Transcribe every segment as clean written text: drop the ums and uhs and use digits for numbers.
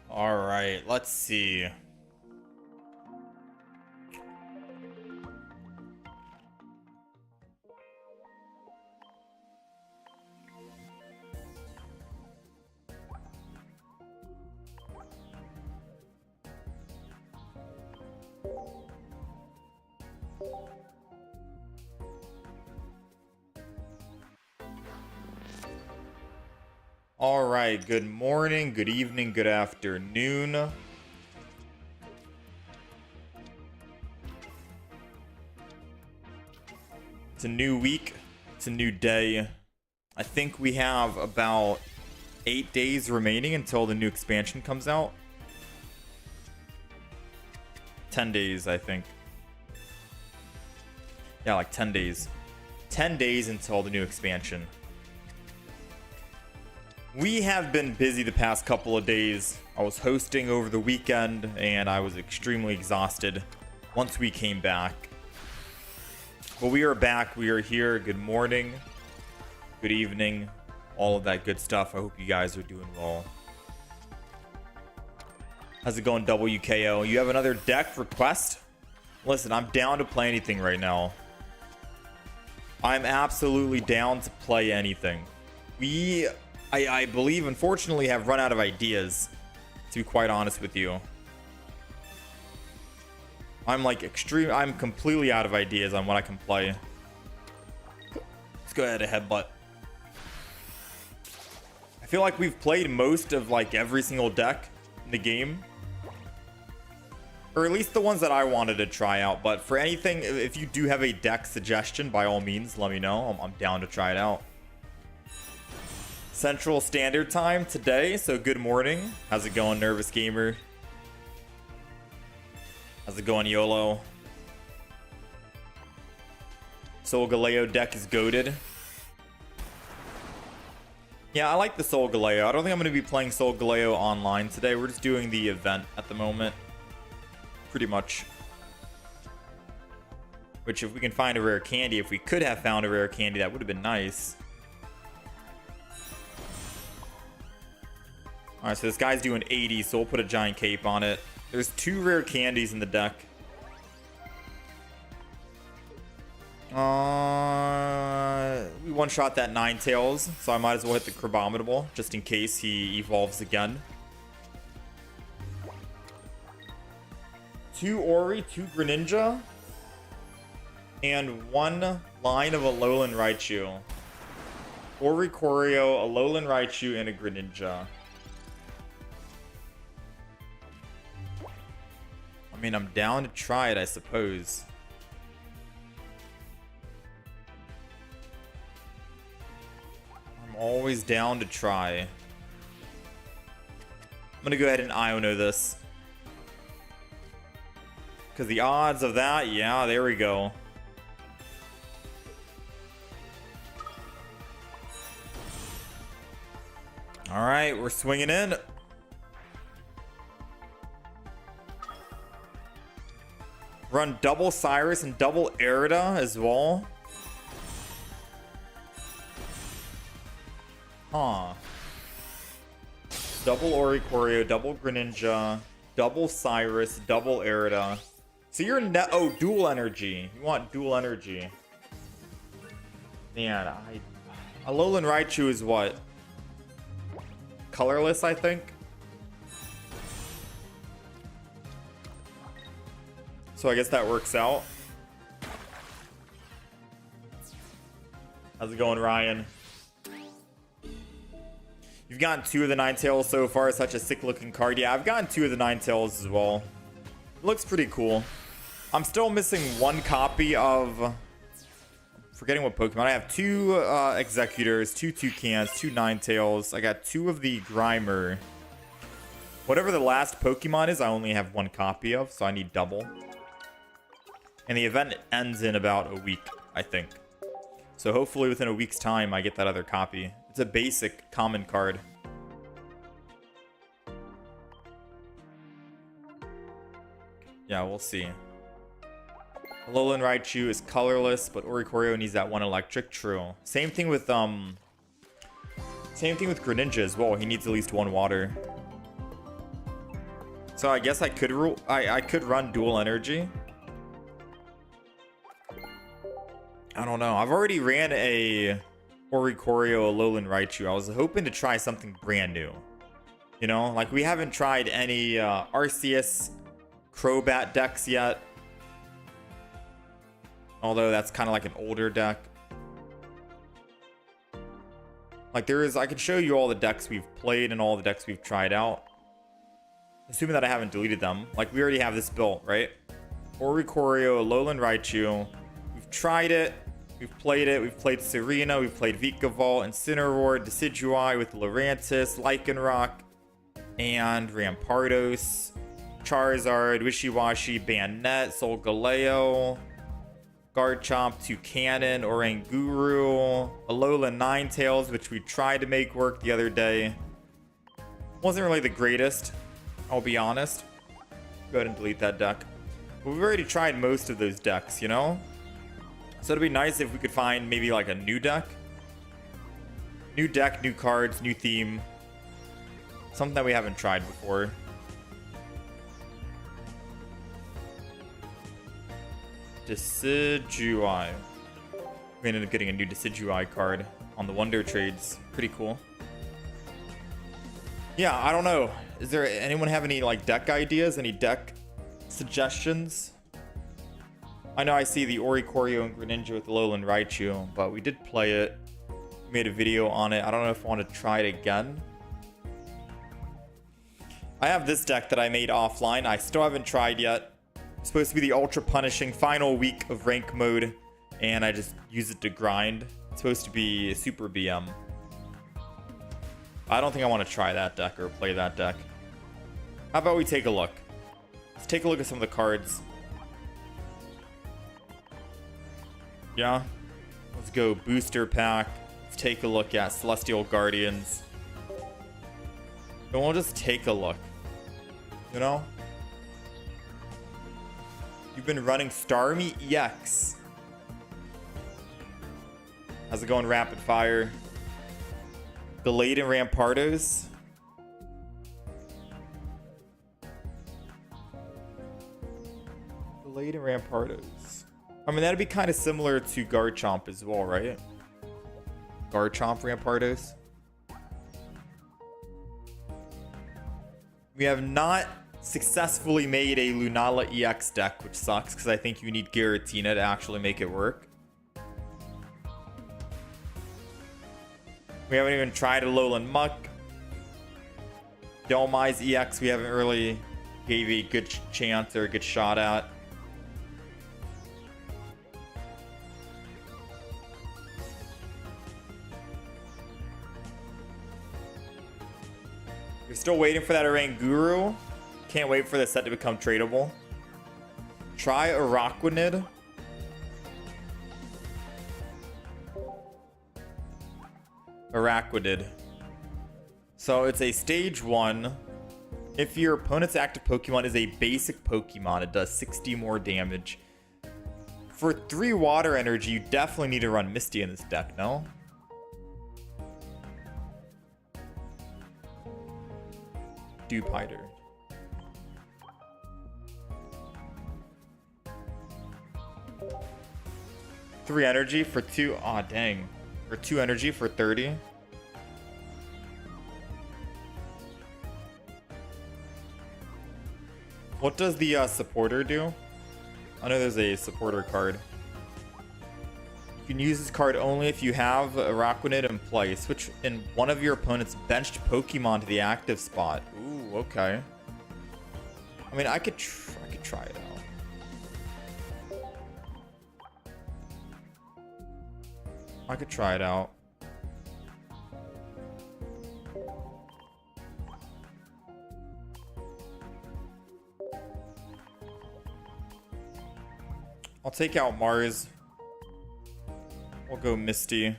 All right, let's see. All right, good morning, good evening, good afternoon. It's a new week, it's a new day. I think we have about 8 days remaining until the new expansion comes out. 10 days, I think. Yeah, like 10 days. 10 days until the new expansion. We have been busy the past couple of days. I was hosting over the weekend and I was extremely exhausted once we came back. But we are back. We are here. Good morning. Good evening. All of that good stuff. I hope you guys are doing well. How's it going, WKO? You have another deck request? Listen, I'm down to play anything right now. I'm absolutely down to play anything. I believe, unfortunately, have run out of ideas, to be quite honest with you. I'm completely out of ideas on what I can play. Let's go ahead and headbutt. I feel like we've played most of like every single deck in the game. Or at least the ones that I wanted to try out. But for anything, if you do have a deck suggestion, by all means, let me know. I'm down to try it out. Central Standard Time today, so good morning. How's it going, Nervous Gamer? How's it going, YOLO? Soul Galeo deck is goated. Yeah, I like the Soul Galeo. I don't think I'm going to be playing Soul Galeo online today. We're just doing the event at the moment. Pretty much. Which, if we can find a rare candy, if we could have found a rare candy, that would have been nice. Alright, so this guy's doing 80, so we'll put a giant cape on it. There's 2 rare candies in the deck. We one-shot that Ninetales, so I might as well hit the Crabominable, just in case he evolves again. 2 Ori, 2 Greninja, and 1 line of Alolan Raichu. Ori Choreo, Alolan Raichu, and a Greninja. I mean, I'm down to try it, I suppose. I'm always down to try. I'm gonna go ahead and Iono this. Because the odds of that, yeah, there we go. Alright, we're swinging in. Run double Cyrus and double Erida as well. Huh. Double Oricorio, double Greninja, double Cyrus, double Erida. So you're oh, dual energy. You want dual energy. Man, Alolan Raichu is what? Colorless, I think. So I guess that works out. How's it going, Ryan? You've gotten 2 of the Ninetales so far. Such a sick looking card. Yeah, I've gotten 2 of the Ninetales as well. It looks pretty cool. I'm still missing 1 copy of... I'm forgetting what Pokemon. I have 2 Executors, 2 Toucans, 2 Ninetales. I got 2 of the Grimer. Whatever the last Pokemon is, I only have 1 copy of, so I need double. And the event ends in about a week, I think. So hopefully within a week's time, I get that other copy. It's a basic common card. Yeah, we'll see. Alolan Raichu is colorless, but Oricorio needs that one electric. True. Same thing with Greninja as well. He needs at least one water. So I guess I could run dual energy. I don't know. I've already ran a Oricorio Alolan Raichu. I was hoping to try something brand new. You know, like we haven't tried any Arceus Crobat decks yet. Although that's kind of like an older deck. Like I can show you all the decks we've played and all the decks we've tried out. Assuming that I haven't deleted them. Like we already have this built, right? Oricorio, Alolan Raichu. We've tried it. We've played it. We've played Serena. We've played Vikavolt, Incineroar, Decidueye with Lurantis, Lycanroc, and Rampardos, Charizard, Wishiwashi, Bandnet, Solgaleo, Garchomp, Toucannon, Oranguru, Alolan Ninetales, which we tried to make work the other day. Wasn't really the greatest, I'll be honest. Go ahead and delete that deck. But we've already tried most of those decks, you know? So it'd be nice if we could find maybe like a new deck. New deck, new cards, new theme. Something that we haven't tried before. Decidueye. We ended up getting a new Decidueye card on the Wonder Trades. Pretty cool. Yeah, I don't know. Is there anyone have any like deck ideas? Any deck suggestions? I know I see the Oricorio and Greninja with Alolan Raichu, but we did play it. We made a video on it. I don't know if I want to try it again. I have this deck that I made offline. I still haven't tried yet. It's supposed to be the ultra punishing final week of rank mode, and I just use it to grind. It's supposed to be Super BM. I don't think I want to try that deck or play that deck. How about we take a look? Let's take a look at some of the cards. Yeah, let's go booster pack. Let's take a look at Celestial Guardians. And we'll just take a look. You know? You've been running Starmie EX. How's it going, Rapid Fire? Delayed and Rampardos. Delayed and Rampardos. I mean, that'd be kind of similar to Garchomp as well, right? Garchomp, Rampardos. We have not successfully made a Lunala EX deck, which sucks because I think you need Giratina to actually make it work. We haven't even tried Alolan Muck. Dhelmise EX we haven't really gave a good chance or a good shot at. We're still waiting for that Oranguru. Can't wait for the set to become tradable. Try Araquanid. Araquanid. So it's a stage 1. If your opponent's active Pokemon is a basic Pokemon, it does 60 more damage. For 3 water energy, you definitely need to run Misty in this deck, no? Dewpider. Three energy for 2. Aw, dang. For 2 energy for 30. What does the supporter do? I know there's a supporter card. You can use this card only if you have Araquanid in play. Switch in one of your opponent's benched Pokemon to the active spot. Ooh, okay. I mean, I could try it out. I could try it out. I'll take out Mars. We'll go Misty.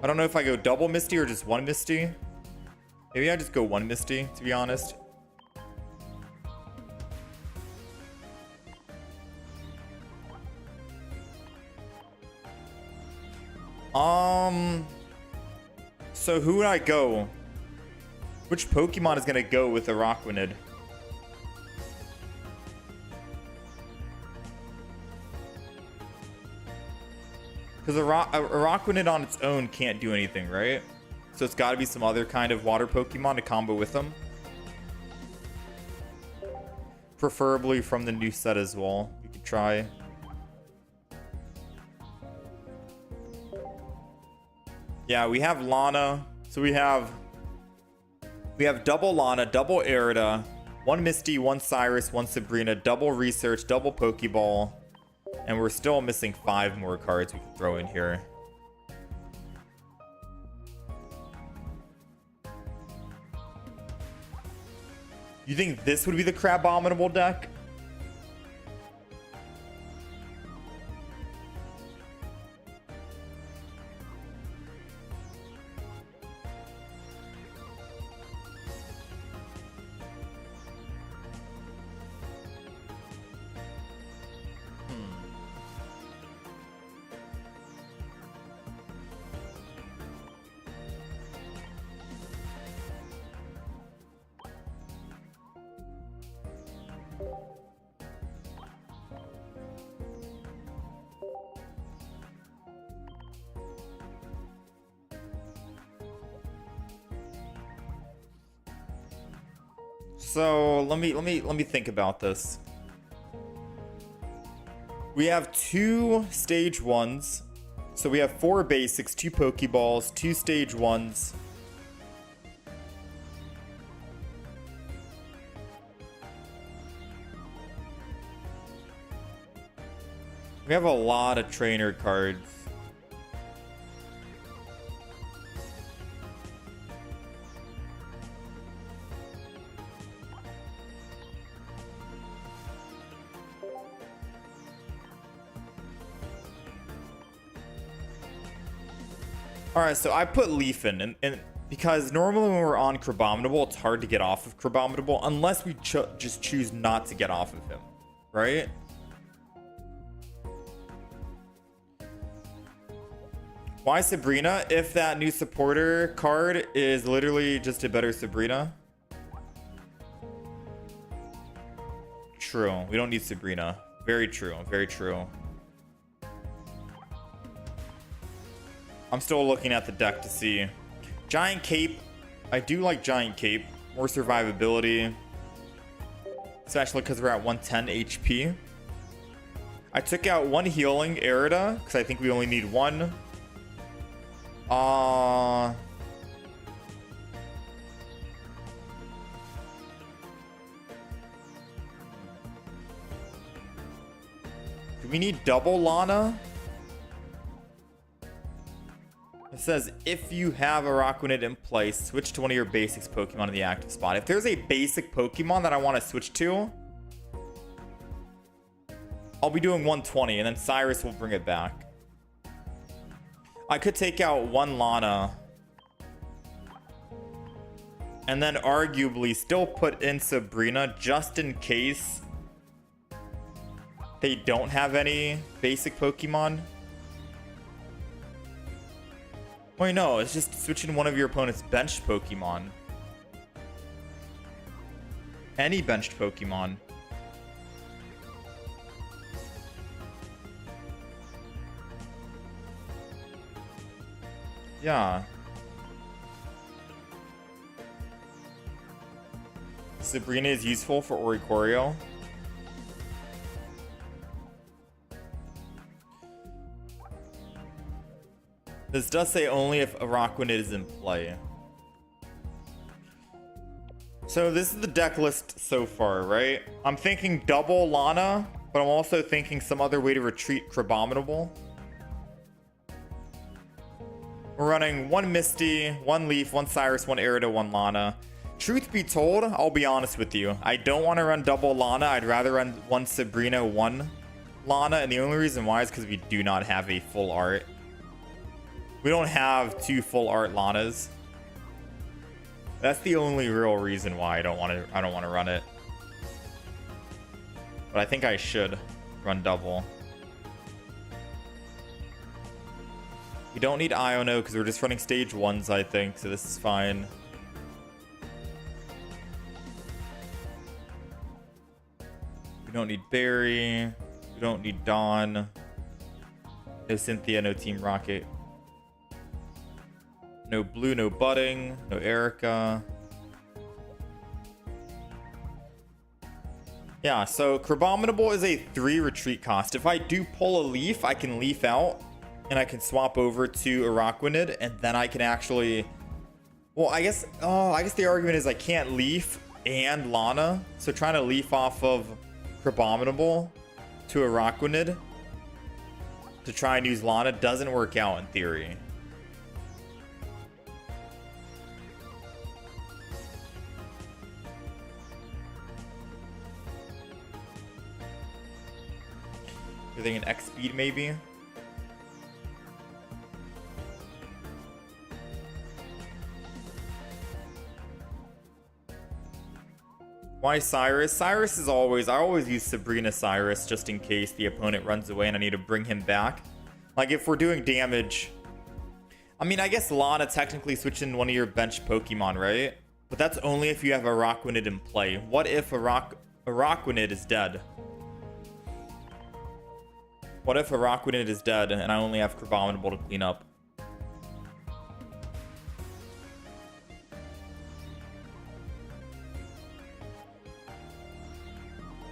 I don't know if I go double Misty or just one Misty. Maybe I just go one Misty, to be honest. So who would I go? Which Pokemon is gonna go with Araquanid? Because Araquanid on its own can't do anything, right? So it's got to be some other kind of water Pokemon to combo with them. Preferably from the new set as well. We could try. Yeah, we have Lana. So we have double Lana, double Erida, one Misty, one Cyrus, one Sabrina, double Research, double Pokeball. And we're still missing 5 more cards we can throw in here. You think this would be the Crabominable deck? So let me think about this. We have 2 stage 1s. So we have 4 basics, 2 Pokeballs, 2 stage 1s. We have a lot of trainer cards. Alright, so I put Leaf in, and because normally when we're on Crabominable, it's hard to get off of Crabominable unless we just choose not to get off of him, right? Why Sabrina? If that new supporter card is literally just a better Sabrina. True, we don't need Sabrina. Very true, very true. I'm still looking at the deck to see. Giant Cape. I do like Giant Cape. More survivability. Especially because we're at 110 HP. I took out 1 healing Erida because I think we only need 1. Do we need double Lana? It says, if you have Araquanid in place, switch to one of your basics Pokemon in the active spot. If there's a basic Pokemon that I want to switch to, I'll be doing 120, and then Cyrus will bring it back. I could take out 1 Lana, and then arguably still put in Sabrina just in case they don't have any basic Pokemon. Wait, no, it's just switching one of your opponent's benched Pokemon. Any benched Pokemon. Yeah. Sabrina is useful for Oricorio. This does say only if Araquanid is in play. So this is the deck list so far, right? I'm thinking double Lana, but I'm also thinking some other way to retreat Crabominable. We're running 1 Misty, 1 Leaf, 1 Cyrus, 1 Erida, 1 Lana. Truth be told, I'll be honest with you. I don't want to run double Lana. I'd rather run 1 Sabrina, 1 Lana, and the only reason why is because we do not have a full art. We don't have 2 full art Lanas. That's the only real reason why I don't want to run it. But I think I should run double. We don't need Iono because we're just running stage 1s, I think, so this is fine. We don't need Barry. We don't need Dawn. No Cynthia, no Team Rocket. No Blue, no Budding, no Erica. Yeah, so Crabominable is a 3 retreat cost. If I do pull a leaf, I can leaf out and I can swap over to Araquanid, and then I can actually... Well, I guess the argument is I can't leaf and Lana. So trying to leaf off of Crabominable to Araquanid to try and use Lana doesn't work out in theory. You're thinking X speed maybe? Why Cyrus? Cyrus is always... I always use Sabrina Cyrus just in case the opponent runs away and I need to bring him back. Like if we're doing damage... I mean, I guess Lana technically switch in one of your bench Pokemon, right? But that's only if you have Araquanid in play. What if Araquanid is dead? What if Araquanid is dead and I only have Crabominable to clean up?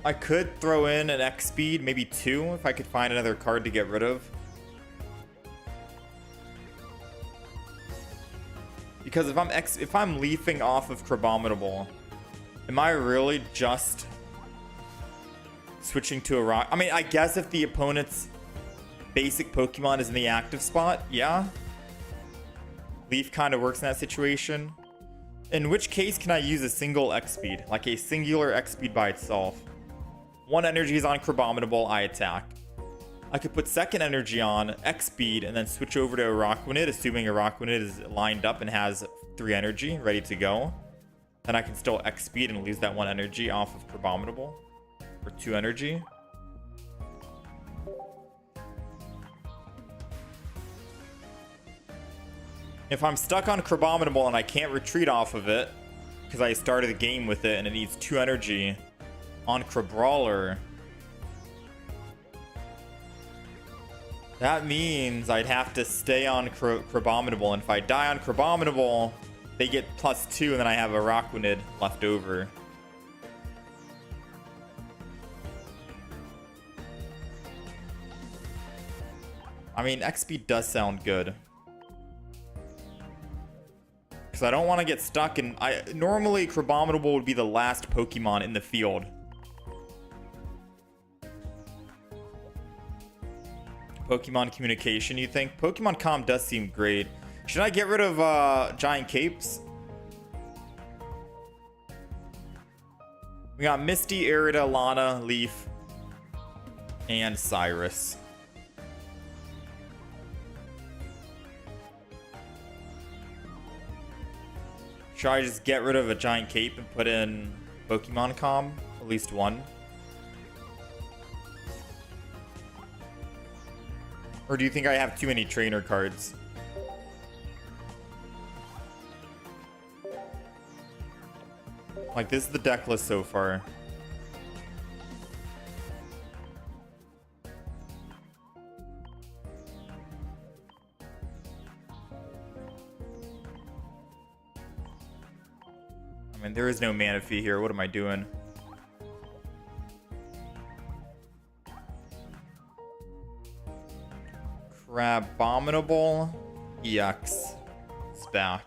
I could throw in an X speed, maybe 2, if I could find another card to get rid of. Because if I'm leafing off of Crabominable, am I really just switching to a rock? I mean, I guess if the opponent's basic Pokemon is in the active spot, yeah. Leaf kind of works in that situation. In which case can I use a single X speed, like a singular X speed by itself? 1 energy is on Crabominable, I attack. I could put second energy on X speed and then switch over to Araquanid, assuming Araquanid is lined up and has 3 energy ready to go. Then I can still X speed and lose that 1 energy off of Crabominable. For 2 energy. If I'm stuck on Crabominable and I can't retreat off of it because I started the game with it and it needs 2 energy on Crabrawler, that means I'd have to stay on Crabominable, and if I die on Crabominable, they get +2 and then I have Araquanid left over. I mean, X speed does sound good. Because I don't want to get stuck in... Normally, Crabominable would be the last Pokemon in the field. Pokemon communication, you think? Pokemon Comm does seem great. Should I get rid of Giant Capes? We got Misty, Arida, Lana, Leaf, and Cyrus. Should I just get rid of a Giant Cape and put in Pokemon Comm? At least one. Or do you think I have too many trainer cards? Like, this is the deck list so far. I mean, there is no Manaphy here. What am I doing? Crabominable EX is back.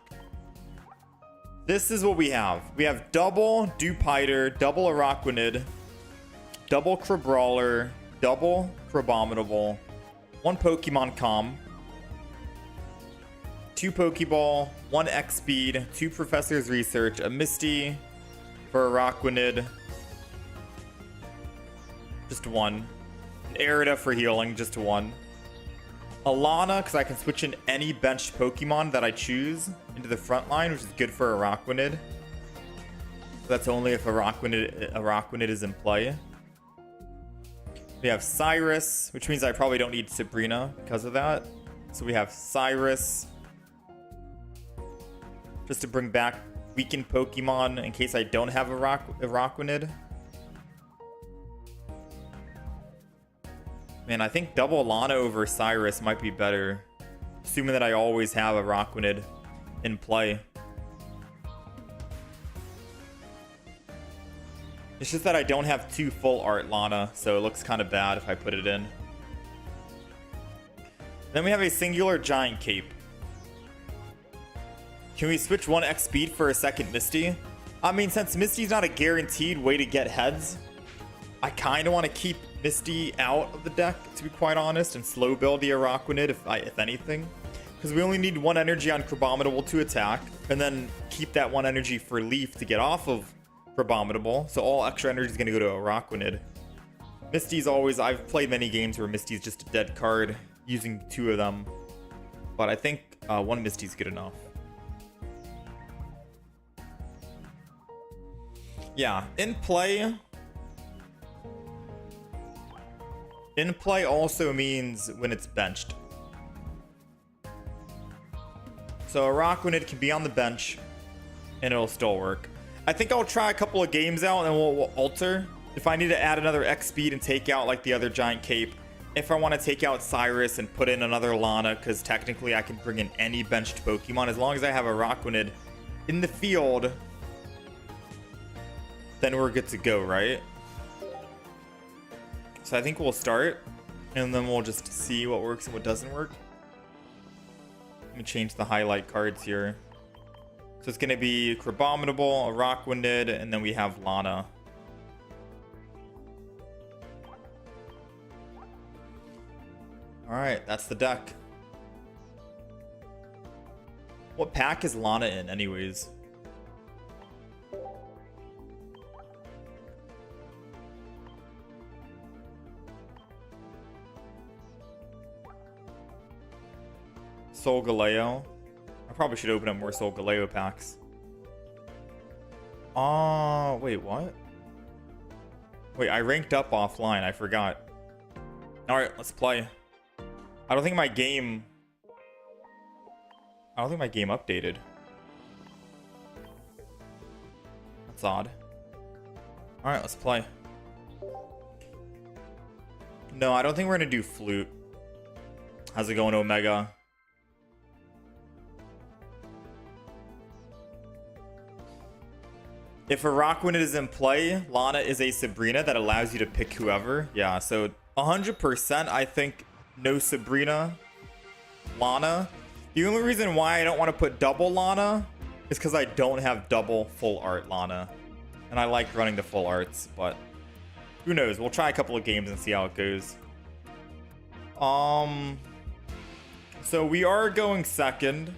This is what we have. We have double Dewpider, double Araquanid, double Crabrawler, double Crabominable, 1 Pokemon Comm, 2 Pokeball, 1 X Speed, 2 Professor's Research, a Misty for Araquanid, just 1. An Arida for healing, just one. Alana, because I can switch in any benched Pokemon that I choose into the front line, which is good for Araquanid. That's only if Araquanid is in play. We have Cyrus, which means I probably don't need Sabrina because of that. So we have Cyrus. Just to bring back weakened Pokemon in case I don't have Araquanid. Man, I think double Lana over Cyrus might be better. Assuming that I always have Araquanid in play. It's just that I don't have 2 full art Lana, so it looks kind of bad if I put it in. Then we have a singular giant cape. Can we switch 1 X speed for a second Misty? I mean, since Misty's not a guaranteed way to get heads, I kind of want to keep Misty out of the deck, to be quite honest, and slow build the Araquanid if anything. Because we only need 1 energy on Crabominable to attack, and then keep that 1 energy for Leaf to get off of Crabominable. So all extra energy is going to go to Araquanid. Misty's always... I've played many games where Misty's just a dead card, using 2 of them. But I think 1 Misty's good enough. Yeah, in play... In play also means when it's benched. So Araquanid can be on the bench, and it'll still work. I think I'll try a couple of games out, and then we'll alter. If I need to add another X speed and take out like the other giant cape. If I want to take out Cyrus and put in another Lana, because technically I can bring in any benched Pokemon. As long as I have Araquanid in the field, then we're good to go, right? So I think we'll start, and then we'll just see what works and what doesn't work. Let me change the highlight cards here. So it's going to be Crabominable, Araquanid, and then we have Lana. Alright, that's the deck. What pack is Lana in, anyways? Solgaleo. I probably should open up more Solgaleo packs. Wait, what? Wait, I ranked up offline. I forgot. Alright, let's play. I don't think my game updated. That's odd. Alright, let's play. No, I don't think we're gonna do Flute. How's it going, Omega? If Araquanid is in play, Lana is a Sabrina that allows you to pick whoever. Yeah, so 100% I think no Sabrina, Lana. The only reason why I don't want to put double Lana is because I don't have double full art Lana. And I like running the full arts, but who knows? We'll try a couple of games and see how it goes. So we are going second.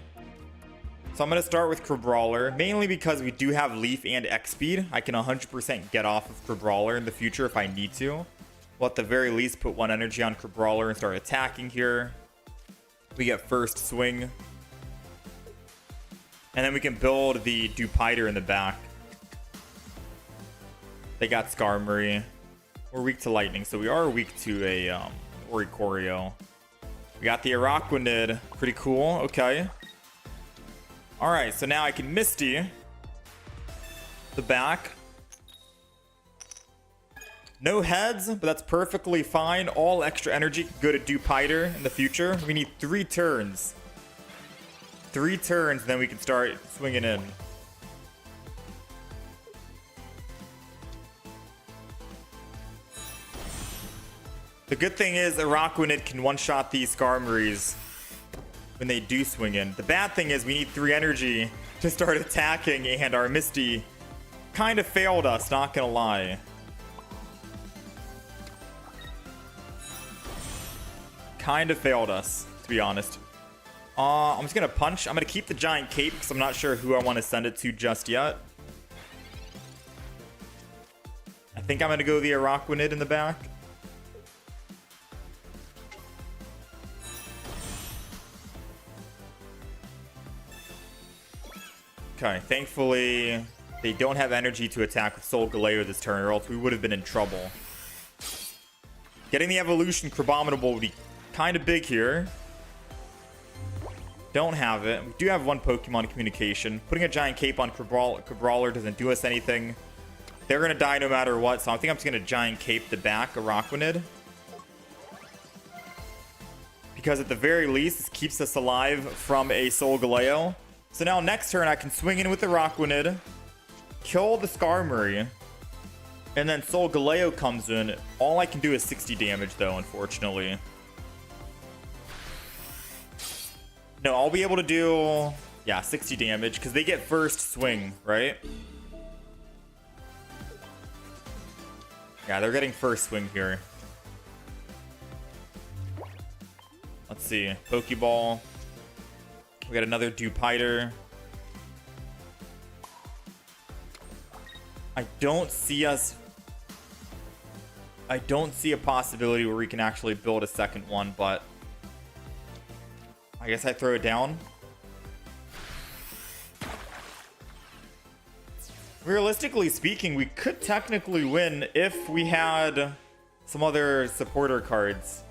So I'm going to start with Crabrawler, mainly because we do have Leaf and X-Speed. I can 100% get off of Crabrawler in the future if I need to. We'll at the very least put 1 energy on Crabrawler and start attacking here. We get first swing. And then we can build the Dupiter in the back. They got Skarmory. We're weak to lightning, so we are weak to a Oricorio. We got the Araquanid. Pretty cool. Okay. Alright, so now I can Misty the back. No heads, but that's perfectly fine. All extra energy can go to Dupiter in the future. We need 3 turns. 3 turns, and then we can start swinging in. The good thing is Araquanid can one-shot these Skarmories when they do swing in. The bad thing is we need 3 energy to start attacking, and our Misty kind of failed us, not gonna lie. Kind of failed us, to be honest. I'm just gonna punch. I'm gonna keep the giant cape because I'm not sure who I want to send it to just yet. I think I'm gonna go the Araquanid in the back. Okay, thankfully they don't have energy to attack with Soul Galeo this turn, or else we would have been in trouble. Getting the evolution Crabominable would be kind of big here. Don't have it. We do have one Pokemon Communication. Putting a Giant Cape on Crabrawler doesn't do us anything. They're going to die no matter what, so I think I'm just going to Giant Cape the back Araquanid. Because at the very least, this keeps us alive from a Soul Galeo. So now next turn, I can swing in with the Araquanid, kill the Skarmory, and then Soul Galeo comes in. All I can do is 60 damage, though, unfortunately. No, I'll be able to do, yeah, 60 damage, because they get first swing, right? Yeah, they're getting first swing here. Let's see. Pokeball. We got another Dewpider. I don't see a possibility where we can actually build a second one, but I guess I throw it down. Realistically speaking, we could technically win if we had some other supporter cards.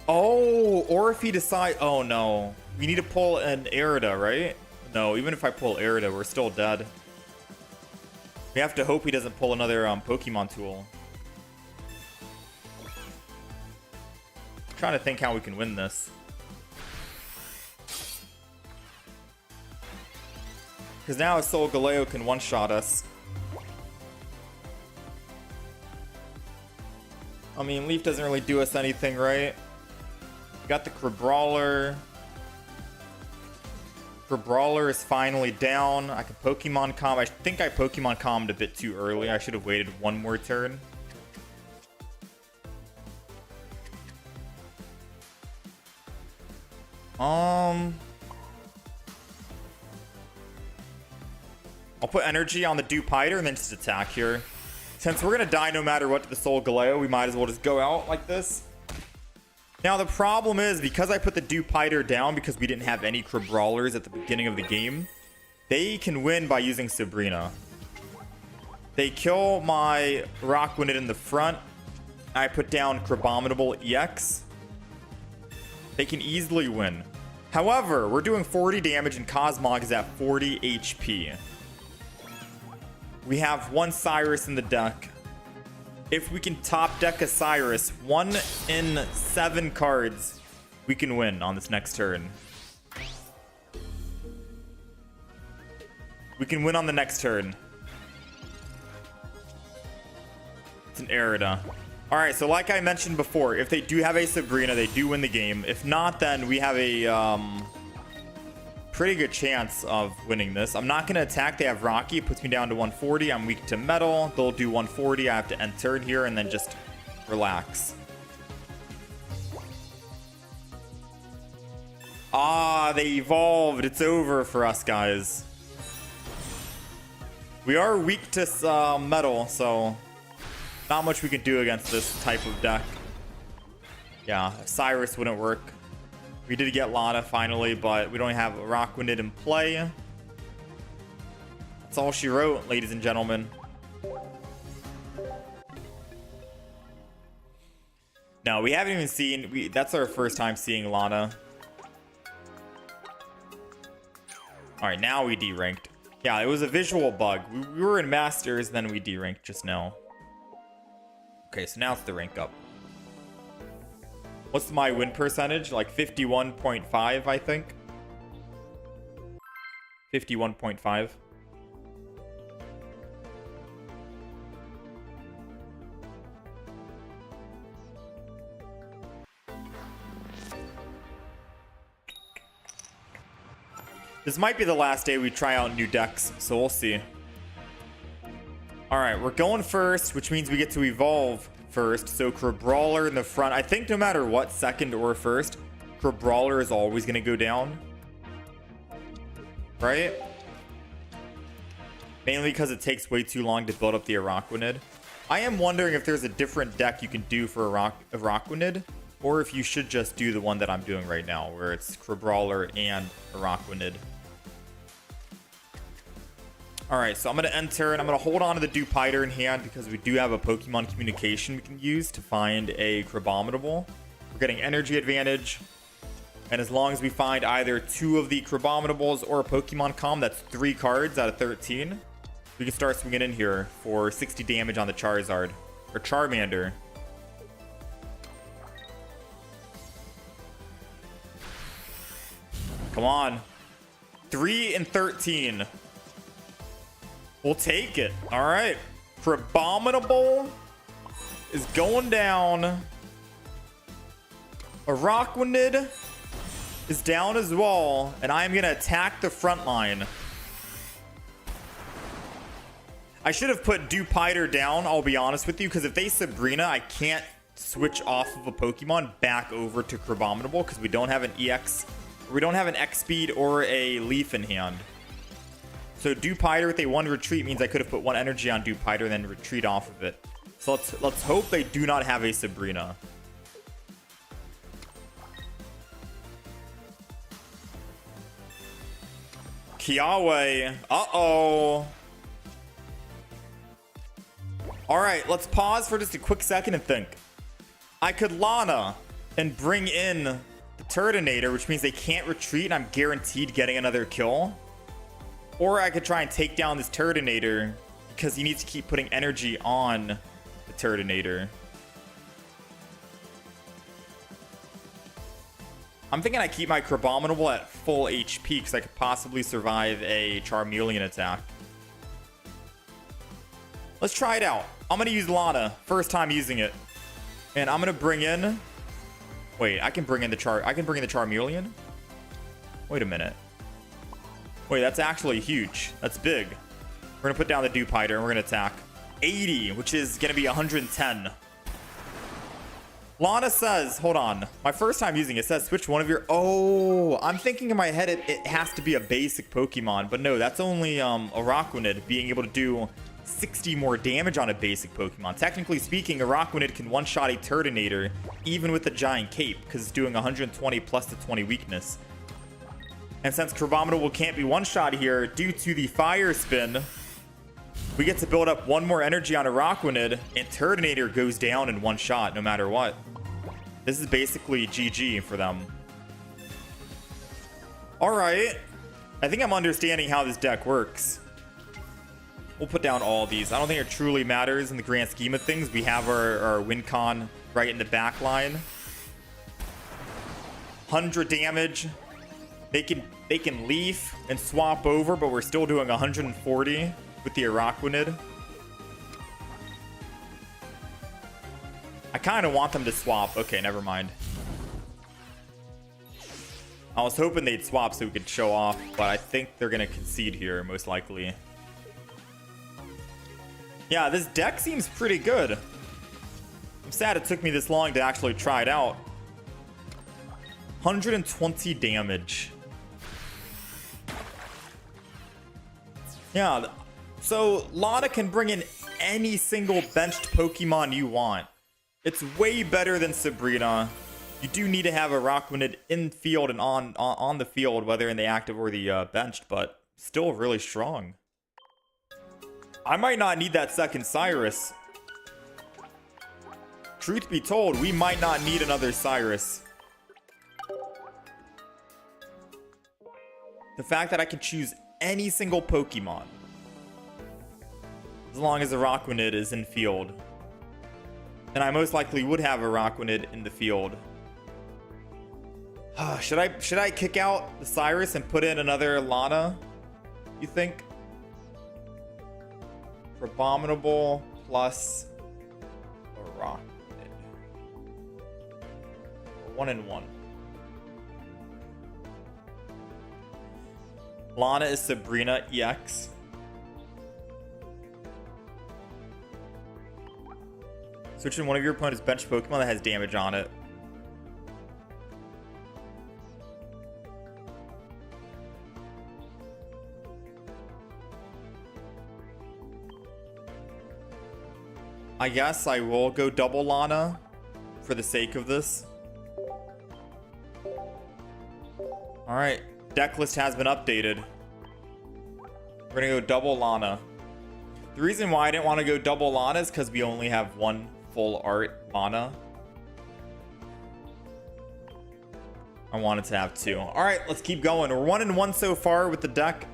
Oh, or if he decides... Oh, no. We need to pull an Erida, right? No, even if I pull Erida, we're still dead. We have to hope he doesn't pull another Pokemon tool. I'm trying to think how we can win this. Because now a Soul Galeo can one-shot us. I mean, Leaf doesn't really do us anything, right? We got the Crabrawler. Crabrawler is finally down. I can Pokemon Calm. I think I Pokemon Calmed a bit too early. I should have waited one more turn. I'll put energy on the Dewpider and then just attack here. Since we're going to die no matter what to the Soul Galeo, we might as well just go out like this. Now, the problem is, because I put the Dewpider down because we didn't have any Crabrawlers at the beginning of the game, they can win by using Sabrina. They kill my Araquanid in the front. I put down Crabominable EX. They can easily win. However, we're doing 40 damage and Cosmog is at 40 HP. We have one Cyrus in the deck. If we can top deck a Cyrus, 1 in 7 cards, we can win on this next turn. We can win on the next turn. It's an Erida. Alright, so like I mentioned before, if they do have a Sabrina, they do win the game. If not, then we have a pretty good chance of winning this. I'm not going to attack. They have Rocky. It puts me down to 140. I'm weak to metal. They'll do 140. I have to end turn here and then just relax. Ah, they evolved. It's over for us, guys. We are weak to metal, so not much we can do against this type of deck. Yeah, Cyrus wouldn't work. We did get Lana finally, but we don't have Araquanid in play. That's all she wrote, ladies and gentlemen. No, we haven't even seen... that's our first time seeing Lana. Alright, now we D-ranked. Yeah, it was a visual bug. We were in Masters, then we D-ranked just now. Okay, so now it's the rank up. What's my win percentage? Like 51.5, I think. 51.5. This might be the last day we try out new decks, so we'll see. Alright, we're going first, which means we get to evolve first. So Crabrawler in the front. I think no matter what, second or first, Crabrawler is always going to go down. Right? Mainly because it takes way too long to build up the Araquanid. I am wondering if there's a different deck you can do for Araquanid, or if you should just do the one that I'm doing right now, where it's Crabrawler and Araquanid. All right, so I'm going to enter, and I'm going to hold on to the Dewpider in hand because we do have a Pokemon communication we can use to find a Crabominable. We're getting energy advantage. And as long as we find either 2 of the Crabominables or a Pokemon Com, that's 3 cards out of 13, we can start swinging in here for 60 damage on the Charizard. Or Charmander. Come on. 3 and 13. We'll take it. All right. Crabominable is going down. Araquanid is down as well. And I am going to attack the front line. I should have put Dewpider down, I'll be honest with you, because if they Sabrina, I can't switch off of a Pokemon back over to Crabominable because we don't have an EX, we don't have an X speed or a Leaf in hand. So Dewpider with a 1 retreat means I could have put 1 energy on Dewpider and then retreat off of it. So let's hope they do not have a Sabrina. Kiawe. Uh-oh. Alright, let's pause for just a quick second and think. I could Lana and bring in the Turtonator, which means they can't retreat and I'm guaranteed getting another kill. Or I could try and take down this Turtonator because he needs to keep putting energy on the Turtonator. I'm thinking I keep my Crabominable at full HP because I could possibly survive a Charmeleon attack. Let's try it out. I'm going to use Lana. First time using it. And I'm going to bring in... Wait, I can bring in the Charmeleon? Wait a minute. Wait, that's actually huge. That's big. We're going to put down the Dewpider and we're going to attack. 80, which is going to be 110. Lana says, hold on. My first time using it says switch one of your... Oh, I'm thinking in my head it has to be a basic Pokemon. But no, that's only Araquanid being able to do 60 more damage on a basic Pokemon. Technically speaking, Araquanid can one-shot a Turtonator even with the giant cape because it's doing 120 plus the 20 weakness. And since Crabominable can't be one-shot here due to the Fire Spin, we get to build up 1 more energy on Araquanid and Turtonator goes down in 1 shot no matter what. This is basically GG for them. Alright. I think I'm understanding how this deck works. We'll put down all these. I don't think it truly matters in the grand scheme of things. We have our win con right in the back line. 100 damage. They can leaf and swap over, but we're still doing 140 with the Araquanid. I kind of want them to swap. Okay, never mind. I was hoping they'd swap so we could show off, but I think they're going to concede here, most likely. Yeah, this deck seems pretty good. I'm sad it took me this long to actually try it out. 120 damage. Yeah, so Lana can bring in any single benched Pokemon you want. It's way better than Sabrina. You do need to have a Araquanid in field and on the field, whether in the active or the benched, but still really strong. I might not need that second Cyrus. Truth be told, we might not need another Cyrus. The fact that I can choose any single Pokemon, as long as Araquanid is in field. And I most likely would have Araquanid in the field. Should I kick out the Cyrus and put in another Lana, you think? Crabominable plus Araquanid. 1 and 1. Lana is Sabrina EX. Switch in one of your opponent's bench Pokemon that has damage on it. I guess I will go double Lana for the sake of this. Alright, deck list has been updated. We're gonna go double Lana. The reason why I didn't want to go double Lana is because we only have one full art Lana. I wanted to have two. All right, let's keep going. We're 1-1 so far with the deck.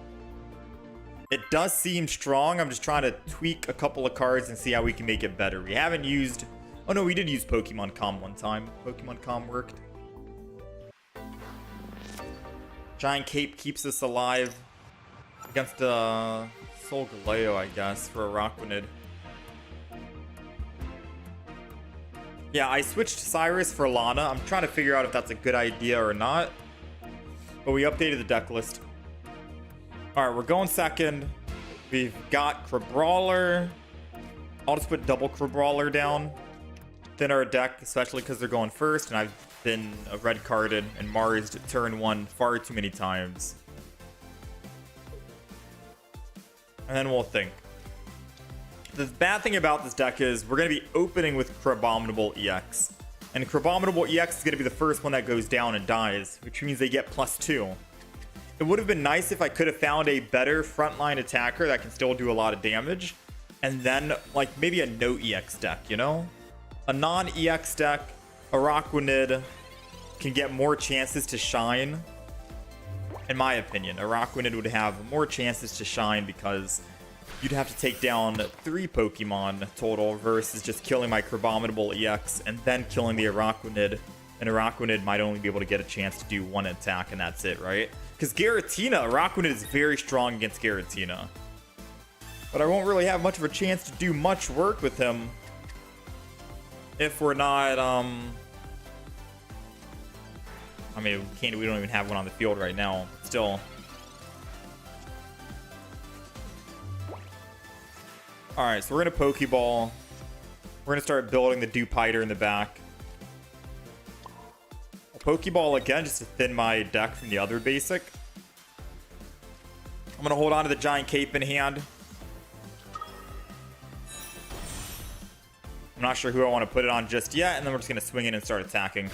It does seem strong. I'm just trying to tweak a couple of cards and see how we can make it better. We haven't used... Oh no, we did use Pokemon Com one time. Pokemon Com worked. Giant Cape keeps us alive against Soul Galeo, I guess, for a Araquanid. Yeah, I switched Cyrus for Lana. I'm trying to figure out if that's a good idea or not. But we updated the deck list. Alright, we're going second. We've got Crabrawler. I'll just put double Crabrawler down. Thin our deck, especially because they're going first. And I've been red carded and Mars'd turn 1 far too many times. And then we'll think. The bad thing about this deck is we're going to be opening with Crabominable EX. And Crabominable EX is going to be the first one that goes down and dies, which means they get +2. It would have been nice if I could have found a better frontline attacker that can still do a lot of damage. And then, like, maybe a no EX deck, you know? A non-EX deck, Araquanid can get more chances to shine. In my opinion, Araquanid would have more chances to shine because you'd have to take down 3 Pokemon total versus just killing my Crabominable EX and then killing the Araquanid. And Araquanid might only be able to get a chance to do 1 attack and that's it, right? Because Giratina, Araquanid is very strong against Giratina. But I won't really have much of a chance to do much work with him if we're not, I mean, we don't even have one on the field right now. Still. Alright, so we're going to Pokeball. We're going to start building the Dewpider in the back. I'll Pokeball again just to thin my deck from the other basic. I'm going to hold on to the Giant Cape in hand. I'm not sure who I want to put it on just yet, and then we're just going to swing in and start attacking.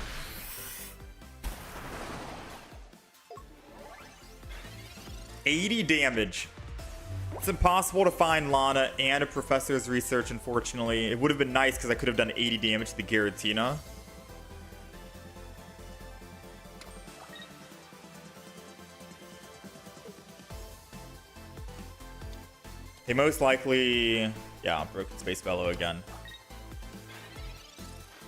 $80 damage. It's impossible to find Lana and a Professor's Research, unfortunately. It would have been nice because I could have done 80 damage to the Giratina. They most likely... Yeah, Broken Space Bellow again.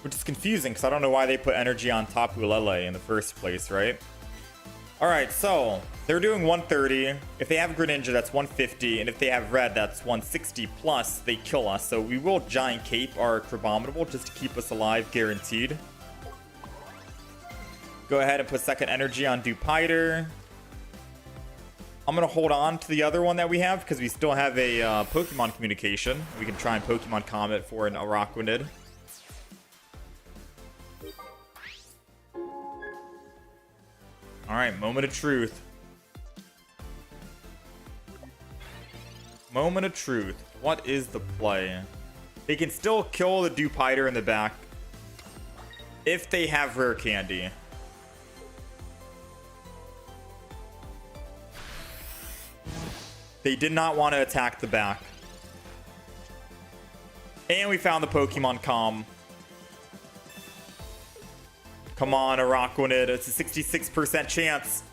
Which is confusing because I don't know why they put energy on Tapu Lele in the first place, right? Alright, so they're doing 130. If they have Greninja, that's 150. And if they have red, that's 160 plus. They kill us. So we will Giant Cape our Crabominable just to keep us alive, guaranteed. Go ahead and put second energy on Dewpider. I'm going to hold on to the other one that we have because we still have a Pokemon Communication. We can try and Pokemon Comet for an Araquanid. Alright, moment of truth. Moment of truth. What is the play? They can still kill the Dewpider in the back if they have Rare Candy. They did not want to attack the back. And we found the Pokemon Com. Come on, Araquanid. It's a 66% chance.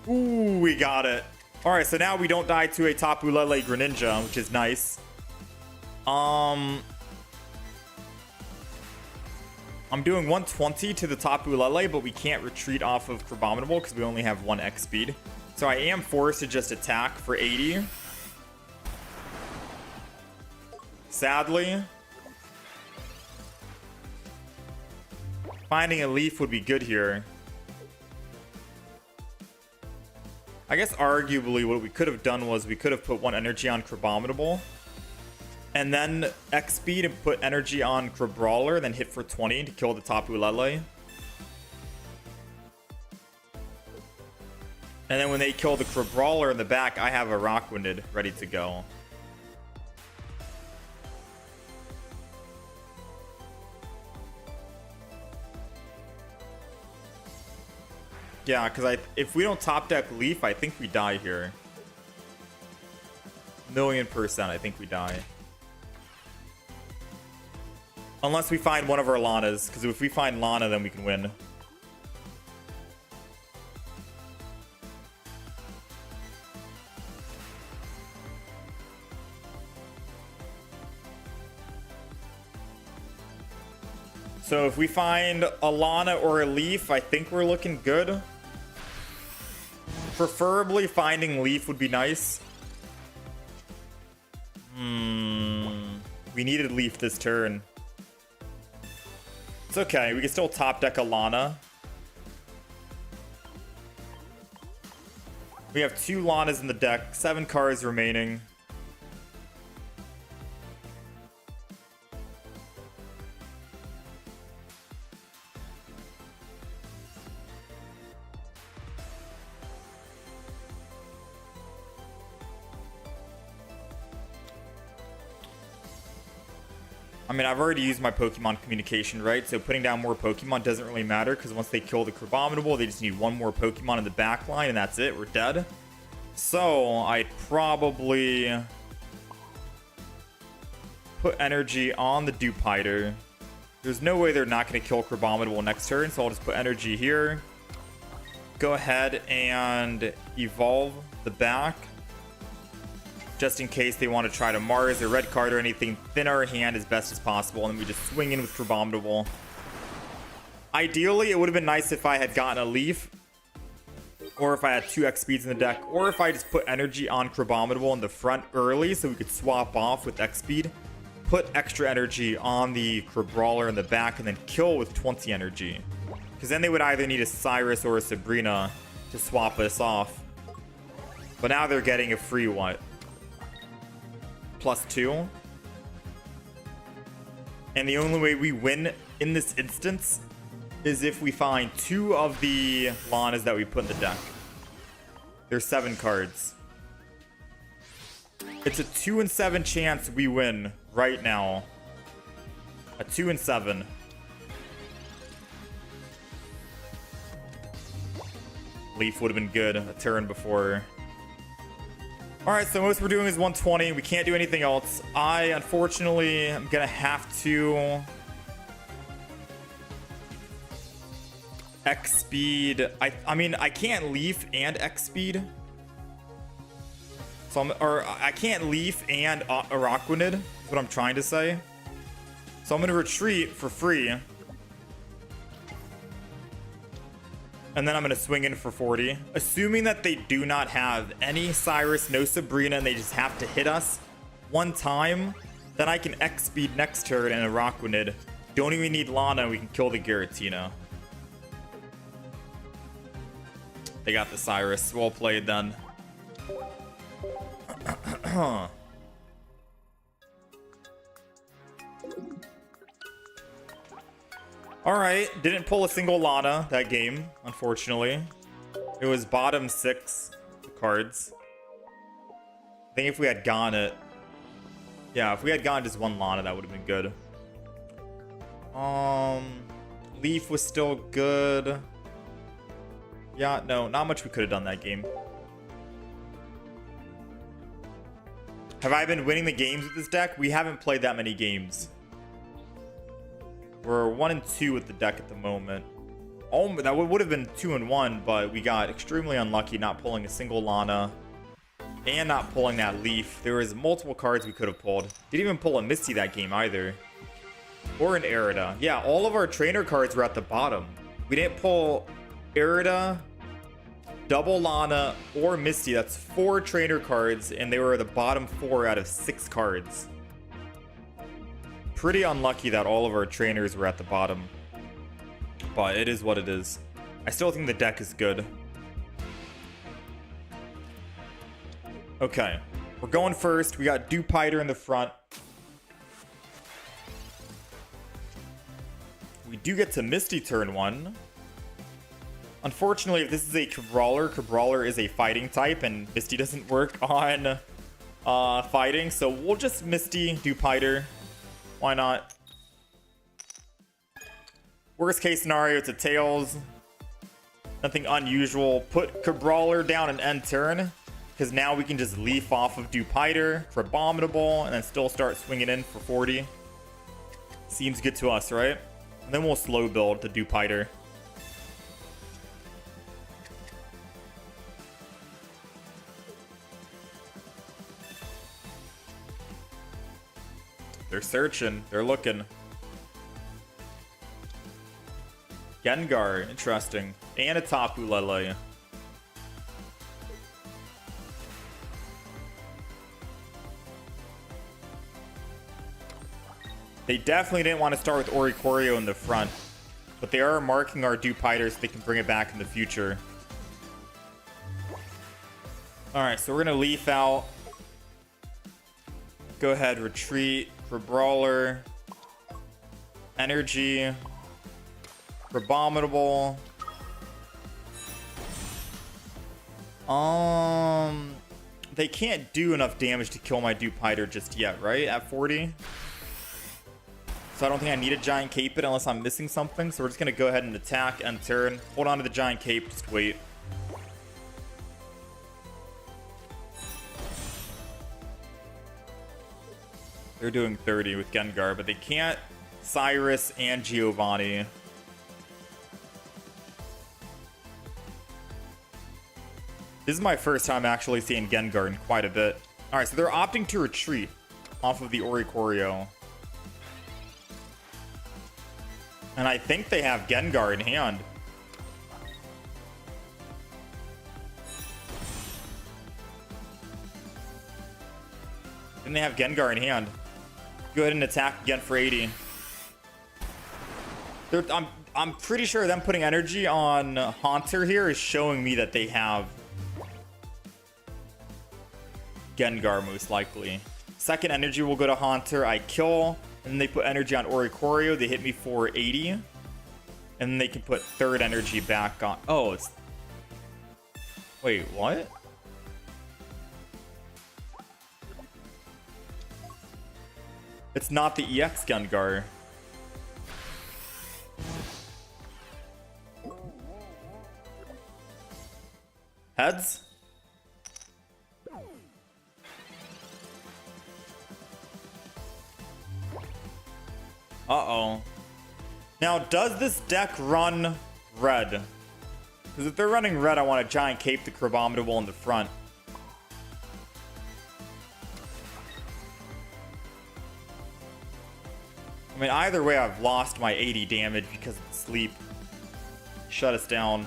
Ooh, we got it. Alright, so now we don't die to a Tapu Lele Greninja, which is nice. I'm doing 120 to the Tapu Lele, but we can't retreat off of Crabominable because we only have 1 X speed. So I am forced to just attack for 80. Sadly. Finding a leaf would be good here. I guess arguably what we could have done was we could have put 1 energy on Crabominable. And then X speed and put energy on Crabrawler, then hit for 20 to kill the Tapu Lele. And then when they kill the Crabrawler in the back, I have a Araquanid ready to go. Yeah, because if we don't top deck Leaf, I think we die here. 1,000,000%, I think we die. Unless we find one of our Lanas, because if we find Lana, then we can win. So if we find a Lana or a Leaf, I think we're looking good. Preferably finding Leaf would be nice. We needed Leaf this turn. It's okay. We can still top deck a Lana. We have 2 Lanas in the deck. 7 cards remaining. I mean, I've already used my Pokemon communication, right? So putting down more Pokemon doesn't really matter because once they kill the Crabominable, they just need 1 more Pokemon in the back line and that's it. We're dead. So I'd probably put energy on the Dupiter. There's no way they're not going to kill Crabominable next turn, so I'll just put energy here. Go ahead and evolve the back. Just in case they want to try to Mars or red card or anything, thin our hand as best as possible, and then we just swing in with Crabominable. Ideally, it would have been nice if I had gotten a Leaf, or if I had 2 X speeds in the deck, or if I just put energy on Crabominable in the front early so we could swap off with X speed, put extra energy on the Crabrawler in the back, and then kill with 20 energy. Because then they would either need a Cyrus or a Sabrina to swap us off. But now they're getting a free what? +2. And the only way we win in this instance is if we find 2 of the Lanas that we put in the deck. There's 7 cards. It's a 2 in 7 chance we win right now. A 2 in 7. Leaf would have been good a turn before. Alright, so most we're doing is 120. We can't do anything else. I, unfortunately, am going to have to X speed. I mean, I can't Leaf and X speed. So I can't Leaf and Araquanid, is what I'm trying to say. So I'm going to retreat for free. And then I'm going to swing in for 40. Assuming that they do not have any Cyrus, no Sabrina, and they just have to hit us 1 time, then I can X speed next turn and Araquanid. Don't even need Lana, we can kill the Giratina. They got the Cyrus. Well played then. Alright, didn't pull a single Lana that game, unfortunately. It was bottom 6 cards. I think if we had gone it... Yeah, if we had gone just 1 Lana, that would have been good. Leaf was still good. Yeah, no, not much we could have done that game. Have I been winning the games with this deck? We haven't played that many games. We're 1 and 2 with the deck at the moment. Oh, that would have been 2 and 1, but we got extremely unlucky not pulling a single Lana and not pulling that Leaf. There was multiple cards we could have pulled. Didn't even pull a Misty that game either. Or an Arida. Yeah, all of our trainer cards were at the bottom. We didn't pull Arida, double Lana, or Misty. That's 4 trainer cards, and they were the bottom 4 out of 6 cards. Pretty unlucky that all of our trainers were at the bottom. But it is what it is. I still think the deck is good. Okay. We're going first. We got Dupiter in the front. We do get to Misty turn 1. Unfortunately, if this is a Cabrawler is a fighting type, and Misty doesn't work on fighting. So we'll just Misty Dupiter. Why not? Worst case scenario, it's a Tails. Nothing unusual. Put Cabrawler down and end turn. Because now we can just leaf off of Dupiter for Abominable and then still start swinging in for 40. Seems good to us, right? And then we'll slow build the Dupiter. They're searching. They're looking. Gengar. Interesting. And a Tapu Lele. They definitely didn't want to start with Oricorio in the front. But they are marking our Dupiter so they can bring it back in the future. Alright, so we're going to leaf out. Go ahead, retreat for Brawler. Energy. For Abominable. They can't do enough damage to kill my Dupiter just yet, right? At 40. So I don't think I need a Giant Cape it unless I'm missing something. So we're just going to go ahead and attack and turn. Hold on to the Giant Cape. Just wait. They're doing 30 with Gengar, but they can't Cyrus and Giovanni. This is my first time actually seeing Gengar in quite a bit. Alright, so they're opting to retreat off of the Oricorio. And I think they have Gengar in hand. Didn't they have Gengar in hand? Go ahead and attack again for 80. I'm pretty sure them putting energy on Haunter here is showing me that they have Gengar most likely. Second energy will go to Haunter. I kill. And then they put energy on Oricorio. They hit me for 80. And then they can put third energy back on. Oh, it's... Wait, what? It's not the EX Gengar. Heads? Uh-oh. Now, does this deck run red? Because if they're running red, I want a Giant Cape the Crabominable in the front. I mean, either way, I've lost my 80 damage because of the sleep. Shut us down.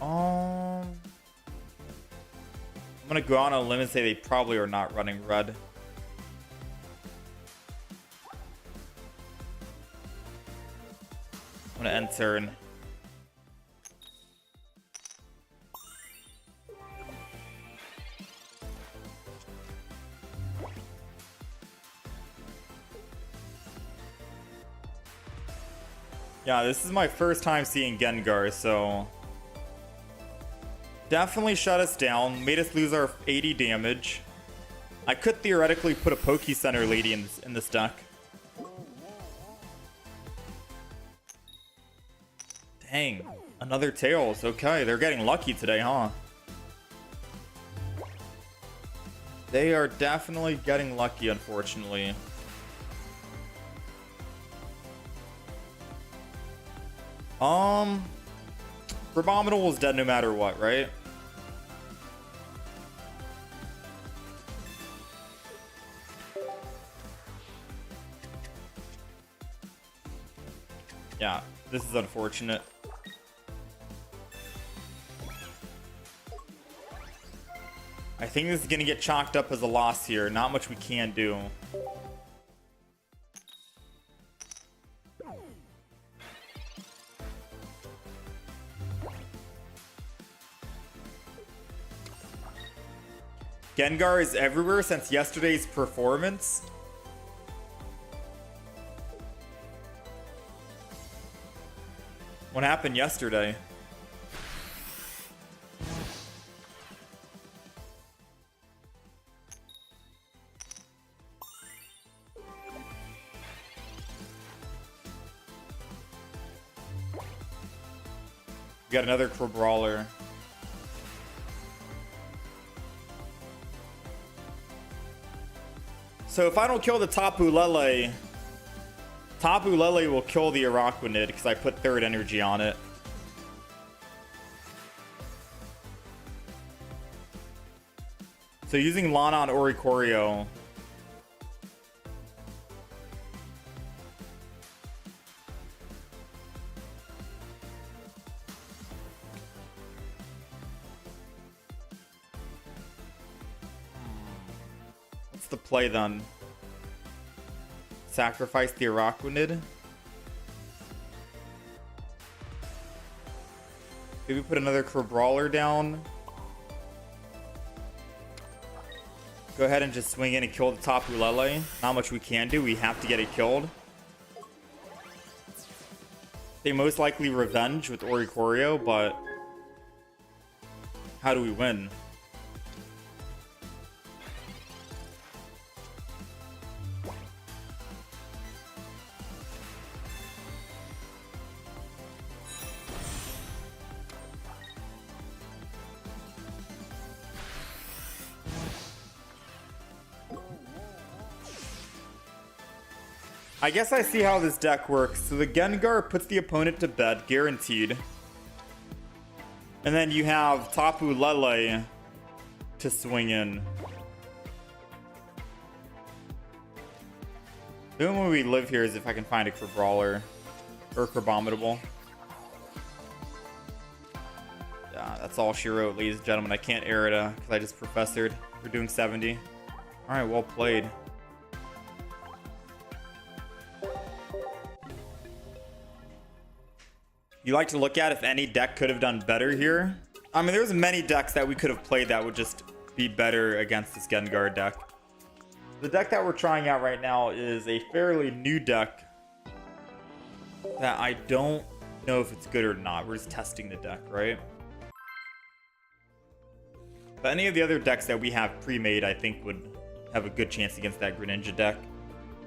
I'm gonna go on a limb and say they probably are not running red. I'm gonna end turn. Yeah, this is my first time seeing Gengar, so... Definitely shut us down. Made us lose our 80 damage. I could theoretically put a Poke Center Lady in this deck. Dang. Another Tails. Okay, they're getting lucky today, huh? They are definitely getting lucky, unfortunately. Crabominable was dead no matter what, right? Yeah, this is unfortunate. I think this is going to get chalked up as a loss here. Not much we can do. Gengar is everywhere since yesterday's performance. What happened yesterday? We got another Brawler. So if I don't kill the Tapu Lele will kill the Araquanid because I put third energy on it. So using Lana on Oricorio. What's the play then? Sacrifice the Araquanid. Maybe put another Brawler down. Go ahead and just swing in and kill the Tapu Lele. Not much we can do. We have to get it killed. They most likely revenge with Oricorio, but how do we win? I guess I see how this deck works. So the Gengar puts the opponent to bed, guaranteed. And then you have Tapu Lele to swing in. The only way we live here is if I can find a Brawler or Crabominable. Yeah, that's all she wrote, ladies and gentlemen. I can't air it because I just professored. We're doing 70. All right, well played. You like to look at if any deck could have done better here? I mean, there's many decks that we could have played that would just be better against this Gengar deck. The deck that we're trying out right now is a fairly new deck that I don't know if it's good or not. We're just testing the deck, right? But any of the other decks that we have pre-made, I think would have a good chance against that Greninja deck.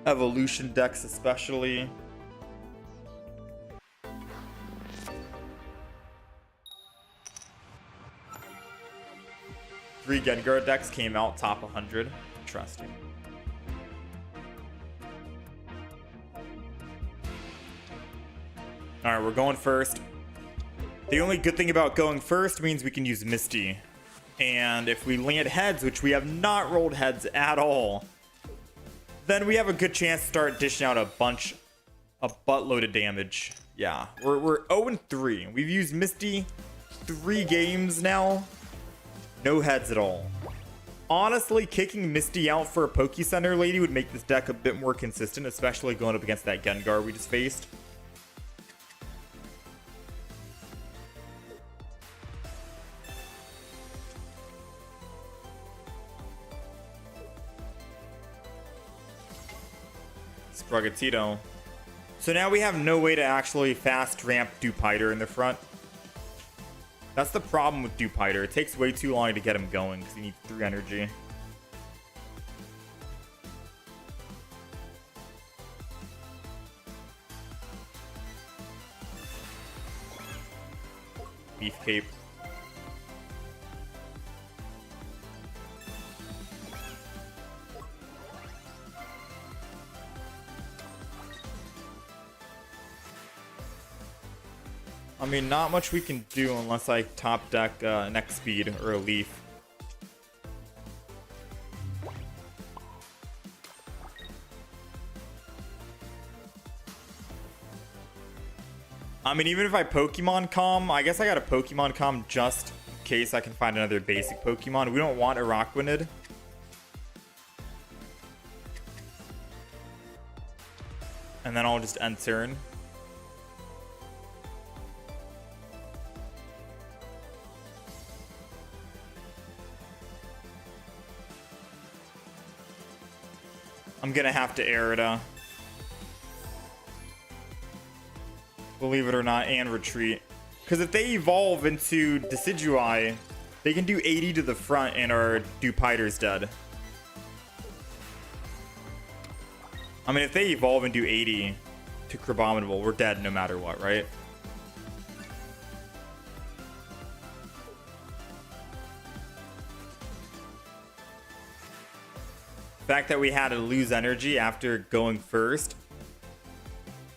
Evolution decks especially. Three Gengar decks came out top 100. Interesting. Alright, we're going first. The only good thing about going first means we can use Misty. And if we land heads, which we have not rolled heads at all, then we have a good chance to start dishing out a buttload of damage. Yeah, we're 0-3. We've used Misty 3 games now. No heads at all. Honestly, kicking Misty out for a Poke Center lady would make this deck a bit more consistent, especially going up against that Gengar we just faced. Sprogatito. So now we have no way to actually fast ramp Dupiter in the front. That's the problem with Dupiter. It takes way too long to get him going because he needs 3 energy. Beef Cape. I mean, not much we can do unless I top deck Next Speed or a Leaf. I mean, even if I Pokemon Calm, I guess I got a Pokemon Calm just in case I can find another basic Pokemon. We don't want Araquanid. And then I'll just end turn. I'm gonna have to Aerida. Believe it or not, and retreat. Because if they evolve into Decidueye, they can do 80 to the front and our Dupiter's dead. I mean, if they evolve and do 80 to Crabominable, we're dead no matter what, right? fact that we had to lose energy after going first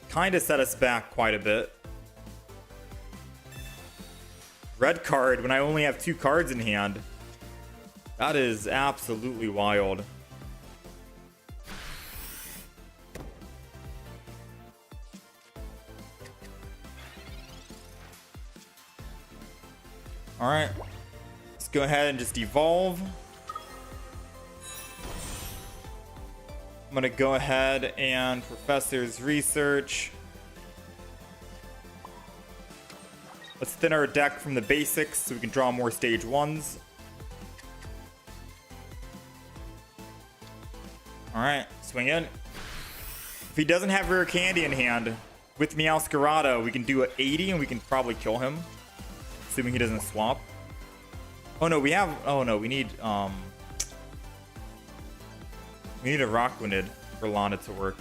kind of set us back quite a bit. Red card when I only have 2 cards in hand. That is absolutely wild. All right, let's go ahead and just evolve. I'm gonna go ahead and Professor's Research. Let's thin our deck from the basics so we can draw more stage 1s. All right, swing in. If he doesn't have Rare Candy in hand, with Meowscarada, we can do an 80 and we can probably kill him. Assuming he doesn't swap. Oh no, we have... Oh no, we need a Rockwounded for Lana to work.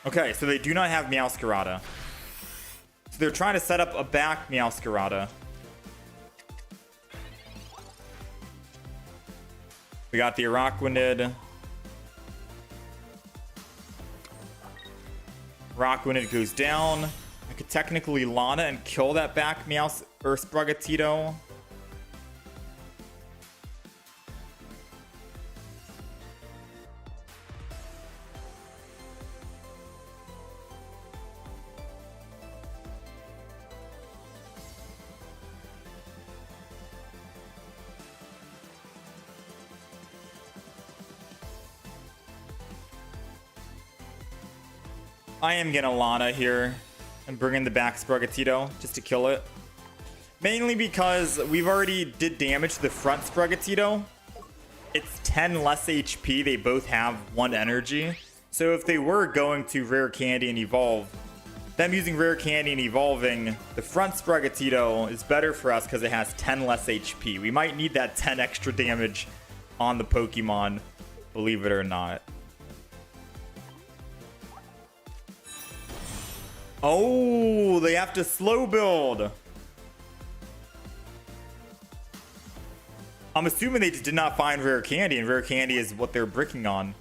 Okay, so they do not have Meowscarada. So they're trying to set up a back Meowscarada. We got the Rockwounded. Rockwounded goes down. I could technically Lana and kill that back Meows or Sprigatito. I am gonna Lana here and bring in the back Sprigatito just to kill it. Mainly because we've already did damage to the front Sprigatito. It's 10 less HP. They both have 1 energy. So if they were going to Rare Candy and Evolve, them using Rare Candy and evolving the front Sprigatito is better for us because it has 10 less HP. We might need that 10 extra damage on the Pokemon, believe it or not. Oh, they have to slow build. I'm assuming they just did not find Rare Candy, and Rare Candy is what they're bricking on.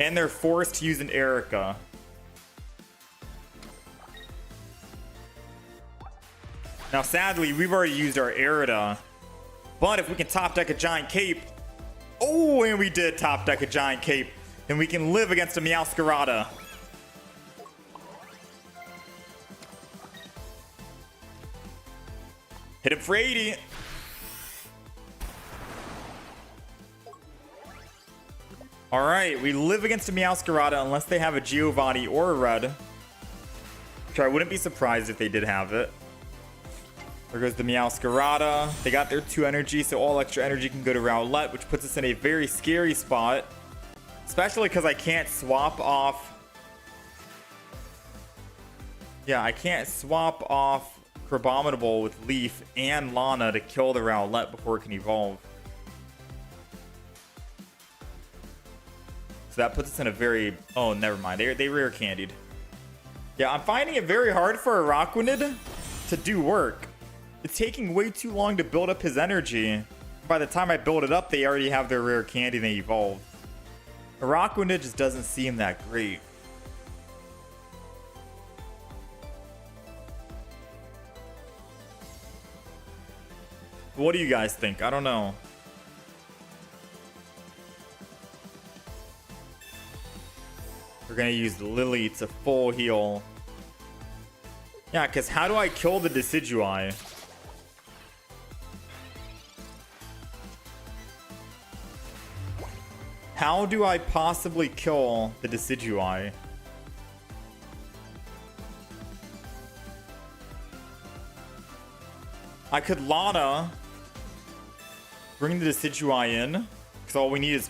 And they're forced to use an Erica. Now, sadly, we've already used our Erida. But if we can top deck a Giant Cape... Oh, and we did top deck a Giant Cape. Then we can live against a Meowscarada. Hit him for 80. All right, we live against a Meowscarada unless they have a Giovanni or a Red. Which I wouldn't be surprised if they did have it. There goes the Meowscarada. They got their 2 energy, so all extra energy can go to Rowlet, which puts us in a very scary spot. Especially because I can't swap off... Yeah, I can't swap off Crabominable with Leaf and Lana to kill the Rowlet before it can evolve. So that puts us in a very... Oh, never mind. They Rare Candied. Yeah, I'm finding it very hard for a Rockwounded to do work. It's taking way too long to build up his energy. By the time I build it up, they already have their Rare Candy and they evolve. A Rockwounded just doesn't seem that great. What do you guys think? I don't know. We're gonna use Lily to full heal. Yeah, because how do I kill the Decidueye? How do I possibly kill the Decidueye? I could Lana, bring the Decidueye in, because all we need is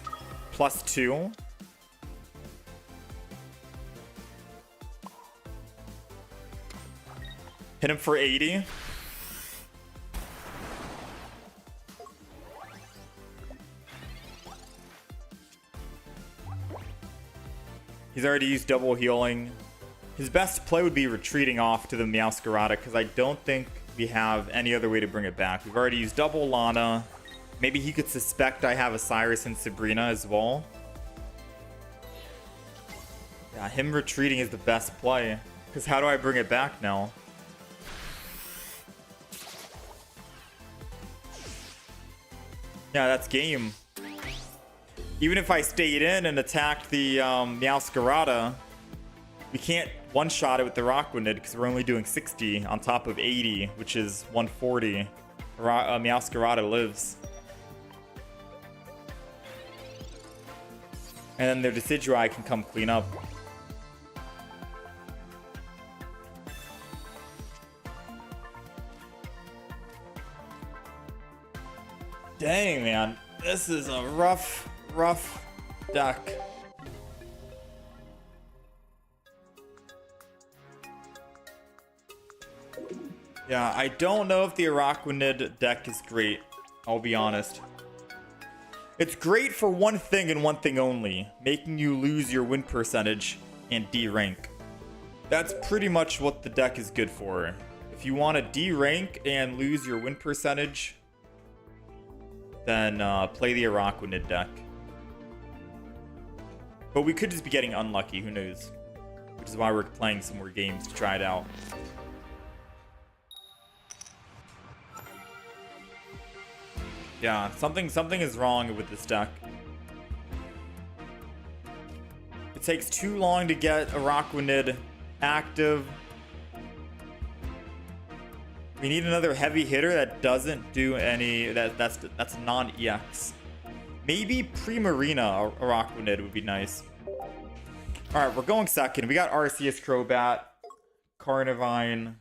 +2. Hit him for 80. He's already used double healing. His best play would be retreating off to the Meowscarada, because I don't think we have any other way to bring it back. We've already used double Lana. Maybe he could suspect I have a Cyrus and Sabrina as well. Yeah, him retreating is the best play. Because how do I bring it back now? Yeah, that's game. Even if I stayed in and attacked the Meowscarada, we can't one-shot it with the Rockwooded because we're only doing 60 on top of 80, which is 140. Meowscarada lives. And then their Decidueye can come clean up. Dang, man. This is a rough deck. Yeah, I don't know if the Araquanid deck is great. I'll be honest. It's great for one thing and one thing only. Making you lose your win percentage and D-rank. That's pretty much what the deck is good for. If you want to D-rank and lose your win percentage, then play the Araquanid deck. But we could just be getting unlucky, who knows? Which is why we're playing some more games to try it out. Yeah, something is wrong with this deck. It takes too long to get Araquanid active. We need another heavy hitter that doesn't do any that's non-EX. Maybe Primarina Araquanid would be nice. Alright, we're going second. We got Arceus, Crobat, Carnivine.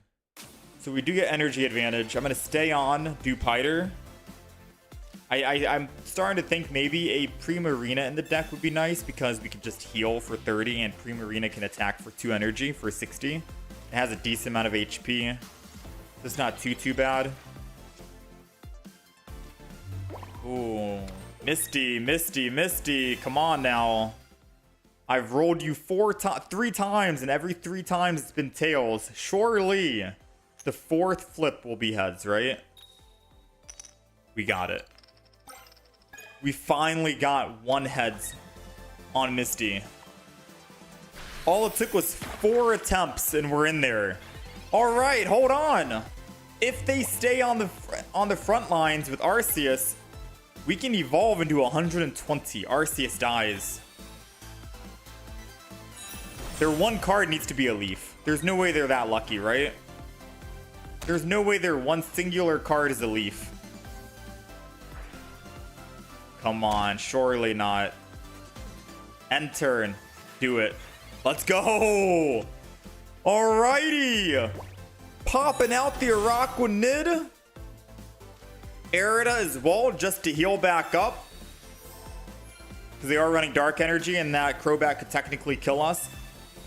So we do get energy advantage. I'm gonna stay on Dewpider. I'm starting to think maybe a Primarina in the deck would be nice because we can just heal for 30 and Primarina can attack for 2 energy for 60. It has a decent amount of HP. It's not too bad. Ooh. Misty. Come on now. I've rolled you 3 times, and every 3 times it's been tails. Surely the 4th flip will be heads, right? We got it. We finally got 1 heads on Misty. All it took was 4 attempts, and we're in there. All right, hold on. If they stay on the front lines with Arceus, we can evolve into 120. Arceus dies. Their 1 card needs to be a Leaf. There's no way they're that lucky, right? There's no way their 1 singular card is a Leaf. Come on, surely not. End turn. Do it. Let's go! Alrighty! Popping out the Araquanid. Arida as well, just to heal back up. Because they are running Dark Energy, and that Crobat could technically kill us.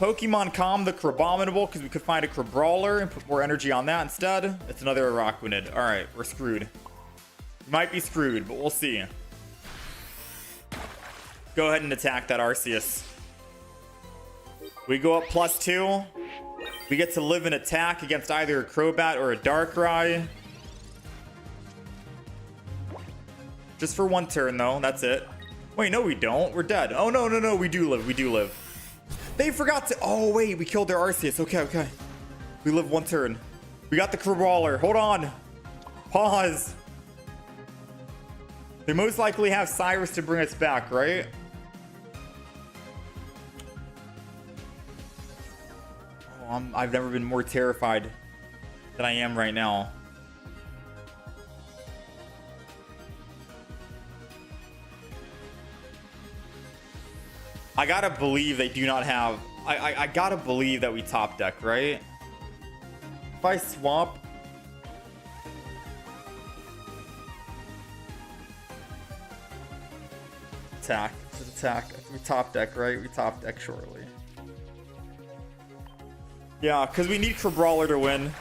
Pokemon Calm the Crabominable, because we could find a Crabrawler and put more energy on that instead. It's another Araquanid. Alright, we're screwed. We might be screwed, but we'll see. Go ahead and attack that Arceus. We go up +2. We get to live an attack against either a Crobat or a Darkrai. Just for 1 turn, though. That's it. Wait, no, we don't. We're dead. Oh, no. We do live. They forgot to... Oh, wait. We killed their Arceus. Okay. We live 1 turn. We got the Crabrawler. Hold on. Pause. They most likely have Cyrus to bring us back, right? I've never been more terrified than I am right now. I gotta believe they do not have... I gotta believe that we top deck, right? If I swap... Attack. Just attack. We top deck, right? We top deck shortly. Yeah, because we need Crabrawler to win.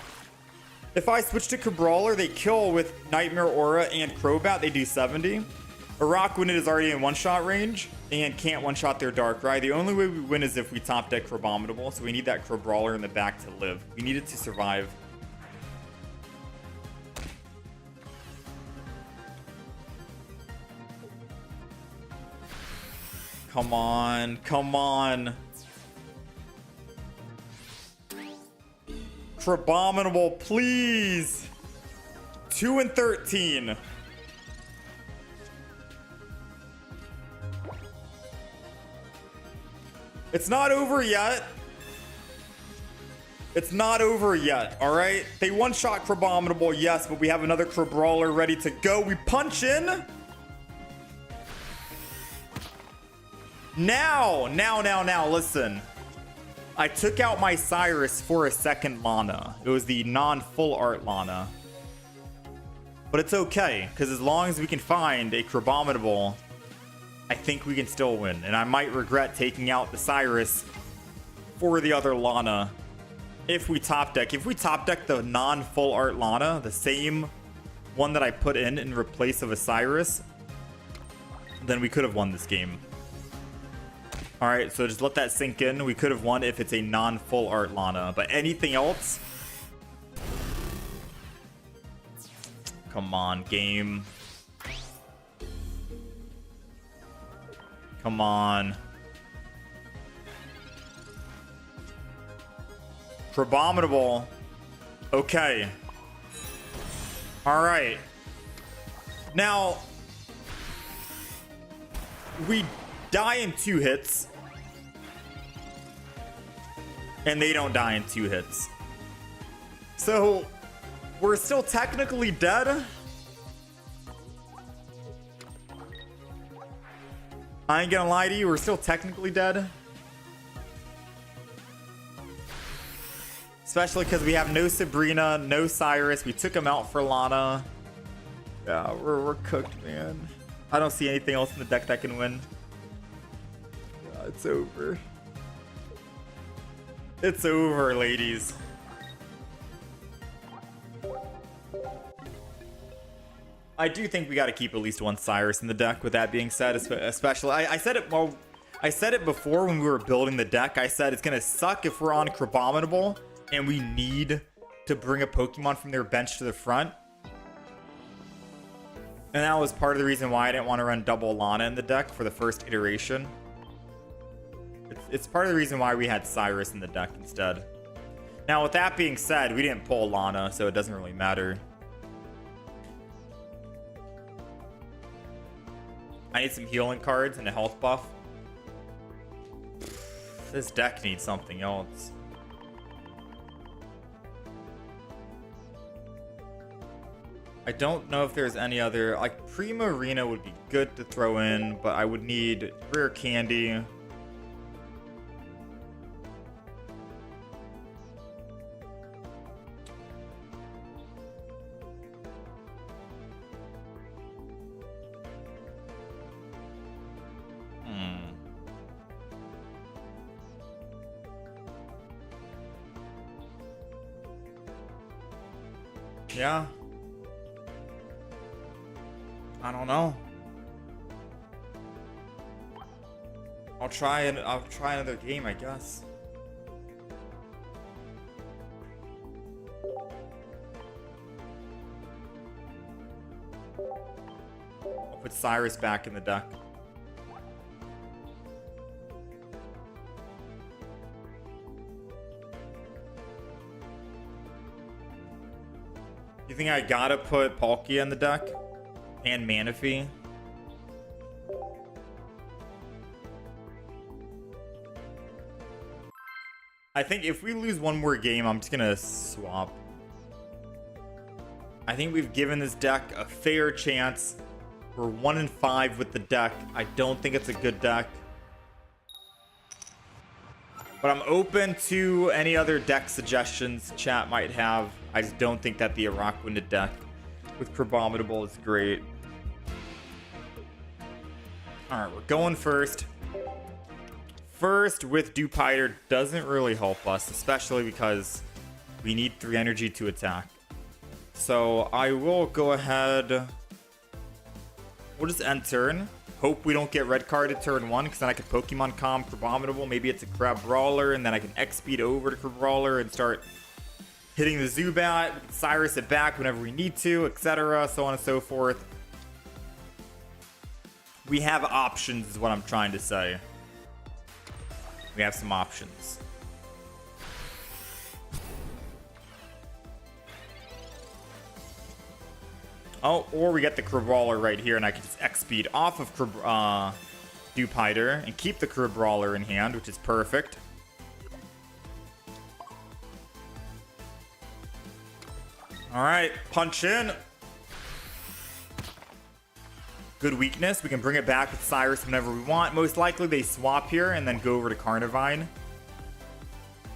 If I switch to Crabrawler, they kill with Nightmare Aura and Crobat. They do 70. Araquanid is already in one-shot range and can't one-shot their Darkrai. The only way we win is if we top deck Crabominable, so we need that Crabrawler in the back to live. We need it to survive. Come on, come on. Crabominable, please. 2 and 13. It's not over yet. It's not over yet, all right? They one-shot Crabominable, yes, but we have another Crabrawler ready to go. We punch in. Now, listen. I took out my Cyrus for a second Lana. It was the non-full art Lana. But it's okay, because as long as we can find a Crabominable, I think we can still win. And I might regret taking out the Cyrus for the other Lana if we top deck. If we top deck the non-full art Lana, the same one that I put in replace of a Cyrus, then we could have won this game. All right, so just let that sink in. We could have won if it's a non-full art Lana, but anything else? Come on, game. Come on. Crabominable. Okay. All right. Now, we die in 2 hits. And they don't die in 2 hits. So, we're still technically dead. I ain't gonna lie to you, we're still technically dead. Especially because we have no Sabrina, no Cyrus. We took him out for Lana. Yeah, we're cooked, man. I don't see anything else in the deck that can win. Yeah, it's over. It's over, ladies. I do think we got to keep at least one Cyrus in the deck. With that being said, especially I said it. Well, I said it before when we were building the deck. I said it's gonna suck if we're on Crabominable and we need to bring a Pokemon from their bench to the front. And that was part of the reason why I didn't want to run double Lana in the deck for the first iteration. It's part of the reason why we had Cyrus in the deck instead. Now, with that being said, we didn't pull Lana, so it doesn't really matter. I need some healing cards and a health buff. This deck needs something else. I don't know if there's any other... Like, Primarina would be good to throw in, but I would need Rare Candy. Yeah. I don't know. I'll try another game, I guess. I'll put Cyrus back in the deck. You think I gotta put Palkia in the deck? And Manaphy? I think if we lose one more game, I'm just gonna swap. I think we've given this deck a fair chance. We're 1 and 5 with the deck. I don't think it's a good deck. But I'm open to any other deck suggestions chat might have. I just don't think that the Iraq-winded deck with Crabominable is great. Alright, we're going first. First with Dewpider doesn't really help us, especially because we need 3 energy to attack. So I will go ahead. We'll just end turn. Hope we don't get red carded turn 1, because then I can Pokemon Calm Crabominable. Maybe it's a Crabrawler, and then I can X-Speed over to Crabrawler and start hitting the Zubat, Cyrus it back whenever we need to, etc., so on and so forth. We have options is what I'm trying to say. We have some options. Oh, or we get the Crabrawler right here, and I can just X-speed off of Dupiter and keep the Crabrawler in hand, which is perfect. Alright, punch in. Good weakness. We can bring it back with Cyrus whenever we want. Most likely they swap here and then go over to Carnivine.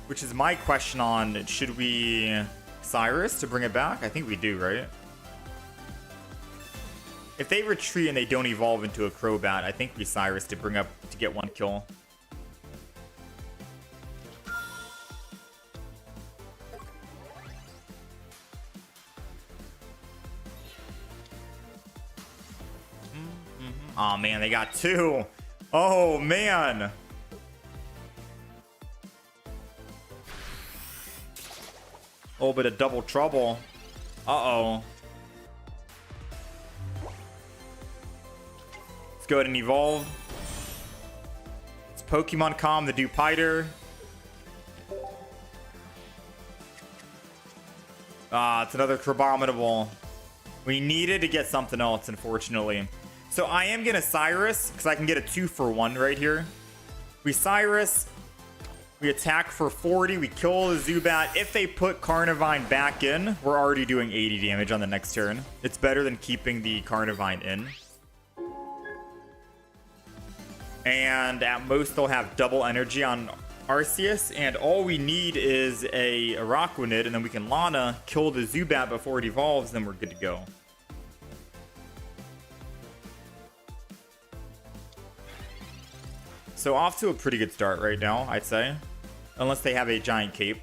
Which is my question on, should we Cyrus to bring it back? I think we do, right? If they retreat and they don't evolve into a Crobat, I think we Cyrus to bring up to get one kill. Oh man, they got two. Oh man. A little bit of double trouble. Uh-oh. Let's go ahead and evolve. It's Pokemon Calm, the Dupiter. Ah, it's another Crabominable. We needed to get something else, unfortunately. So I am going to Cyrus, because I can get a 2-for-1 right here. We Cyrus, we attack for 40, we kill the Zubat. If they put Carnivine back in, we're already doing 80 damage on the next turn. It's better than keeping the Carnivine in. And at most, they'll have double energy on Arceus. And all we need is a Araquanid, and then we can Lana, kill the Zubat before it evolves, then we're good to go. So off to a pretty good start right now, I'd say. Unless they have a giant cape.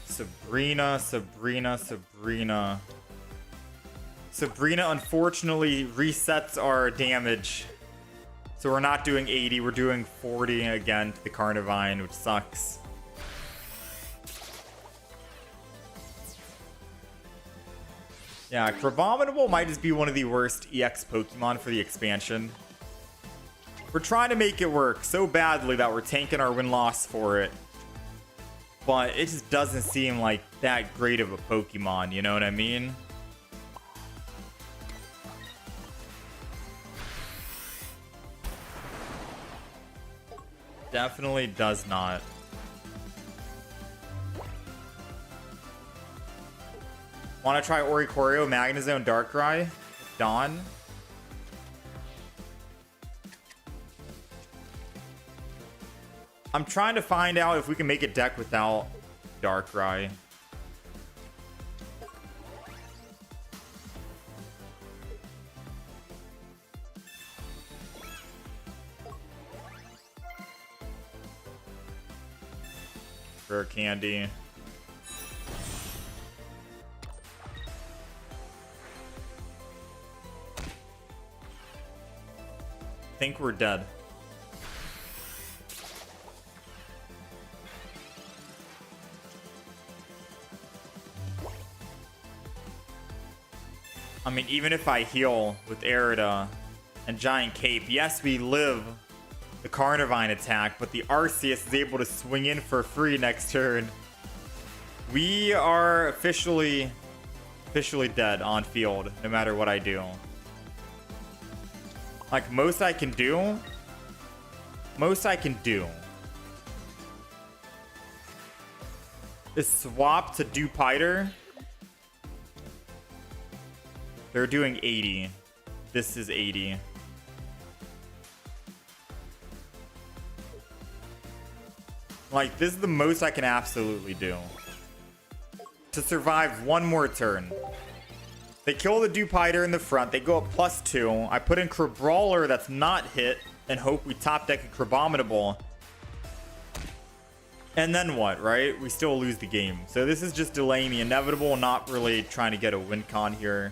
Sabrina. Sabrina unfortunately resets our damage. So we're not doing 80, we're doing 40 again to the Carnivine, which sucks. Yeah, Crabominable might just be one of the worst EX Pokemon for the expansion. We're trying to make it work so badly that we're tanking our win-loss for it. But it just doesn't seem like that great of a Pokemon, you know what I mean? Definitely does not. Want to try Oricorio, Magnezone, Darkrai, Dawn? I'm trying to find out if we can make a deck without Darkrai. Rare Candy. Think we're dead. I mean, even if I heal with Arida and Giant Cape, yes, we live the Carnivine attack, but the Arceus is able to swing in for free next turn. We are officially dead on field, no matter what I do. Like, most I can do is swap to Dupiter. They're doing 80. This is 80. Like, this is the most I can absolutely do to survive one more turn. They kill the Dupiter in the front. They go up +2. I put in Crabrawler that's not hit and hope we top deck a Crabominable. And then what, right? We still lose the game. So this is just delaying the inevitable, not really trying to get a win con here.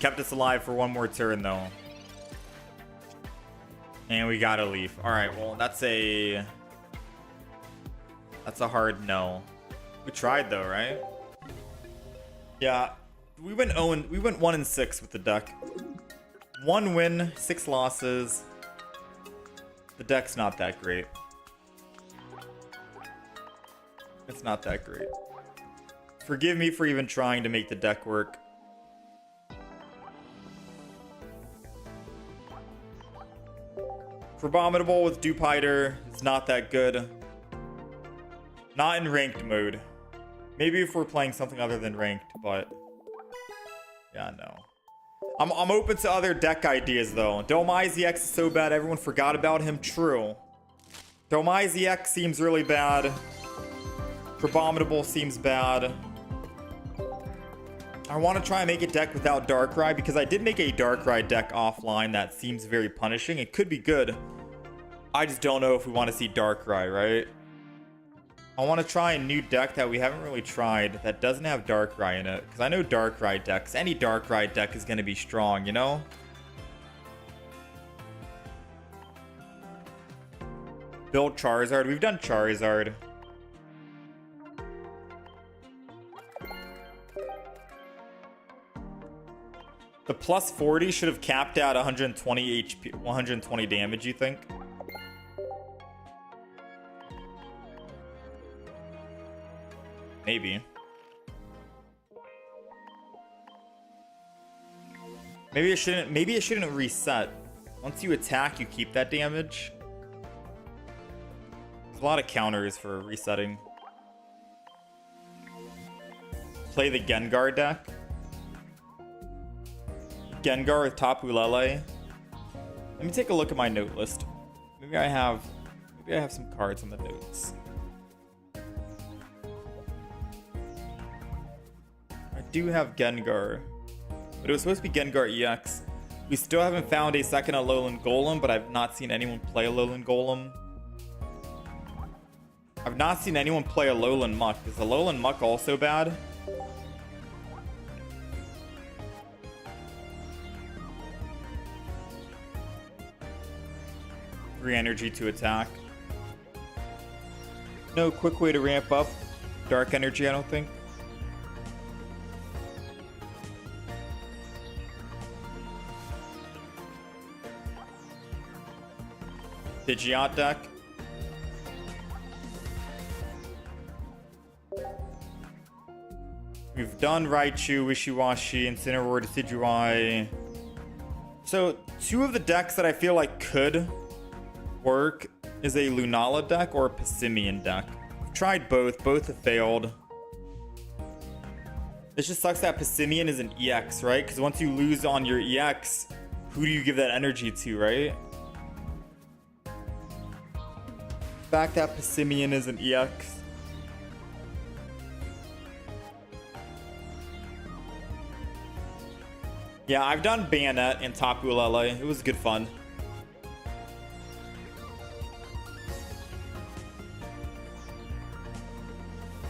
Kept us alive for one more turn, though. And we got a leaf. All right, well, that's a hard no. We tried, though, right? Yeah, we went 1-6 with the deck. 1 win, 6 losses. The deck's not that great. It's not that great. Forgive me for even trying to make the deck work. Abominable with Dupiter is not that good. Not in ranked mode. Maybe if we're playing something other than ranked, but yeah, no. I'm open to other deck ideas though. Domai's EX is so bad everyone forgot about him. True. Domai's EX seems really bad. Abominable seems bad. I want to try and make a deck without Darkrai because I did make a Darkrai deck offline that seems very punishing. It could be good. I just don't know if we want to see Darkrai, right? I want to try a new deck that we haven't really tried that doesn't have Darkrai in it. Because I know Darkrai decks. Any Darkrai deck is going to be strong, you know? Build Charizard. We've done Charizard. The plus 40 should have capped at 120 HP, 120 damage, you think? Maybe. Maybe it shouldn't reset. Once you attack, you keep that damage. There's a lot of counters for resetting. Play the Gengar deck. Gengar with Tapu Lele. Let me take a look at my note list. Maybe I have some cards on the notes. I do have Gengar, but it was supposed to be Gengar EX. We still haven't found a second Alolan Golem, but I've not seen anyone play Alolan Golem. I've not seen anyone play Alolan Muck. Is Alolan Muck also bad? Free energy to attack. No quick way to ramp up dark energy, I don't think. Pidgeot deck. We've done Raichu, Wishiwashi, Incineroar, Decidueye. So, two of the decks that I feel like could work is a Lunala deck or a Passimian deck. I've tried both. Both have failed. It just sucks that Passimian is an EX, right? Because once you lose on your EX, who do you give that energy to, right? The fact that Passimian is an EX. Yeah, I've done Bayonet and Tapu Lele. It was good fun.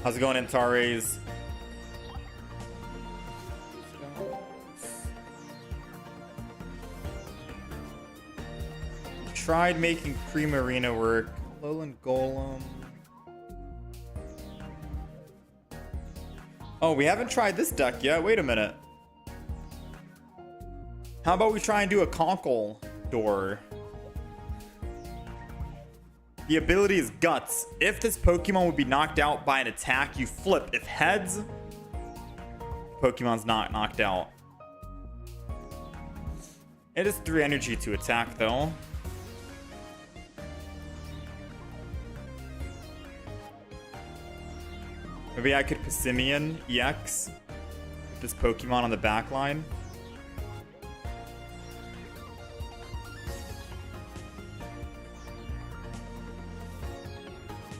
How's it going, Antares? Tried making Primarina work. Alolan Golem. Oh, we haven't tried this deck yet. Wait a minute. How about we try and do a Conkle door? The ability is Guts. If this Pokemon would be knocked out by an attack, you flip. If heads, Pokemon's not knocked out. It is 3 energy to attack, though. Maybe I could Passimian EX with this Pokemon on the back line.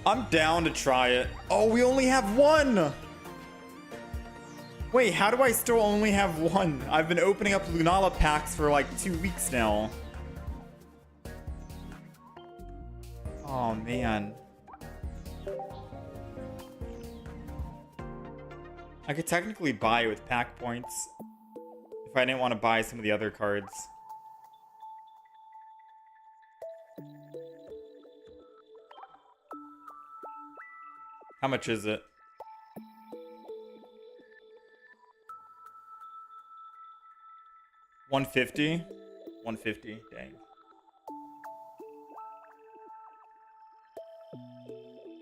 I'm down to try it. Oh, we only have one! Wait, how do I still only have one? I've been opening up Lunala packs for like 2 weeks now. Oh, man. I could technically buy it with pack points if I didn't want to buy some of the other cards. How much is it? 150. 150. Dang.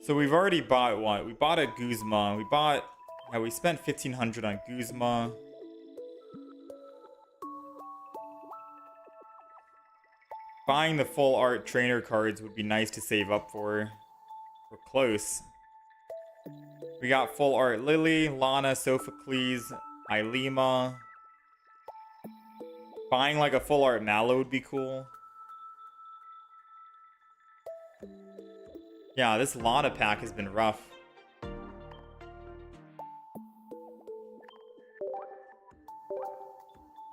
So we've already bought what? We bought a Guzma. We spent 1,500 on Guzma. Buying the full art trainer cards would be nice to save up for. We're close. We got full art Lily, Lana, Sophocles, Ilema. Buying like a full art Mallow would be cool. Yeah, this Lana pack has been rough.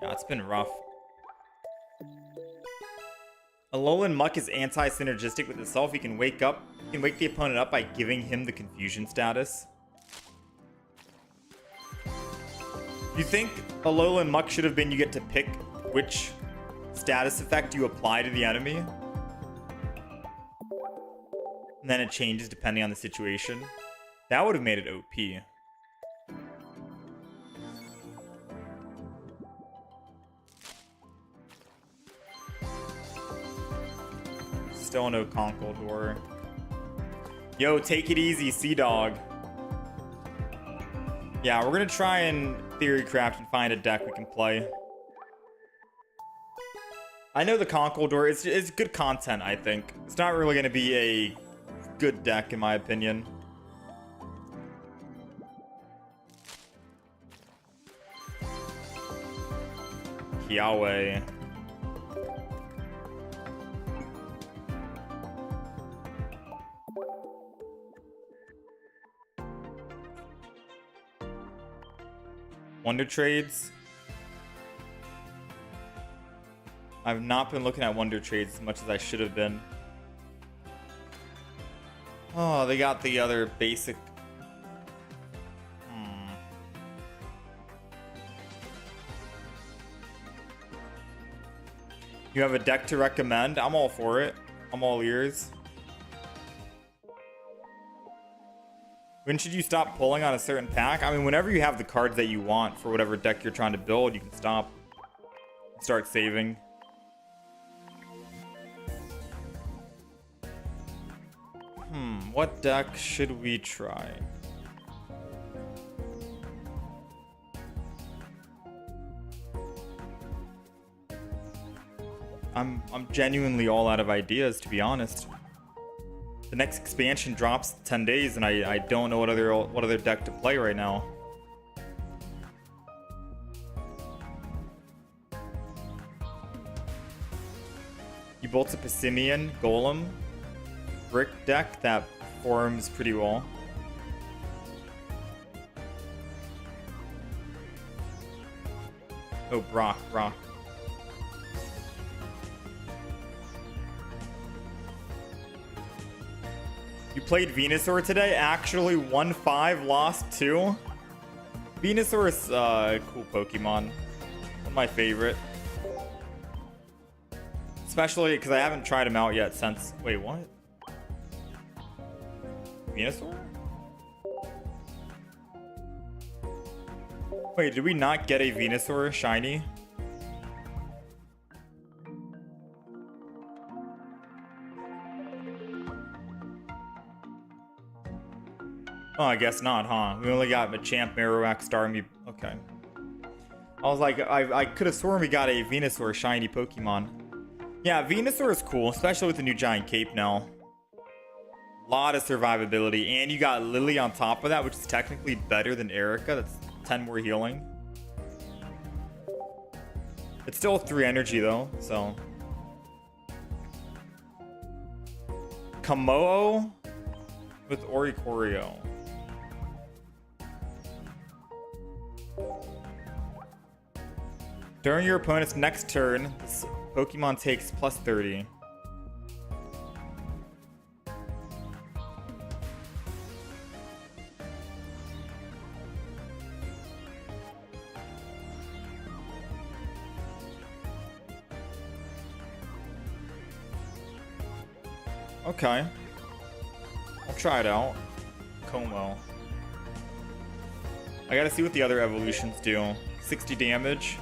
Yeah, it's been rough. Alolan Muck is anti-synergistic with itself. He can wake the opponent up by giving him the confusion status. You think Alolan Muck should have been you get to pick which status effect you apply to the enemy? And then it changes depending on the situation. That would have made it OP. Still no Conkeldurr. Yo, take it easy, Sea Dog. Yeah, we're gonna try and theory craft and find a deck we can play. I know the Conkeldurr is good content, I think. It's not really gonna be a good deck, in my opinion. Kiawe. Wonder Trades. I've not been looking at Wonder Trades as much as I should have been. Oh, they got the other basic. You have a deck to recommend? I'm all for it. I'm all ears. When should you stop pulling on a certain pack? I mean, whenever you have the cards that you want for whatever deck you're trying to build, you can stop. Start saving. What deck should we try? I'm genuinely all out of ideas, to be honest. The next expansion drops 10 days, and I don't know what other deck to play right now. You built a Passimian Golem brick deck that forms pretty well. Oh, Brock. You played Venusaur today? Actually, 1-5, lost 2. Venusaur is a cool Pokemon. One of my favorite. Especially because I haven't tried him out yet since... Wait, what? Venusaur? Wait, did we not get a Venusaur shiny? Oh, I guess not, huh? We only got Machamp, Marowak, Starmie. Okay. I was like, I could have sworn we got a Venusaur shiny Pokemon. Yeah, Venusaur is cool, especially with the new Giant Cape now. Lot of survivability, and you got Lily on top of that, which is technically better than Erica. That's 10 more healing. It's still 3 energy though, so. Kamoo with Oricorio. During your opponent's next turn, this Pokemon takes plus 30. Okay. I'll try it out. Como. I gotta see what the other evolutions do. 60 damage.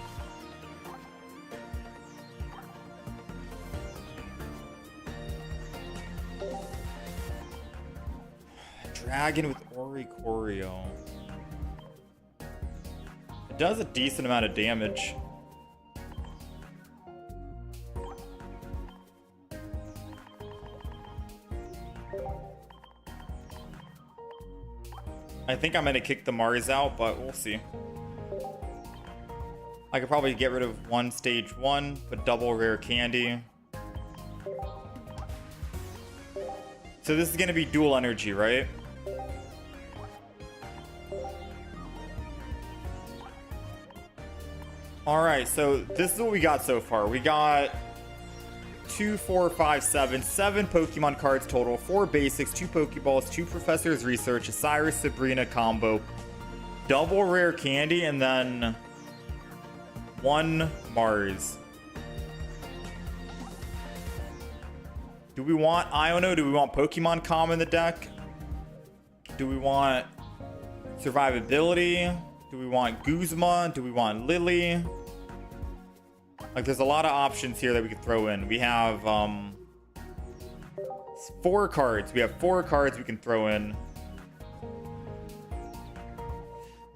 Dragon with Oricorio. It does a decent amount of damage. I think I'm going to kick the Mars out, but we'll see. I could probably get rid of one stage 1, but double rare candy. So this is going to be dual energy, right? Alright, so this is what we got so far. We got 2, 4, 5, 7 Pokemon cards total, 4 basics, 2 Pokeballs, 2 Professor's Research, a Cyrus Sabrina combo, double rare candy, and then 1 Mars. Do we want Iono? Do we want Pokemon Com in the deck? Do we want survivability? Do we want Guzma? Do we want Lily? Like, there's a lot of options here that we could throw in. We have 4 cards. We have 4 cards we can throw in.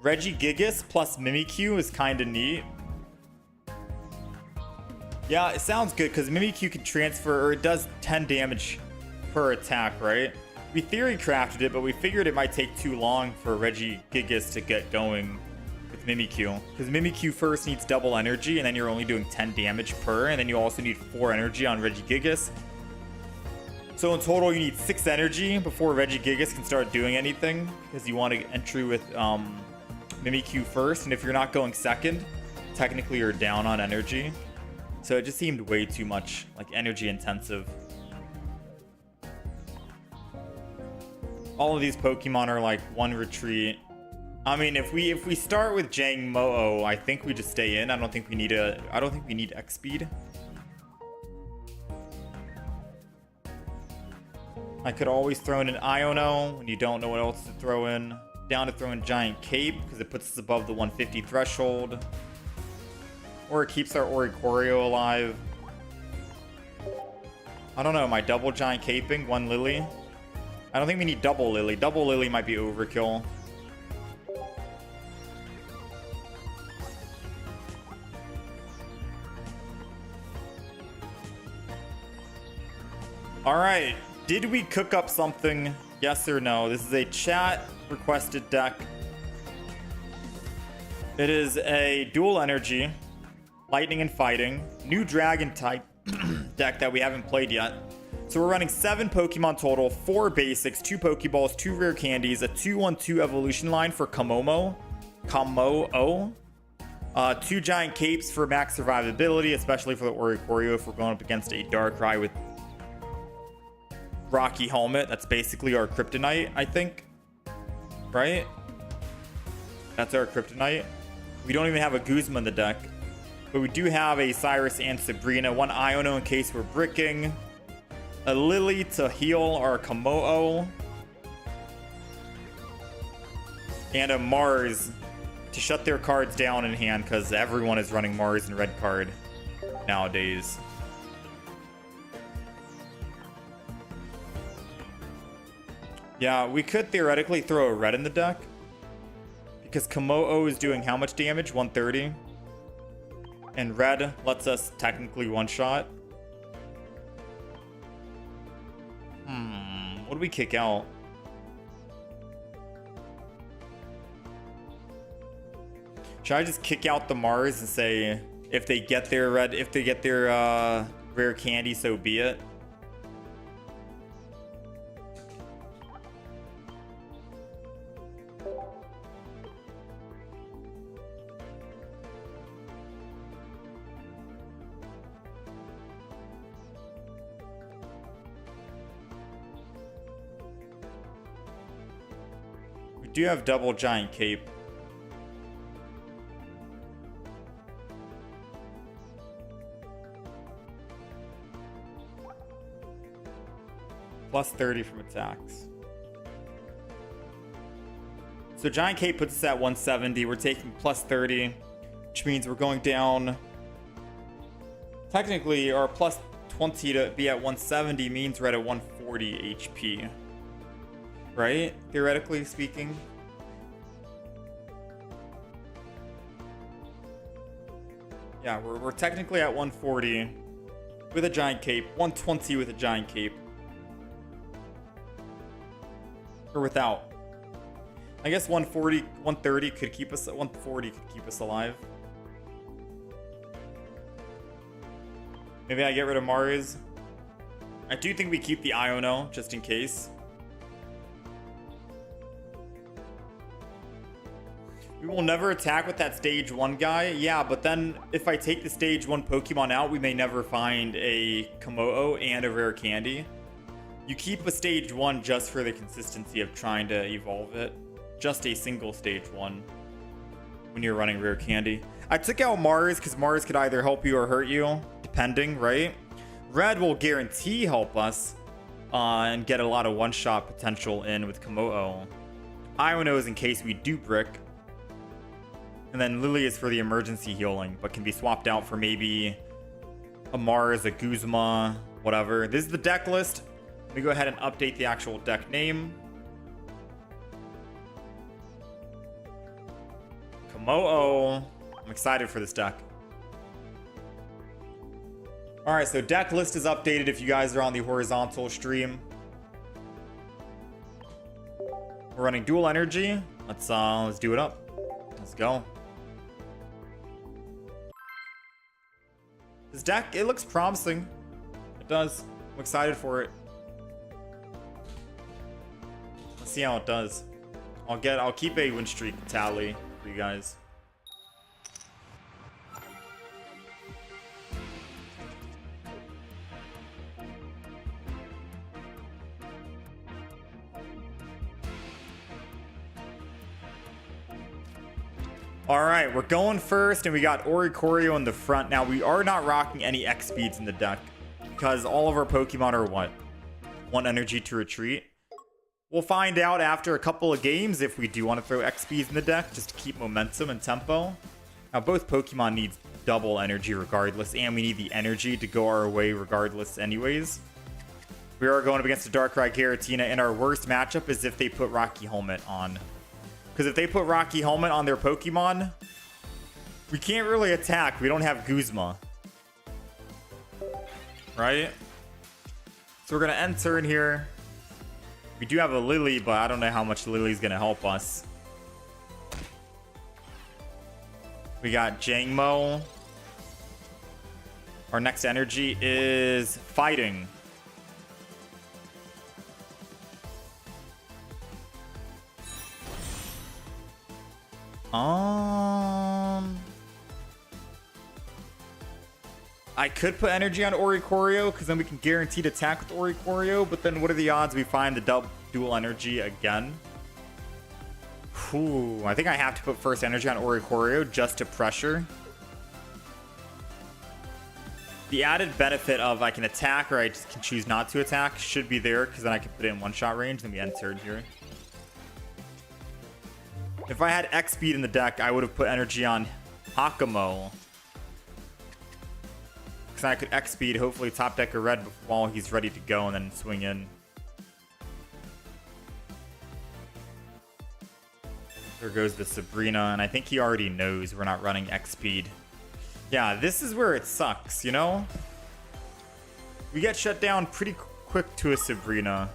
Regigigas plus Mimikyu is kind of neat. Yeah, it sounds good because Mimikyu can transfer, or it does 10 damage per attack, right? We theory crafted it, but we figured it might take too long for Regigigas to get going with Mimikyu. Because Mimikyu first needs double energy, and then you're only doing 10 damage per, and then you also need 4 energy on Regigigas. So in total, you need 6 energy before Regigigas can start doing anything, because you want to entry with Mimikyu first, and if you're not going second, technically you're down on energy. So it just seemed way too much, like, energy intensive. All of these Pokemon are like 1 retreat. I mean, if we start with Jang Mo-O, I think we just stay in. I don't think we need X speed. I could always throw in an Iono when you don't know what else to throw in. Down to throw in Giant Cape because it puts us above the 150 threshold. Or it keeps our Oricorio alive. I don't know, am I double Giant Caping 1 Lily? I don't think we need double Lily. Double Lily might be overkill. Alright, did we cook up something? Yes or no? This is a chat requested deck. It is a dual energy, lightning and fighting, new dragon type deck that we haven't played yet. So we're running 7 Pokemon total, 4 basics, 2 Pokeballs, 2 rare candies, a 2-1-2 evolution line for Kamomo, 2 giant capes for max survivability, especially for the Oricorio if we're going up against a Darkrai with Rocky Helmet. That's basically our Kryptonite, I think. Right? That's our Kryptonite. We don't even have a Guzma in the deck. But we do have a Cyrus and Sabrina, 1 Iono in case we're bricking, a Lily to heal our Kamo'o, and a Mars to shut their cards down in hand because everyone is running Mars and red card nowadays. Yeah, we could theoretically throw a red in the deck because Kamo'o is doing how much damage? 130. And red lets us technically one-shot. What do we kick out? Should I just kick out the Mars and say if they get their rare candy, so be it? We do have double giant cape. Plus 30 from attacks. So giant cape puts us at 170. We're taking plus 30, which means we're going down. Technically, our plus 20 to be at 170 means we're at a 140 HP. right? Theoretically speaking. Yeah, we're technically at 140 with a giant cape, 120 with a giant cape. Or without. I guess 140, 130 could keep us, 140 could keep us alive. Maybe I get rid of Mars. I do think we keep the Iono, just in case. We will never attack with that stage 1 guy. Yeah, but then if I take the stage 1 Pokemon out, we may never find a Komodo and a rare candy. You keep a stage 1 just for the consistency of trying to evolve it. Just a single stage 1 when you're running rare candy. I took out Mars because Mars could either help you or hurt you, depending, right? Red will guarantee help us and get a lot of one-shot potential in with Komodo. Iono is in case we do brick. And then Lily is for the emergency healing, but can be swapped out for maybe a Mars, a Guzma, whatever. This is the deck list. Let me go ahead and update the actual deck name. Komodo. I'm excited for this deck. Alright, so deck list is updated if you guys are on the horizontal stream. We're running dual energy. Let's do it up. Let's go. This deck, it looks promising. It does. I'm excited for it. Let's see how it does. I'll keep a win streak tally for you guys. All right, we're going first, and we got Oricorio in the front. Now, we are not rocking any X speeds in the deck because all of our Pokemon are what? 1 energy to retreat. We'll find out after a couple of games if we do want to throw X speeds in the deck just to keep momentum and tempo. Now, both Pokemon need double energy regardless, and we need the energy to go our way regardless anyways. We are going up against a Darkrai Giratina, and our worst matchup is if they put Rocky Helmet on. Because if they put Rocky Helmet on their Pokemon, we can't really attack. We don't have Guzma. Right? So we're going to end turn here. We do have a Lily, but I don't know how much Lily's going to help us. We got Jangmo. Our next energy is Fighting. I could put energy on Oricorio because then we can guaranteed attack with Oricorio, but then what are the odds we find the dual energy again? Ooh, I think I have to put first energy on Oricorio just to pressure. The added benefit of I can attack or I just can choose not to attack should be there because then I can put it in one-shot range and then we end turn here. If I had X speed in the deck, I would have put energy on Hakamo. Because I could X speed, hopefully top deck a red while he's ready to go and then swing in. There goes the Sabrina, and I think he already knows we're not running X speed. Yeah, this is where it sucks, you know? We get shut down pretty quick to a Sabrina.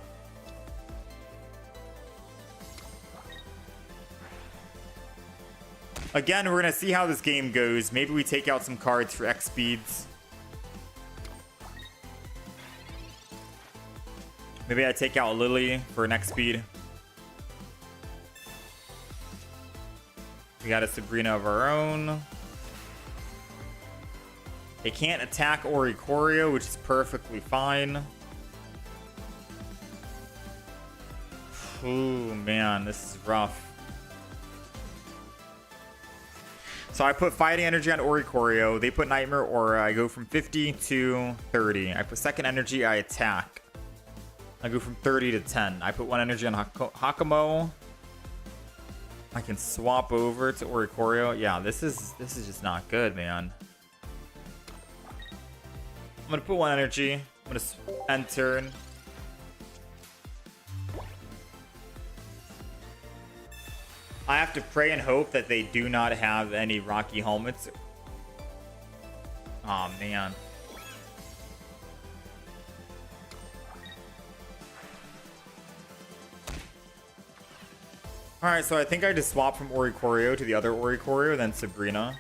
Again, we're going to see how this game goes. Maybe we take out some cards for X speeds. Maybe I take out Lily for an X speed. We got a Sabrina of our own. They can't attack Oricorio, which is perfectly fine. Ooh, man, this is rough. So I put fighting energy on Oricorio. They put Nightmare Aura. I go from 50 to 30. I put second energy. I attack. I go from 30 to 10. I put one energy on Hakamo. I can swap over to Oricorio. Yeah, this is just not good, man. I'm gonna put one energy. I'm gonna end turn. I have to pray and hope that they do not have any Rocky helmets. Oh man. Alright, so I think I just swapped from Oricorio to the other Oricorio, then Sabrina.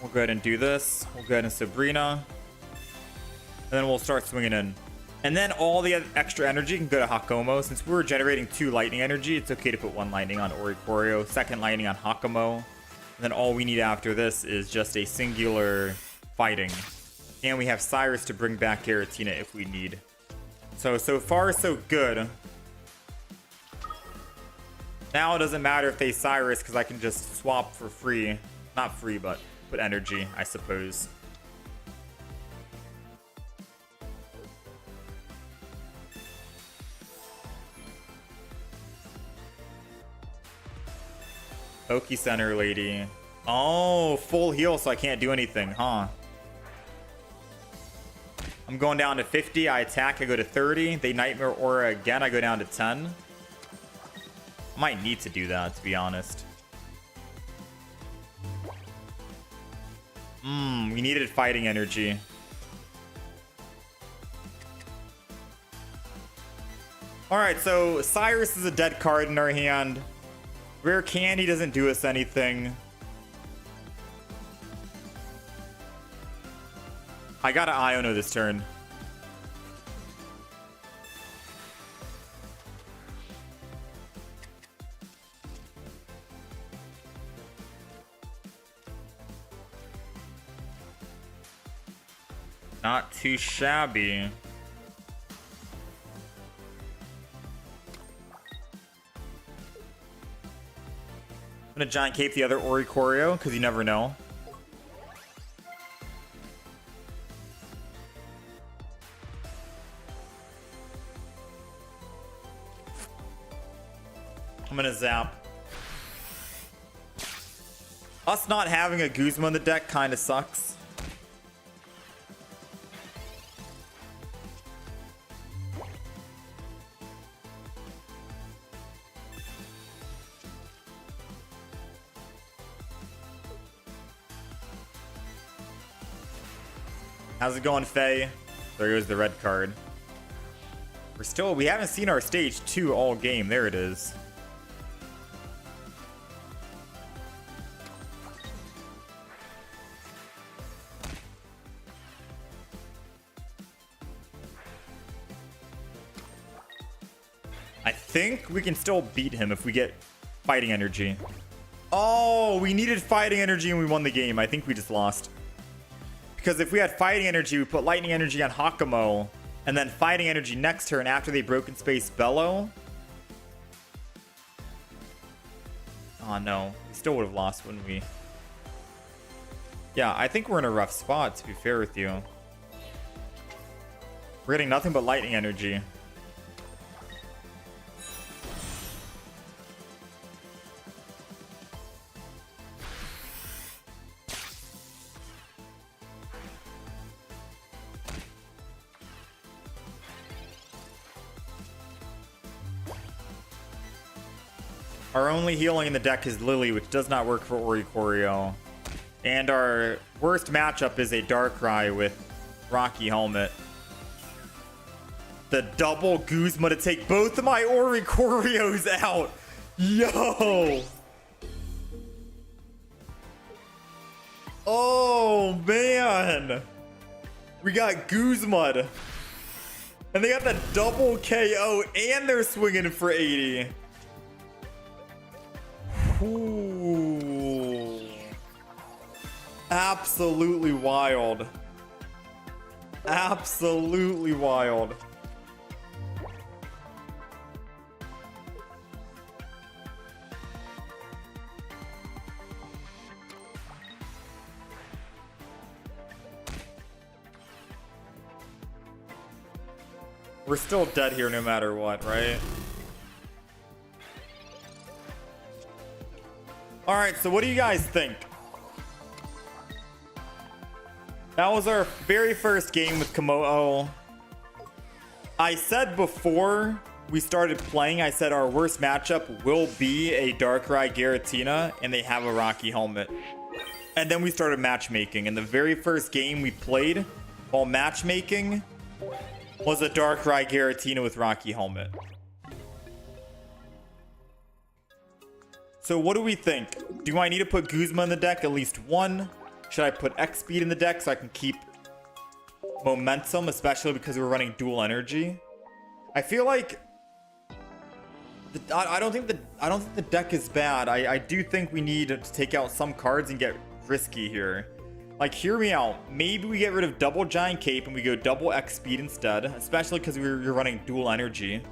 We'll go ahead and do this. We'll go ahead and Sabrina. And then we'll start swinging in. And then all the extra energy can go to Hakomo. Since we were generating 2 lightning energy, it's okay to put 1 lightning on Oricorio, 2nd lightning on Hakomo. And then all we need after this is just a singular fighting. And we have Cyrus to bring back Giratina if we need. So far, so good. Now it doesn't matter if they Cyrus, because I can just swap for free. Not free, but put energy, I suppose. Poke Center lady. Oh, full heal, so I can't do anything, huh? I'm going down to 50. I attack, I go to 30. They Nightmare Aura again, I go down to 10. I might need to do that, to be honest. We needed fighting energy. Alright, so Cyrus is a dead card in our hand. Rare Candy doesn't do us anything. I gotta Iono this turn. Not too shabby. I'm gonna Giant Cape the other Oricorio, because you never know. I'm gonna zap. Us not having a Guzma in the deck kind of sucks. How's it going, Faye? There goes the red card. We haven't seen our stage 2 all game. There it is. I think we can still beat him if we get fighting energy. Oh, we needed fighting energy and we won the game. I think we just lost. Because if we had fighting energy, we put lightning energy on Hakomo, and then fighting energy next turn after they Broken Space Bellow. Oh no, we still would have lost, wouldn't we? Yeah, I think we're in a rough spot, to be fair with you. We're getting nothing but lightning energy. Our only healing in the deck is Lily, which does not work for Oricorio. And our worst matchup is a Darkrai with Rocky Helmet. The double Guzma to take both of my Oricorios out. Yo! Oh, man! We got Guzma. And they got the double KO, and they're swinging for 80. Ooh. Absolutely wild. Absolutely wild. We're still dead here no matter what, right? Alright, so what do you guys think? That was our very first game with Komodo. I said before we started playing, I said our worst matchup will be a Darkrai Giratina, and they have a Rocky Helmet. And then we started matchmaking, and the very first game we played while matchmaking was a Darkrai Giratina with Rocky Helmet. So what do we think? Do I need to put Guzma in the deck? At least one? Should I put X-Speed in the deck so I can keep momentum, especially because we're running dual energy? I feel like I don't think the deck is bad. I do think we need to take out some cards and get risky here. Like, hear me out. Maybe we get rid of double Giant Cape and we go double X Speed instead, especially because you're running dual energy.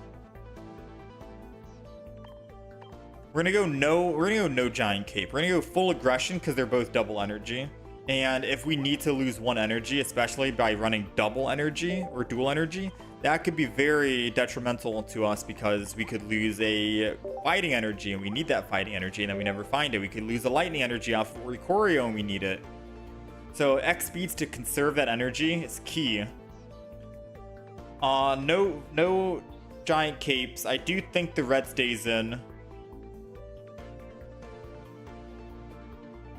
We're gonna go no Giant Cape. We're gonna go full aggression because they're both double energy. And if we need to lose one energy, especially by running double energy or dual energy, that could be very detrimental to us because we could lose a fighting energy and we need that fighting energy and then we never find it. We could lose a lightning energy off of Oricorio and we need it. So X speeds to conserve that energy is key. No Giant Capes. I do think the red stays in.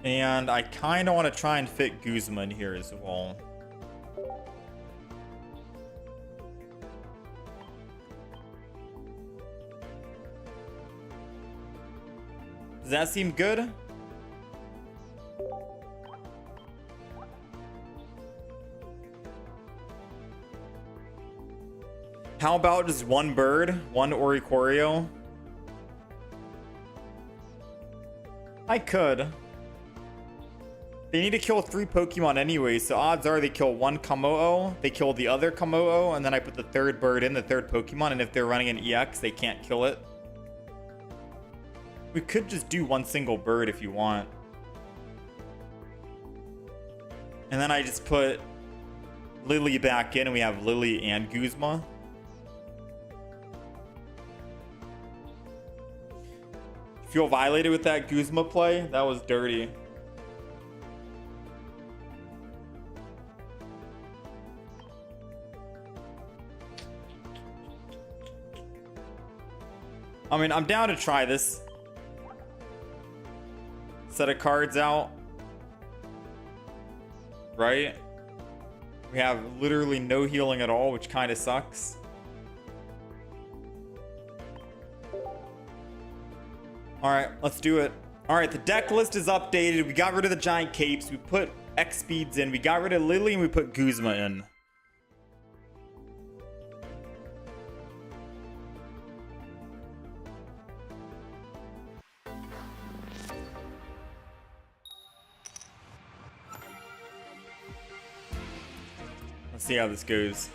And I kind of want to try and fit Guzma in here as well. Does that seem good? How about just one bird, one Oricorio? I could. They need to kill 3 Pokemon anyway, so odds are they kill one Komodo, they kill the other Komodo, and then I put the third bird in, the third Pokemon, and if they're running an EX, they can't kill it. We could just do one single bird if you want. And then I just put Lily back in, and we have Lily and Guzma. Feel violated with that Guzma play? That was dirty. I mean, I'm down to try this. Set of cards out. Right? We have literally no healing at all, which kind of sucks. Alright, let's do it. Alright, the deck list is updated. We got rid of the Giant Capes. We put X Speeds in. We got rid of Lily and we put Guzma in. Let's see how this goes.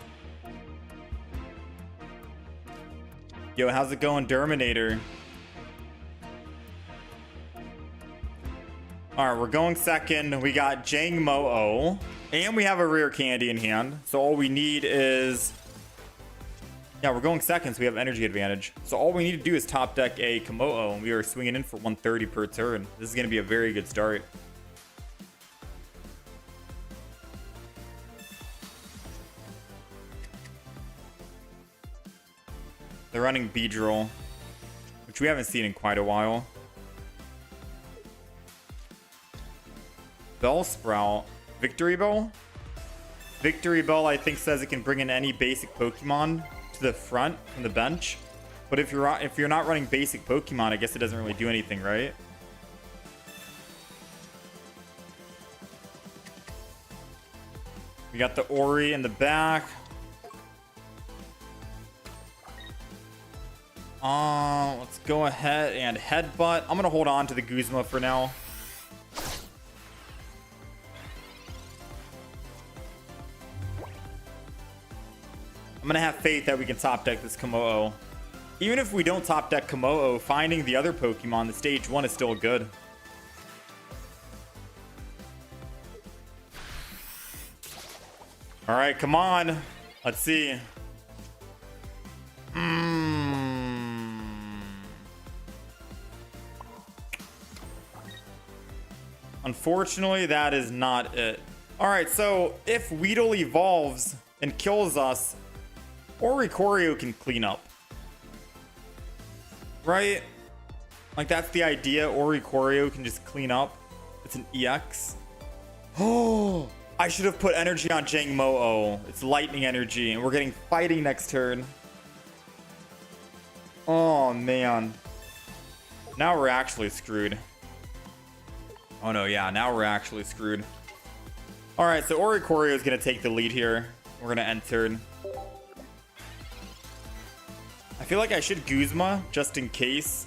Yo, how's it going, Derminator? Alright, we're going second. We got Jang Mo-O. And we have a rare candy in hand. So all we need is... Yeah, we're going second, so we have energy advantage. So all we need to do is top deck a Komodo, and we are swinging in for 130 per turn. This is going to be a very good start. They're running Beedrill, which we haven't seen in quite a while. Bellsprout. Victory Bell? Victory Bell, I think, says it can bring in any basic Pokemon to the front from the bench. But if you're not running basic Pokemon, I guess it doesn't really do anything, right? We got the Ori in the back. Let's go ahead and Headbutt. I'm gonna hold on to the Guzma for now. I'm gonna have faith that we can top deck this Komodo. Even if we don't top deck Komodo, finding the other Pokemon, the stage 1 is still good. Alright, come on. Let's see. Unfortunately, that is not it. Alright, so if Weedle evolves and kills us, Oricorio can clean up. Right? Like, that's the idea. Oricorio can just clean up. It's an EX. Oh, I should have put energy on Jangmo-O. It's lightning energy, and we're getting fighting next turn. Oh, man. Now we're actually screwed. Oh, no, yeah. Now we're actually screwed. All right, so Oricorio is going to take the lead here. We're going to end turn. I feel like I should Guzma just in case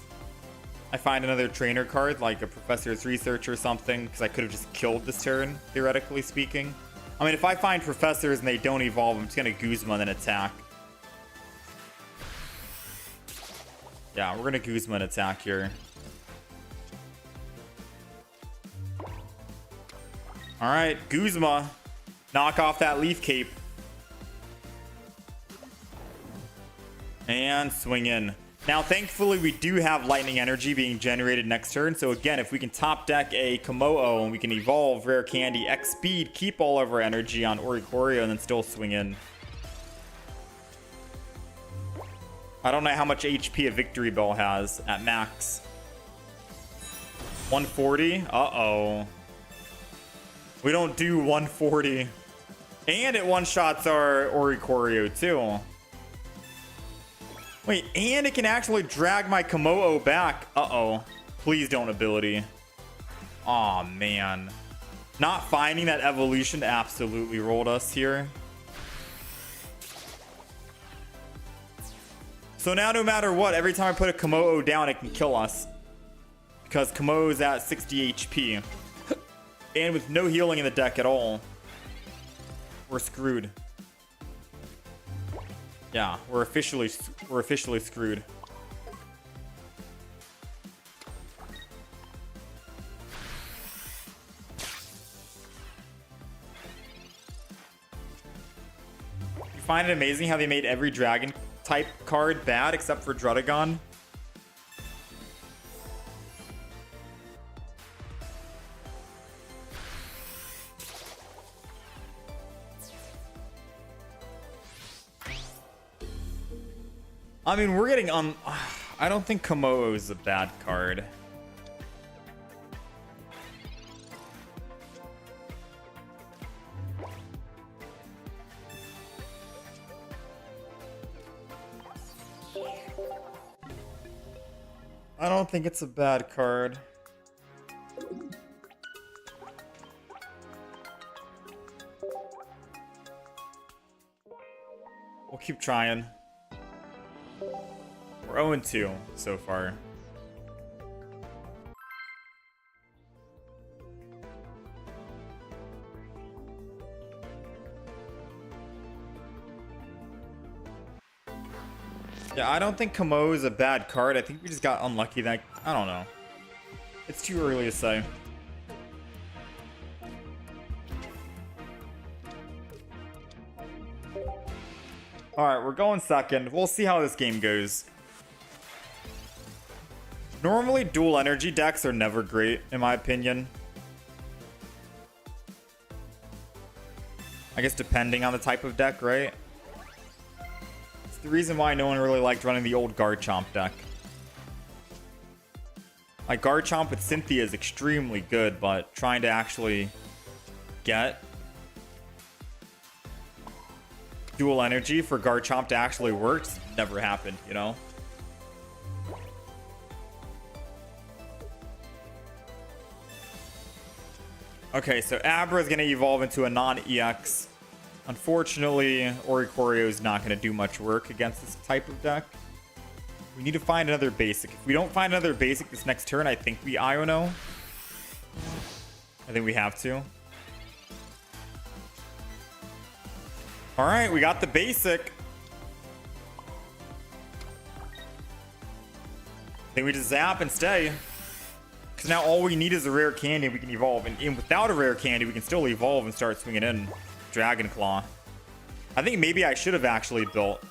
I find another trainer card, like a Professor's Research or something, because I could have just killed this turn, theoretically speaking. I mean, if I find Professors and they don't evolve, I'm just going to Guzma and then attack. Yeah, we're going to Guzma and attack here. All right, Guzma. Knock off that Leaf Cape. And swing in. Now, thankfully, we do have Lightning Energy being generated next turn. So, again, if we can top deck a Komodo and we can evolve Rare Candy X Speed, keep all of our energy on Oricorio, and then still swing in. I don't know how much HP a Victory Bell has at max. 140? Uh-oh. We don't do 140. And it one-shots our Oricorio, too. Wait, and it can actually drag my Komodo back. Uh-oh. Please don't ability. Aw, man. Not finding that evolution absolutely rolled us here. So now no matter what, every time I put a Komodo down, it can kill us. Because Komodo's at 60 HP. And with no healing in the deck at all, we're screwed. Yeah, we're officially screwed. You find it amazing how they made every dragon type card bad except for Drudagon? I mean, we're getting I don't think Komodo is a bad card. I don't think it's a bad card. We'll keep trying. We're 0-2 so far. Yeah, I don't think Komodo is a bad card. I think we just got unlucky that... I don't know. It's too early to say. Alright, we're going second. We'll see how this game goes. Normally, dual energy decks are never great, in my opinion. I guess depending on the type of deck, right? It's the reason why no one really liked running the old Garchomp deck. Like, Garchomp with Cynthia is extremely good, but trying to actually get dual energy for Garchomp to actually work never happened, you know? Okay, so Abra is going to evolve into a non-EX. Unfortunately, Oricorio is not going to do much work against this type of deck. We need to find another basic. If we don't find another basic this next turn, I think we Iono. I think we have to. Alright, we got the basic. I think we just zap and stay. Because now all we need is a rare candy we can evolve. And without a rare candy, we can still evolve and start swinging in Dragon Claw. I think maybe I should have actually built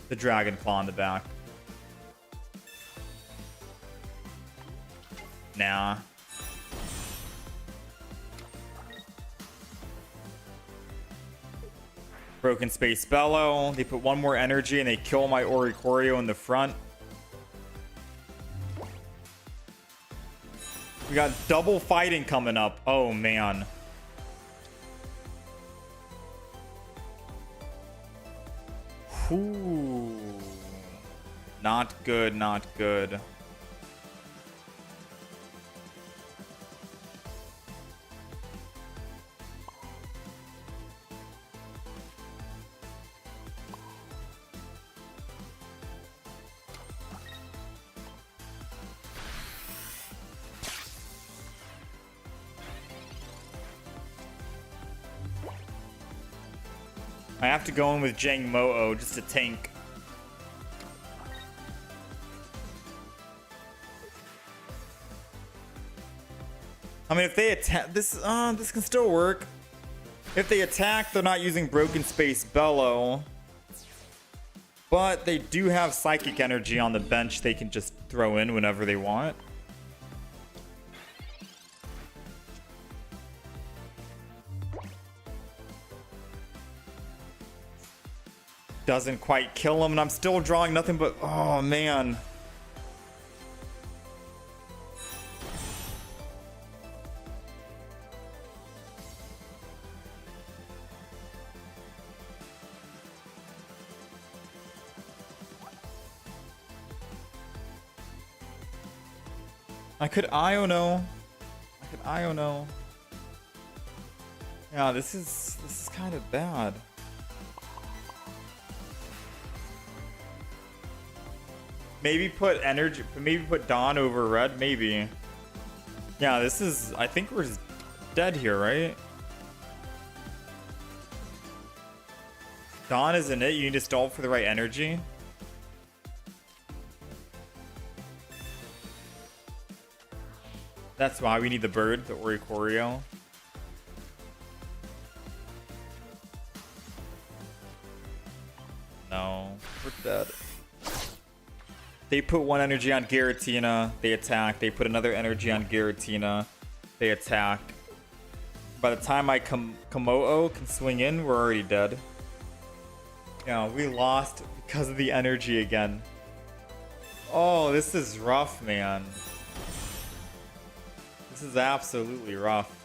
the Dragon Claw in the back. Nah. Broken Space Bellow. They put one more energy and they kill my Oricorio in the front. We got double fighting coming up. Oh, man. Ooh. Not good, not good. I have to go in with Jang Mo-O just to tank. I mean, if they attack, this can still work. If they attack, they're not using Broken Space Bellow. But they do have Psychic Energy on the bench they can just throw in whenever they want. Doesn't quite kill him, and I'm still drawing nothing but... Oh, man. I could Iono. Yeah, this is kind of bad. Maybe put energy. Maybe put Dawn over red. Maybe. Yeah, this is. I think we're dead here, right? Dawn isn't it. You need to stall for the right energy. That's why we need the bird, the Oricorio. No, we're dead. They put one energy on Giratina, they attack. They put another energy on Giratina, they attack. By the time my Komodo can swing in, we're already dead. Yeah, we lost because of the energy again. Oh, this is rough, man. This is absolutely rough.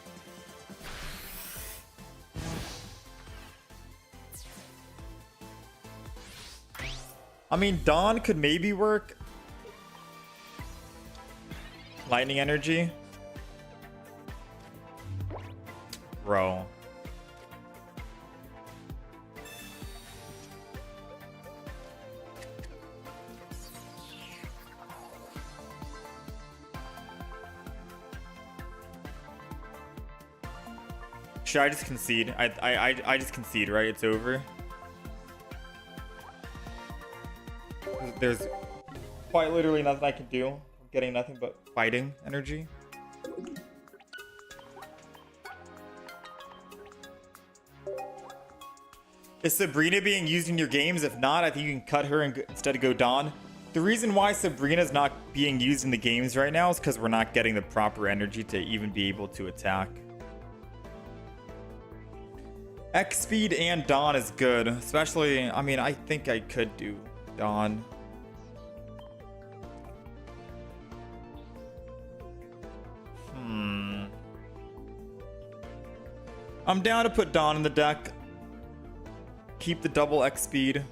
I mean, Dawn could maybe work. Lightning energy. Bro. Should I just concede? I just concede, right? It's over. There's quite literally nothing I can do. I'm getting nothing but fighting energy. Is Sabrina being used in your games? If not, I think you can cut her and instead go Dawn. The reason why Sabrina's not being used in the games right now is because we're not getting the proper energy to even be able to attack. X speed and Dawn is good, especially, I mean, I think I could do Dawn. I'm down to put Dawn in the deck. Keep the double X speed.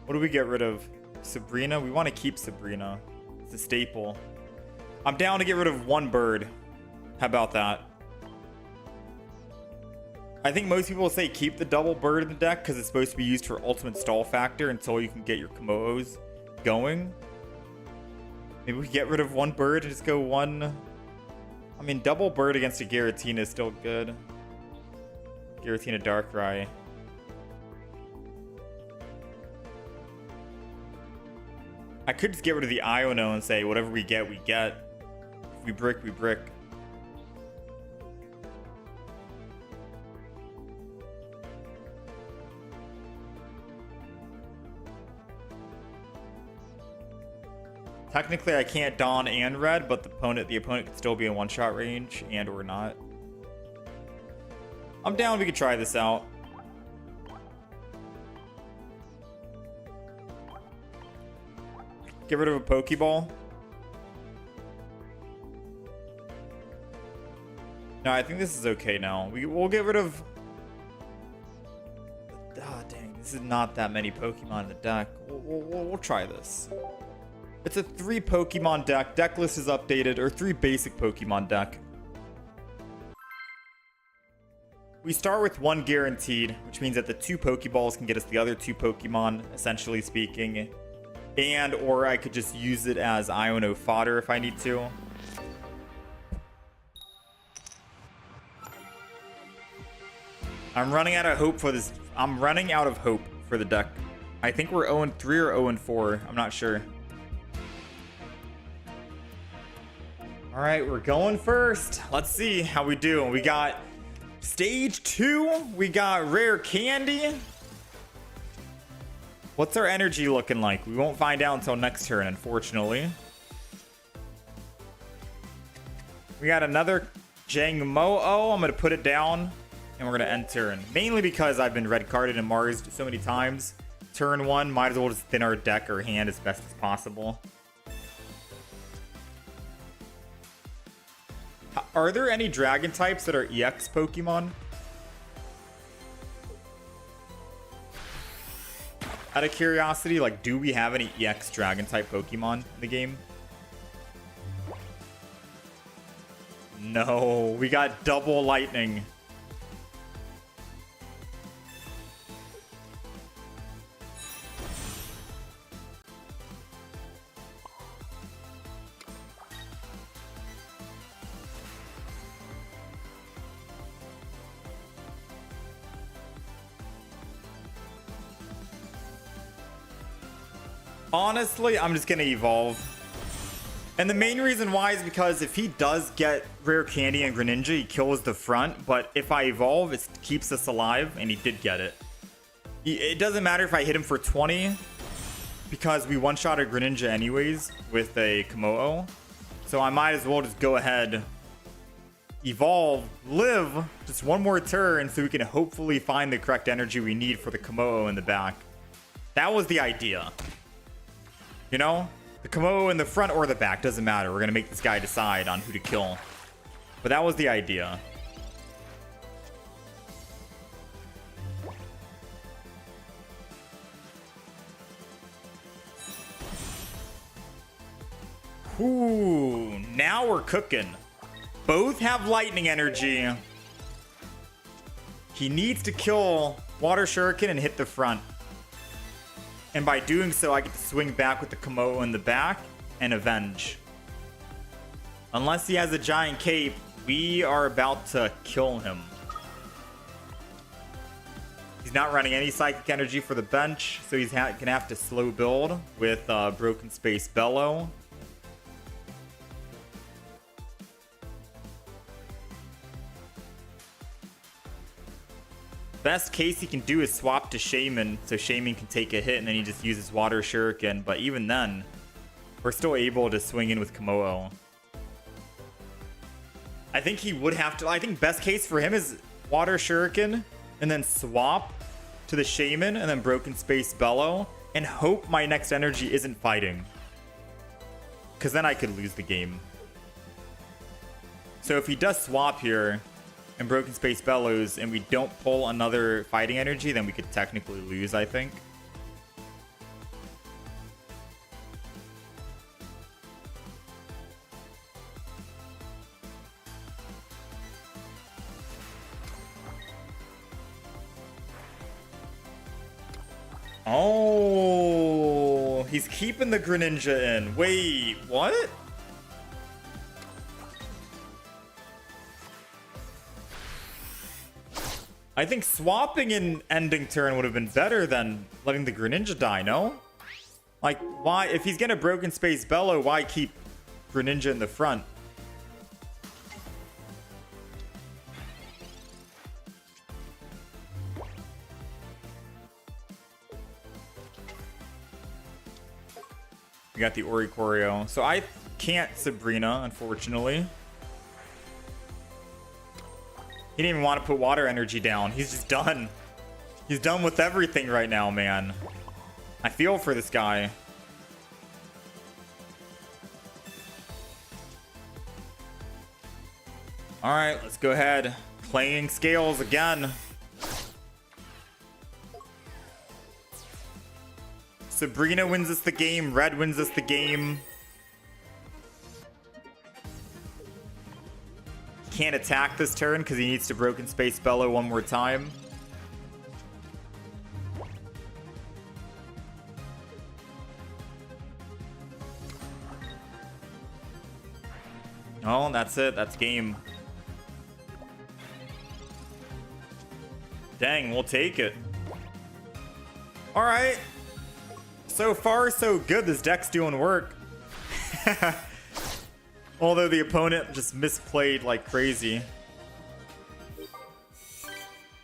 What do we get rid of? Sabrina? We want to keep Sabrina. It's a staple. I'm down to get rid of one bird. How about that? I think most people will say keep the double bird in the deck because it's supposed to be used for ultimate stall factor until you can get your Komodos going. Maybe we get rid of one bird and just go one. I mean, double bird against a Giratina is still good. Giratina Darkrai. I could just get rid of the Iono and say whatever we get, we get. If we brick, we brick. Technically, I can't Dawn and red, but the opponent could still be in one-shot range and or not. I'm down. We could try this out. Get rid of a Pokeball. No, I think this is okay now. We'll get rid of... Ah, dang. This is not that many Pokemon in the deck. We'll try this. It's a 3 Pokemon deck. Deck list is updated. Or 3 basic Pokemon deck. We start with 1 guaranteed, which means that the 2 Pokeballs can get us the other 2 Pokemon, essentially speaking. And, or I could just use it as Iono fodder if I need to. I'm running out of hope for this. I'm running out of hope for the deck. I think we're 0-3 or 0-4. I'm not sure. All right, we're going first. Let's see how we do. We got stage 2. We got rare candy. What's our energy looking like? We won't find out until next turn, unfortunately. We got another Jangmo-O. I'm going to put it down, and we're going to end turn. Mainly because I've been red carded and Marsed so many times. Turn 1, might as well just thin our deck or hand as best as possible. Are there any dragon types that are EX Pokemon? Out of curiosity, like, do we have any EX dragon type Pokemon in the game? No, we got double lightning. Honestly, I'm just gonna evolve. And the main reason why is because if he does get rare candy and Greninja, he kills the front. But if I evolve, it keeps us alive, and he did get it. It doesn't matter if I hit him for 20, because we one-shot a Greninja anyways with a Komodo. So I might as well just go ahead, evolve, live just one more turn, so we can hopefully find the correct energy we need for the Komodo in the back. That was the idea. You know, the Komodo in the front or the back, doesn't matter. We're going to make this guy decide on who to kill. But that was the idea. Ooh, now we're cooking. Both have lightning energy. He needs to kill Water Shuriken and hit the front. And by doing so, I get to swing back with the Komodo in the back and avenge. Unless he has a giant cape, we are about to kill him. He's not running any psychic energy for the bench, so he's gonna have to slow build with Broken Space Bellow. Best case he can do is swap to Shaman, so Shaman can take a hit and then he just uses Water Shuriken. But even then, we're still able to swing in with Komodo. I think he would have to... I think best case for him is Water Shuriken and then swap to the Shaman and then Broken Space Bellow and hope my next energy isn't fighting. Because then I could lose the game. So if he does swap here... and Broken Space Bellows, and we don't pull another fighting energy, then we could technically lose, I think. Oh, he's keeping the Greninja in. Wait, what? I think swapping in ending turn would have been better than letting the Greninja die, no? Like, why? If he's gonna Broken Space Bellow, why keep Greninja in the front? We got the Oricorio. So I can't Sabrina, unfortunately. He didn't even want to put water energy down. He's just done. He's done with everything right now, man. I feel for this guy. All right, let's go ahead. Playing scales again. Sabrina wins us the game. Red wins us the game. Can't attack this turn because he needs to Broken Space Bellow one more time. Oh, that's it. That's game. Dang, we'll take it. All right. So far, so good. This deck's doing work. Although the opponent just misplayed like crazy.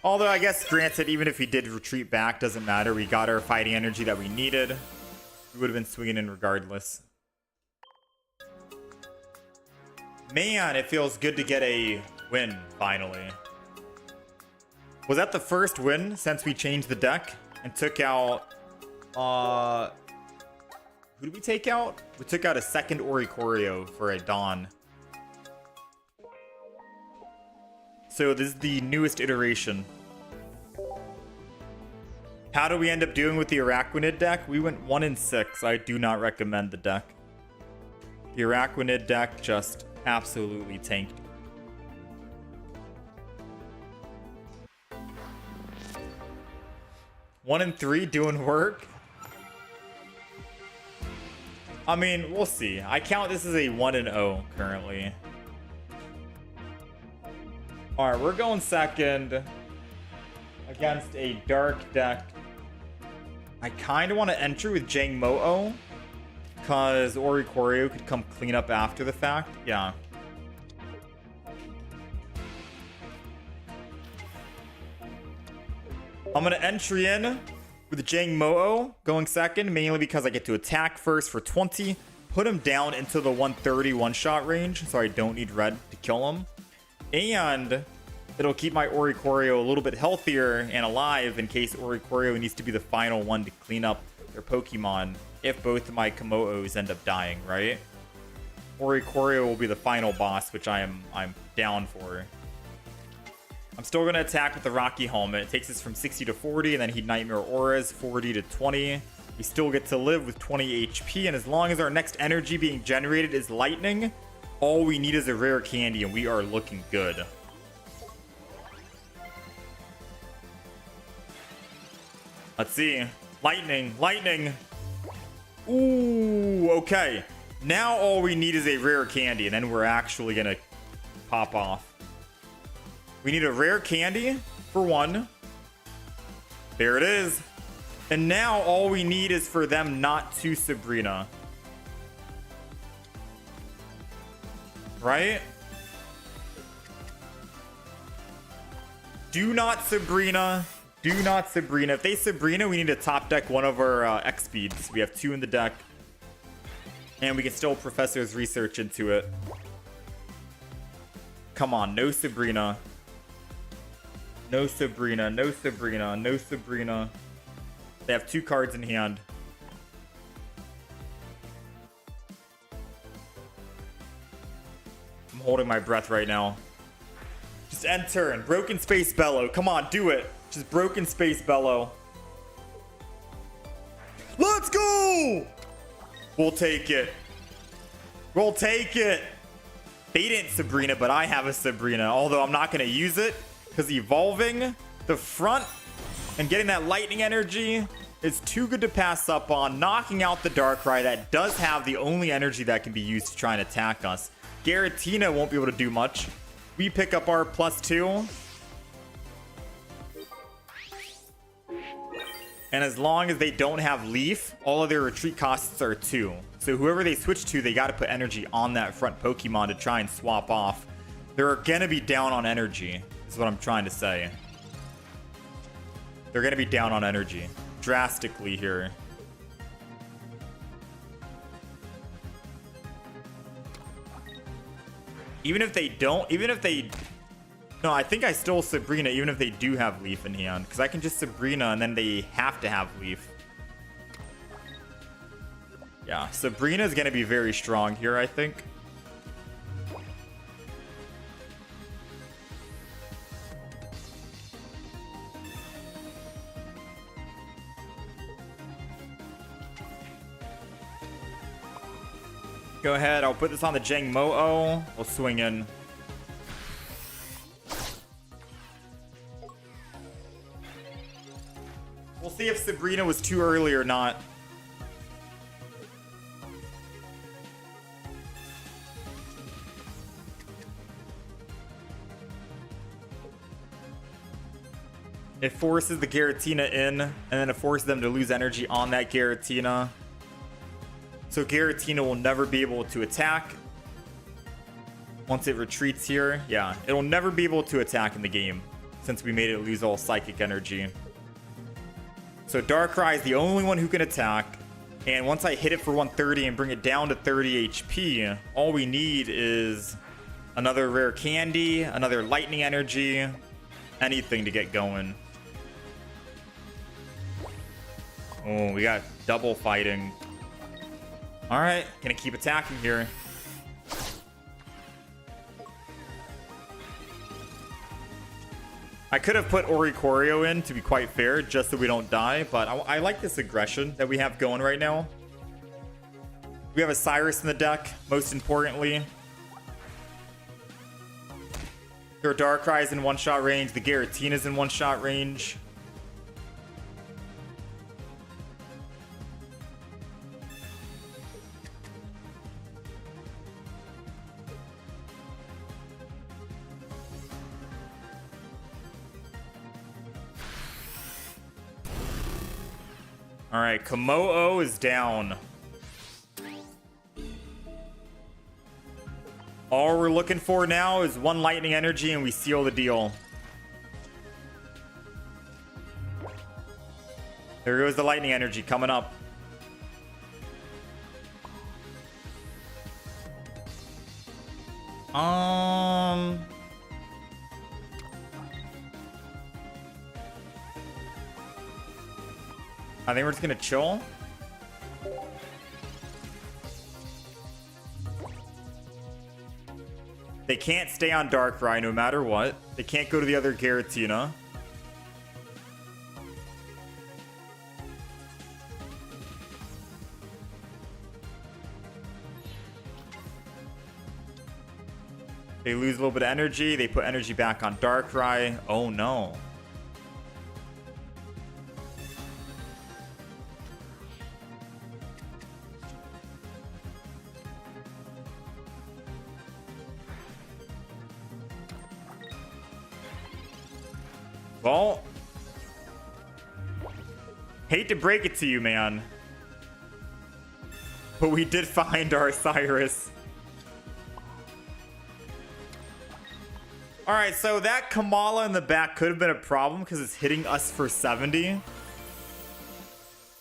Although I guess, granted, even if he did retreat back, doesn't matter. We got our fighting energy that we needed. We would have been swinging in regardless. Man, it feels good to get a win, finally. Was that the first win since we changed the deck and took out... who did we take out? We took out a second Oricorio for a Dawn. So this is the newest iteration. How do we end up doing with the Araquanid deck? We went 1-6. I do not recommend the deck. The Araquanid deck just absolutely tanked. One and 3 doing work. I mean, we'll see. I count this as a 1-0 currently. All right, we're going second against a dark deck. I kind of want to enter with Jang Mo-O because Oricorio could come clean up after the fact. Yeah. I'm going to entry in with Jang Mo-O going second, mainly because I get to attack first for 20, put him down into the 130 one-shot range, so I don't need red to kill him. And it'll keep my Oricorio a little bit healthier and alive in case Oricorio needs to be the final one to clean up their Pokemon if both of my Komodos end up dying, right? Oricorio will be the final boss, which I'm down for. I'm still going to attack with the Rocky Helmet. It takes us from 60 to 40, and then he Nightmare Auras 40 to 20. We still get to live with 20 HP, and as long as our next energy being generated is lightning, all we need is a rare candy, and we are looking good. Let's see. Lightning, lightning. Ooh, okay. Now all we need is a rare candy, and then we're actually going to pop off. We need a rare candy for one. There it is. And now all we need is for them not to Sabrina. Right? Do not Sabrina. Do not Sabrina. If they Sabrina, we need to top deck one of our X speeds. We have 2 in the deck. And we can still Professor's Research into it. Come on, no Sabrina. No Sabrina, no Sabrina, no Sabrina. They have 2 cards in hand. I'm holding my breath right now. Just end turn. Broken Space Bellow. Come on, do it. Just Broken Space Bellow. Let's go! We'll take it. We'll take it. They didn't Sabrina, but I have a Sabrina. Although I'm not going to use it. Because evolving the front and getting that lightning energy is too good to pass up on. Knocking out the Darkrai that does have the only energy that can be used to try and attack us. Giratina won't be able to do much. We pick up our +2. And as long as they don't have Leaf, all of their retreat costs are 2. So whoever they switch to, they got to put energy on that front Pokemon to try and swap off. They're going to be down on energy. Is what I'm trying to say. They're going to be down on energy drastically here. Even if they don't, even if they No, I think I still Sabrina even if they do have Leaf in hand. Because I can just Sabrina and then they have to have Leaf. Yeah, Sabrina is going to be very strong here, I think. Go ahead, I'll put this on the Jang Mo-Oh. We'll swing in. We'll see if Sabrina was too early or not. It forces the Giratina in, and then it forces them to lose energy on that Giratina. So Giratina will never be able to attack. Once it retreats here, yeah, it'll never be able to attack in the game since we made it lose all psychic energy. So Darkrai is the only one who can attack. And once I hit it for 130 and bring it down to 30 HP, all we need is another rare candy, another lightning energy, anything to get going. Oh, we got double fighting. All right, gonna keep attacking here. I could have put Oricorio in, to be quite fair, just so we don't die, but I like this aggression that we have going right now. We have a Cyrus in the deck, most importantly. Their Darkrai is in one-shot range, the Giratina is in one-shot range. All right, Komodo is down. All we're looking for now is one lightning energy and we seal the deal. There goes the lightning energy coming up. I think we're just gonna chill. They can't stay on Darkrai no matter what. They can't go to the other Giratina. They lose a little bit of energy. They put energy back on Darkrai. Oh no. Well, hate to break it to you, man, but we did find our Cyrus. All right, so that Kamala in the back could have been a problem because it's hitting us for 70.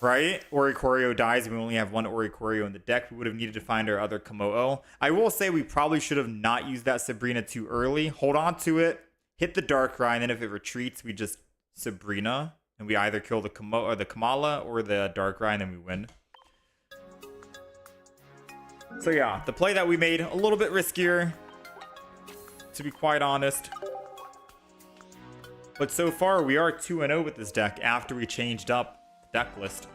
Right? Oricorio dies and we only have one Oricorio in the deck. We would have needed to find our other Komodo. I will say we probably should have not used that Sabrina too early. Hold on to it. Hit the Darkrai, and then if it retreats, we just Sabrina. And we either kill the Kamala or the Darkrai, and then we win. So yeah, the play that we made, a little bit riskier, to be quite honest. But so far, we are 2-0 with this deck after we changed up the deck list.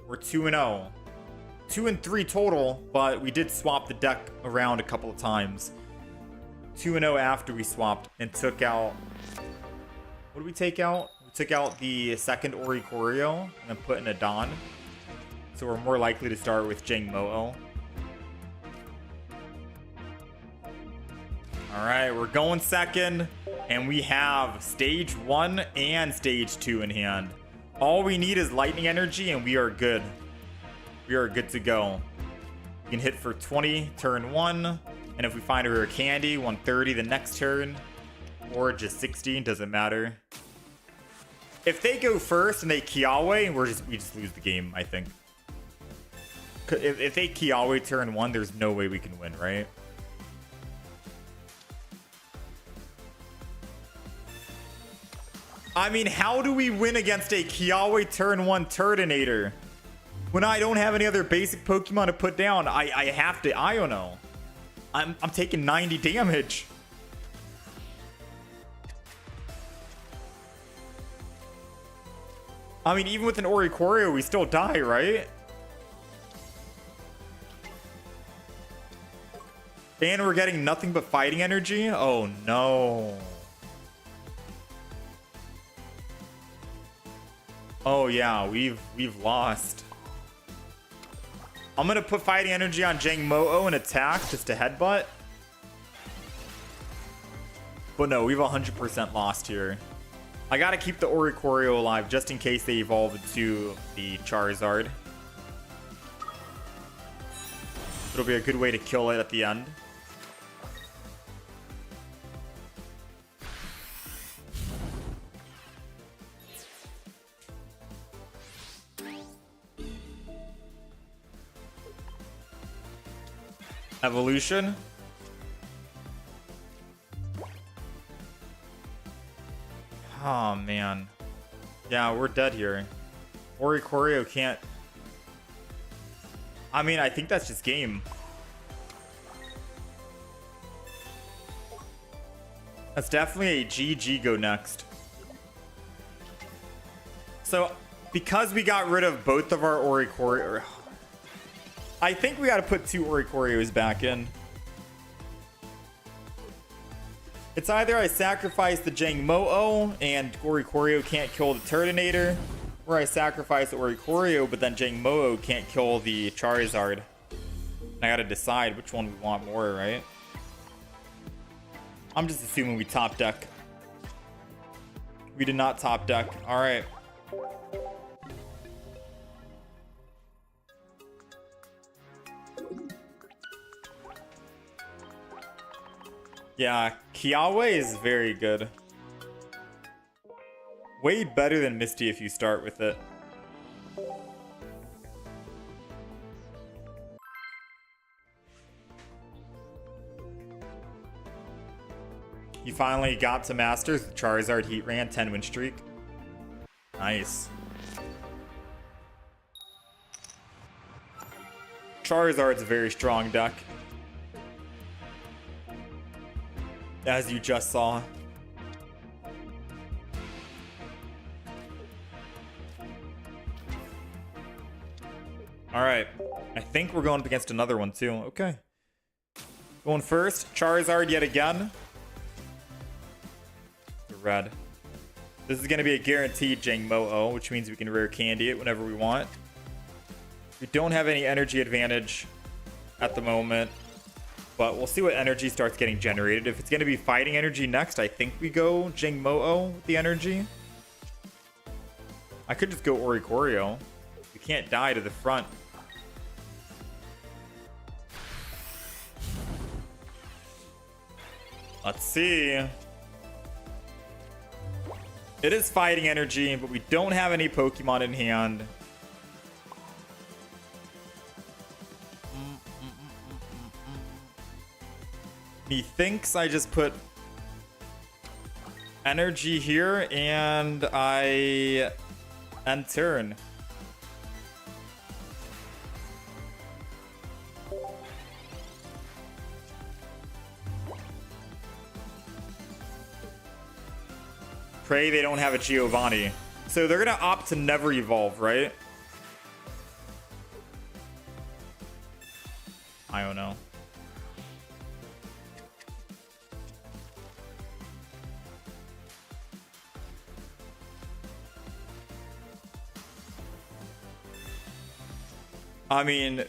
We're 2-0. 2 and 3 total, but we did swap the deck around a couple of times. 2-0 after we swapped and took out... What did we take out? We took out the second Oricorio and then put in a Don. So we're more likely to start with Jang Mo-Oh. Alright, we're going second. And we have stage 1 and stage 2 in hand. All we need is lightning energy and we are good. We are good to go. We can hit for 20 turn 1, and if we find a rare candy, 130 the next turn, or just 16, doesn't matter. If they go first and they Kiawe, we just lose the game, I think. If they Kiawe turn 1, there's no way we can win, right? I mean, how do we win against a Kiawe turn 1 Turdinator? When I don't have any other basic Pokemon to put down, I have to Iono. I'm taking 90 damage. I mean, even with an Oricorio, we still die, right? And we're getting nothing but fighting energy? Oh, no. Oh, yeah, we've lost. I'm going to put fighting energy on Jangmo-O and attack just to headbutt. But no, we've 100% lost here. I got to keep the Oricorio alive just in case they evolve into the Charizard. It'll be a good way to kill it at the end. Evolution. Oh, man. Yeah, we're dead here. Oricorio can't... I mean, I think that's just game. That's definitely a GG go next. So, because we got rid of both of our Oricorio... I think we got to put 2 Oricorios back in. It's either I sacrifice the Jangmo-O and Oricorio can't kill the Turdinator, or I sacrifice the Oricorio but then Jangmo-O can't kill the Charizard. And I gotta decide which one we want more, right? I'm just assuming we top deck. We did not top deck. Alright. Yeah, Kiawe is very good. Way better than Misty if you start with it. You finally got to Masters with Charizard Heat Ran, 10 win streak. Nice. Charizard's a very strong deck. As you just saw. Alright. I think we're going up against another one too. Okay. Going first. Charizard yet again. The red. This is going to be a guaranteed Jangmo-O, which means we can rare candy it whenever we want. We don't have any energy advantage at the moment. But we'll see what energy starts getting generated. If it's going to be fighting energy next, I think we go Jangmo-O with the energy. I could just go Oricorio. We can't die to the front. Let's see. It is fighting energy, but we don't have any Pokemon in hand. He thinks I just put energy here and I end turn. Pray they don't have a Giovanni. So they're gonna opt to never evolve, right? I don't know. I mean,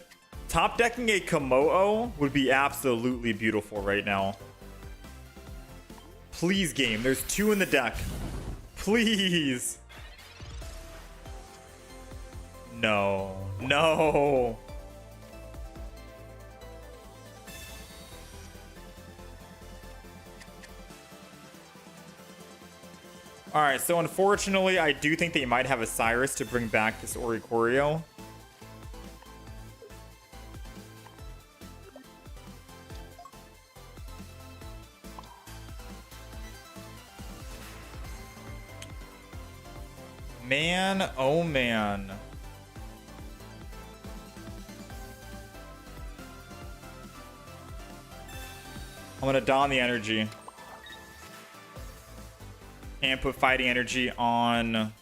top decking a Komo-O would be absolutely beautiful right now. Please, game. There's 2 in the deck. Please. No. No. Alright, so unfortunately, I do think they might have a Cyrus to bring back this Oricorio. Man, oh man. I'm gonna don the energy. And put fighting energy on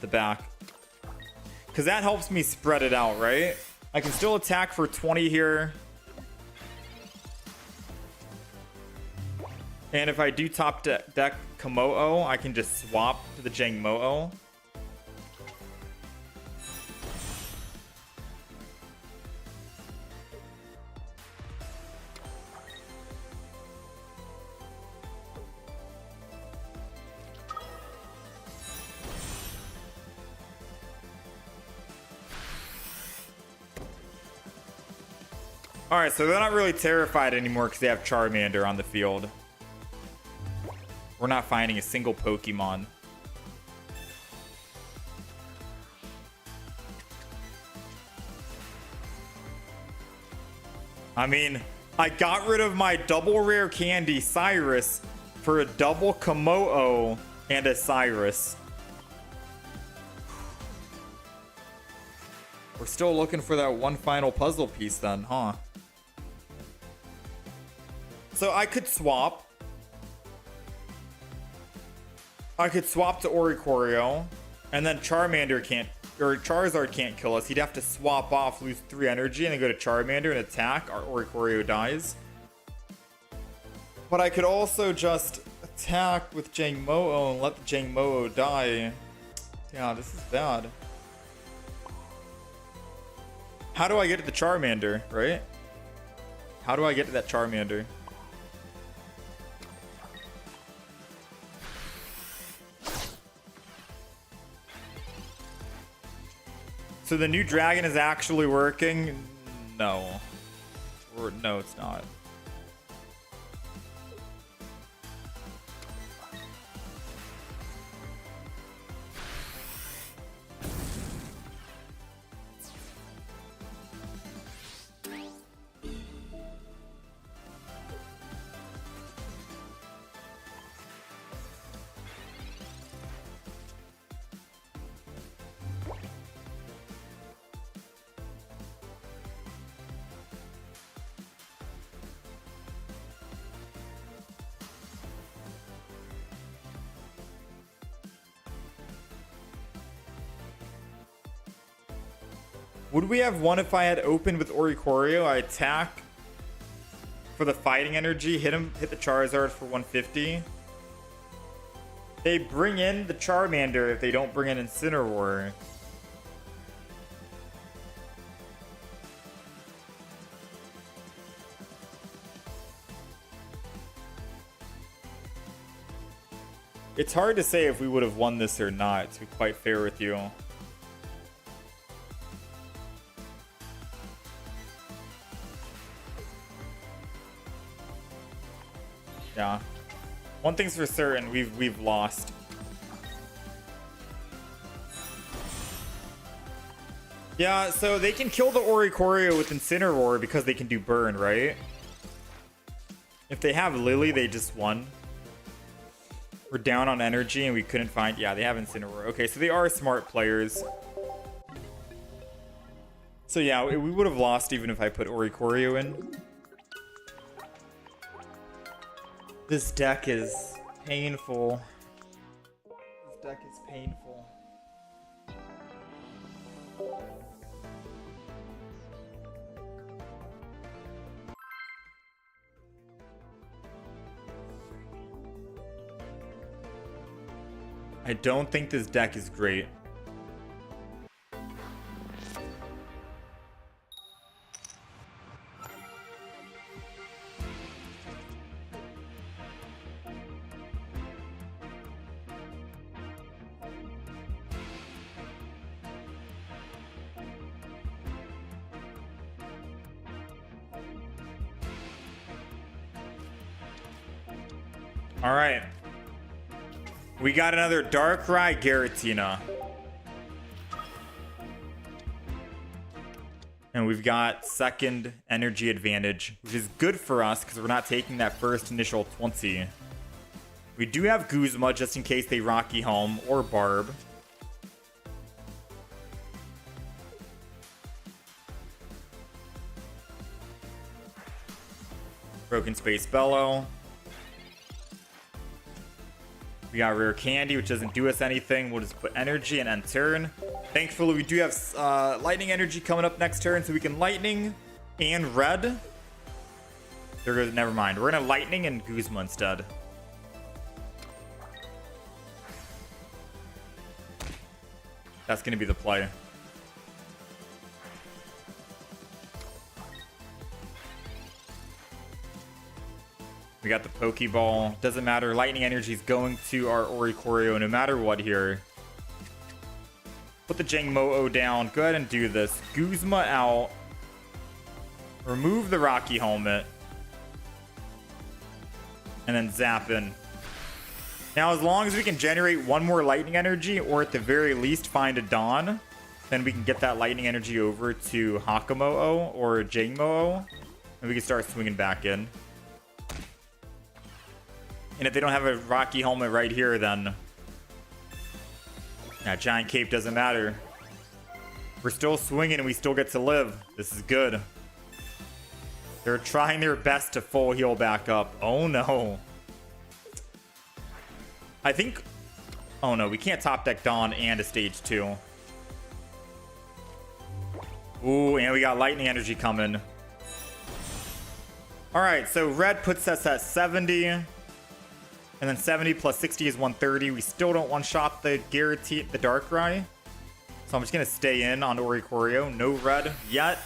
the back. Because that helps me spread it out, right? I can still attack for 20 here. And if I do top deck Komodo, I can just swap to the Jangmo-o. Alright, so they're not really terrified anymore because they have Charmander on the field. We're not finding a single Pokemon. I mean, I got rid of my double rare candy Cyrus for a double Komodo and a Cyrus. We're still looking for that one final puzzle piece then, huh? So I could swap. I could swap to Oricorio, and then Charmander can't, or Charizard can't kill us. He'd have to swap off, lose 3 energy, and then go to Charmander and attack. Our Oricorio dies. But I could also just attack with Jangmo-o and let the Jangmo-o die. Yeah, this is bad. How do I get to the Charmander, right? How do I get to that Charmander? So the new dragon is actually working? No. Or no, it's not. Would we have won if I had opened with Oricorio? I attack for the fighting energy, hit the Charizard for 150. They bring in the Charmander if they don't bring in Incineroar. It's hard to say if we would have won this or not, to be quite fair with you. Yeah. One thing's for certain, we've lost. Yeah, so they can kill the Oricorio with Incineroar because they can do burn, right? If they have Lily, they just won. We're down on energy and we couldn't find... Yeah, they have Incineroar. Okay, so they are smart players. So yeah, we would have lost even if I put Oricorio in. This deck is painful. This deck is painful. I don't think this deck is great. All right. We got another Darkrai Giratina. And we've got second energy advantage, which is good for us because we're not taking that first initial 20. We do have Guzma just in case they Rocky home or Barb. Broken Space Bellow. We got Rare Candy, which doesn't do us anything. We'll just put energy and end turn. Thankfully, we do have lightning energy coming up next turn, so we can lightning and red. There goes, never mind. We're gonna lightning and Guzma instead. That's gonna be the play. We got the Pokeball. Doesn't matter. Lightning energy is going to our Oricorio no matter what here. Put the Jangmo-O down. Go ahead and do this. Guzma out. Remove the Rocky Helmet. And then zap in. Now, as long as we can generate one more lightning energy, or at the very least find a Dawn, then we can get that lightning energy over to Hakamo-O or Jangmo-O. And we can start swinging back in. And if they don't have a Rocky Helmet right here, then that Giant Cape doesn't matter. We're still swinging and we still get to live. This is good. They're trying their best to full heal back up. Oh no. I think... Oh no, we can't top deck Dawn and a stage 2. Ooh, and we got lightning energy coming. Alright, so red puts us at 70. And then 70 plus 60 is 130. We still don't one-shot the guaranteed the Darkrai. So I'm just going to stay in on Oricorio. No red yet.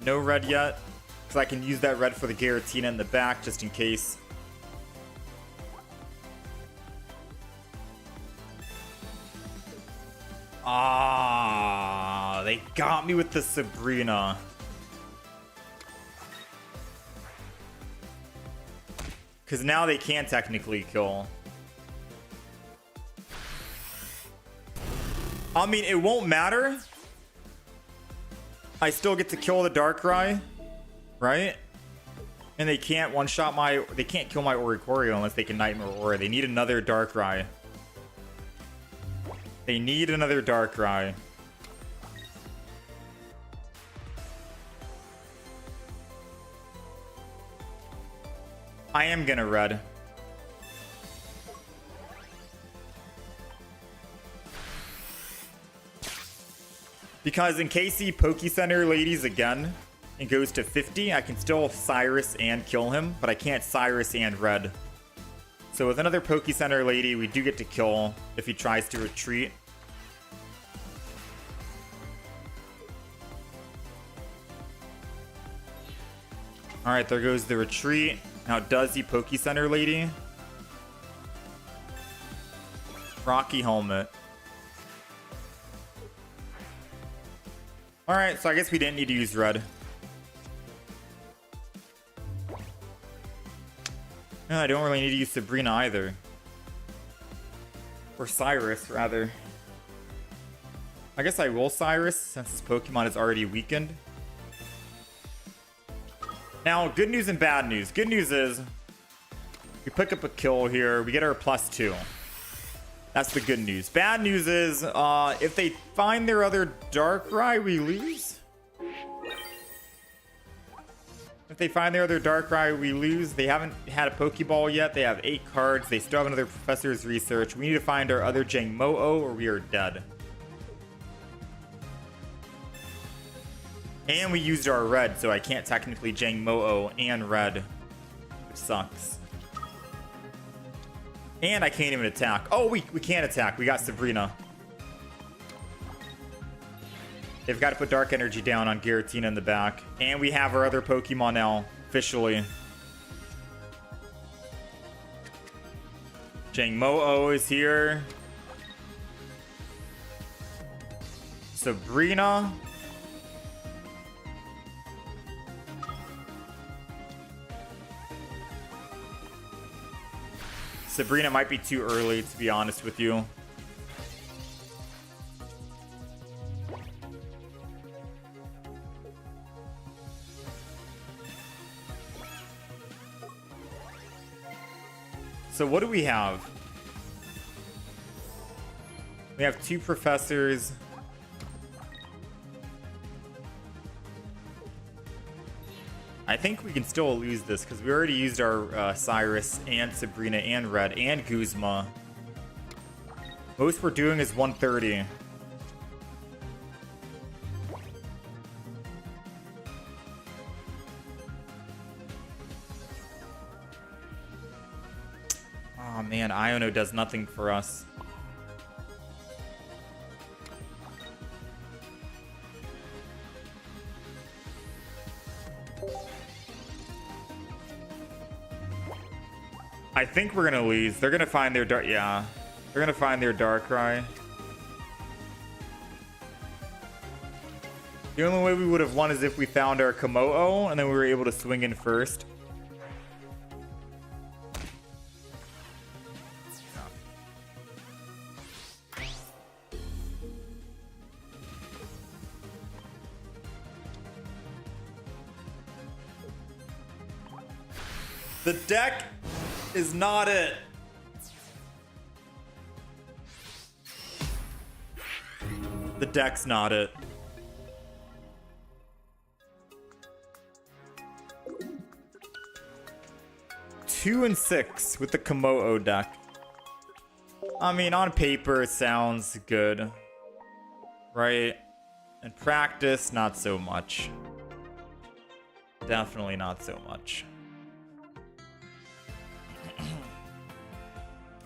No red yet. Because I can use that red for the Giratina in the back just in case. Ah, they got me with the Sabrina. Because now they can technically kill. I mean, it won't matter. I still get to kill the Darkrai, right? And they can't one-shot my... They can't kill my Oricorio unless they can Nightmare Aura. They need another Darkrai. They need another Darkrai. I am gonna red. Because in case he Poke Center ladies again and goes to 50, I can still Cyrus and kill him, but I can't Cyrus and red. So with another Poke Center lady, we do get to kill if he tries to retreat. Alright, there goes the retreat. Now, does he Poke Center lady? Rocky Helmet. Alright, so I guess we didn't need to use red. No, I don't really need to use Sabrina either. Or Cyrus, rather. I guess I will Cyrus, since this Pokemon is already weakened. Now, good news and bad news. Good news is we pick up a kill here. We get our +2. That's the good news. Bad news is if they find their other Darkrai, we lose. If they find their other Darkrai, we lose. They haven't had a Pokeball yet. They have 8 cards. They still have another Professor's Research. We need to find our other Jangmo-O or we are dead. And we used our red, so I can't technically Jangmo-O and red, which sucks. And I can't even attack. Oh, we can't attack. We got Sabrina. They've got to put Dark Energy down on Giratina in the back. And we have our other Pokemon now, officially. Jangmo-O is here. Sabrina. Sabrina might be too early, to be honest with you. So what do we have? We have 2 professors. I think we can still lose this because we already used our Cyrus and Sabrina and Red and Guzma. Most we're doing is 130. Oh man, Iono does nothing for us. I think we're gonna lose. They're gonna find their dark. Yeah, they're gonna find their Darkrai. The only way we would have won is if we found our Komodo and then we were able to swing in first. The deck is not it. The deck's not it. Two and 6 with the Komodo deck. I mean, on paper, it sounds good. Right? In practice, not so much. Definitely not so much.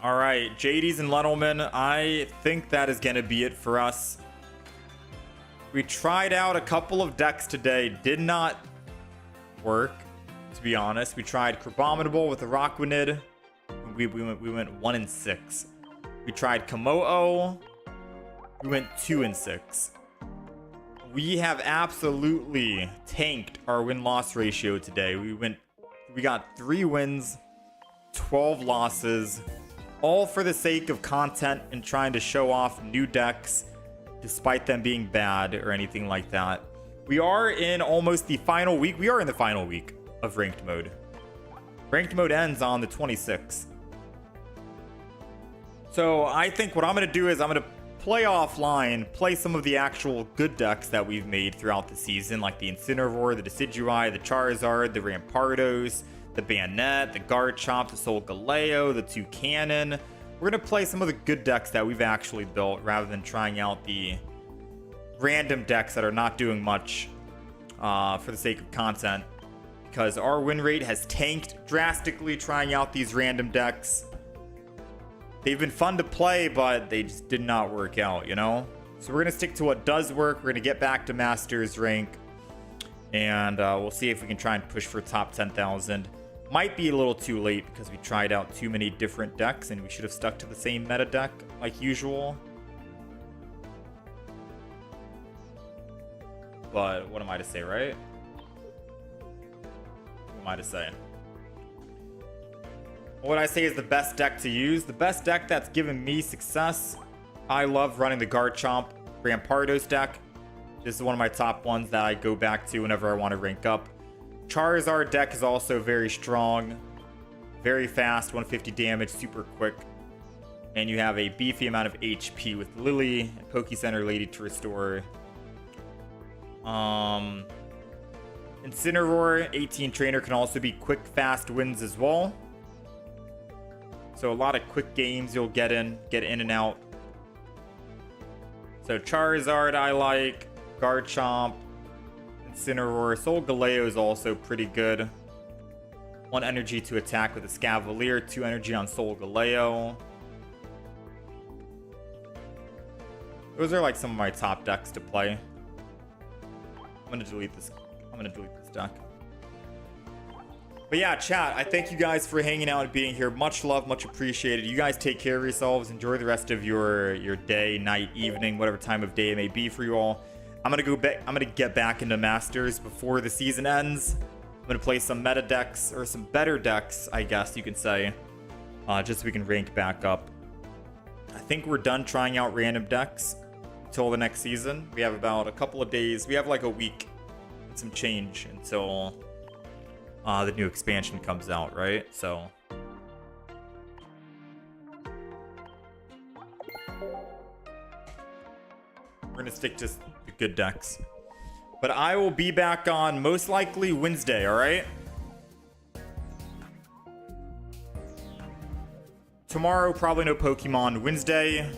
All right, JD's and Lentelman. I think that is going to be it for us. We tried out a couple of decks today. Did not work, to be honest. We tried Crabominable with the Rockwanid. We went 1 and 6. We tried Komodo. We went 2 and 6. We have absolutely tanked our win-loss ratio today. We got 3 wins, 12 losses. All for the sake of content and trying to show off new decks despite them being bad or anything like that. We are in almost the final week. We are in the final week of ranked mode. Ranked mode ends on the 26th. So I think what I'm going to do is I'm going to play offline, play some of the actual good decks that we've made throughout the season, like the Incineroar, the Decidueye, the Charizard, the Rampardos, the Bayonet, the Garchomp, the Solgaleo, the Toucannon. We're going to play some of the good decks that we've actually built rather than trying out the random decks that are not doing much for the sake of content, because our win rate has tanked drastically trying out these random decks. They've been fun to play, but they just did not work out, you know? So we're going to stick to what does work. We're going to get back to Masters rank, and we'll see if we can try and push for top 10,000. Might be a little too late because we tried out too many different decks and we should have stuck to the same meta deck like usual. But what am I to say, right? What am I to say? What I say is the best deck to use. The best deck that's given me success. I love running the Garchomp Rampardos deck. This is one of my top ones that I go back to whenever I want to rank up. Charizard deck is also very strong, very fast, 150 damage, super quick. And you have a beefy amount of HP with Lily and Poke Center Lady to restore. Incineroar, 18 trainer, can also be quick, fast wins as well. So a lot of quick games you'll get in and out. So Charizard I like, Garchomp, Incineroar. Solgaleo is also pretty good. 1 energy to attack with a Scavalier, 2 energy on Solgaleo. Those are like some of my top decks to play. I'm gonna delete this deck. But yeah, chat, I thank you guys for hanging out and being here. Much love, much appreciated. You guys take care of yourselves. Enjoy the rest of your day, night, evening, whatever time of day it may be for you all. I'm gonna get back into Masters before the season ends. I'm gonna play some meta decks, or some better decks, I guess you can say, just so we can rank back up. I think we're done trying out random decks until the next season. We have about a couple of days. We have like a week and some change until the new expansion comes out, right? So We're gonna stick to the good decks. But I will be back on most likely Wednesday, alright? Tomorrow, probably no Pokemon. Wednesday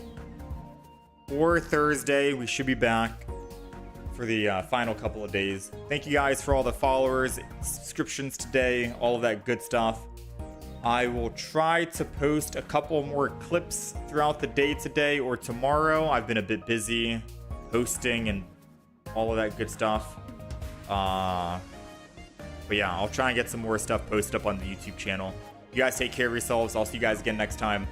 or Thursday, we should be back for the final couple of days. Thank you guys for all the followers, subscriptions today, all of that good stuff. I will try to post a couple more clips throughout the day today or tomorrow. I've been a bit busy hosting and all of that good stuff. But yeah, I'll try and get some more stuff posted up on the YouTube channel. You guys take care of yourselves. I'll see you guys again next time.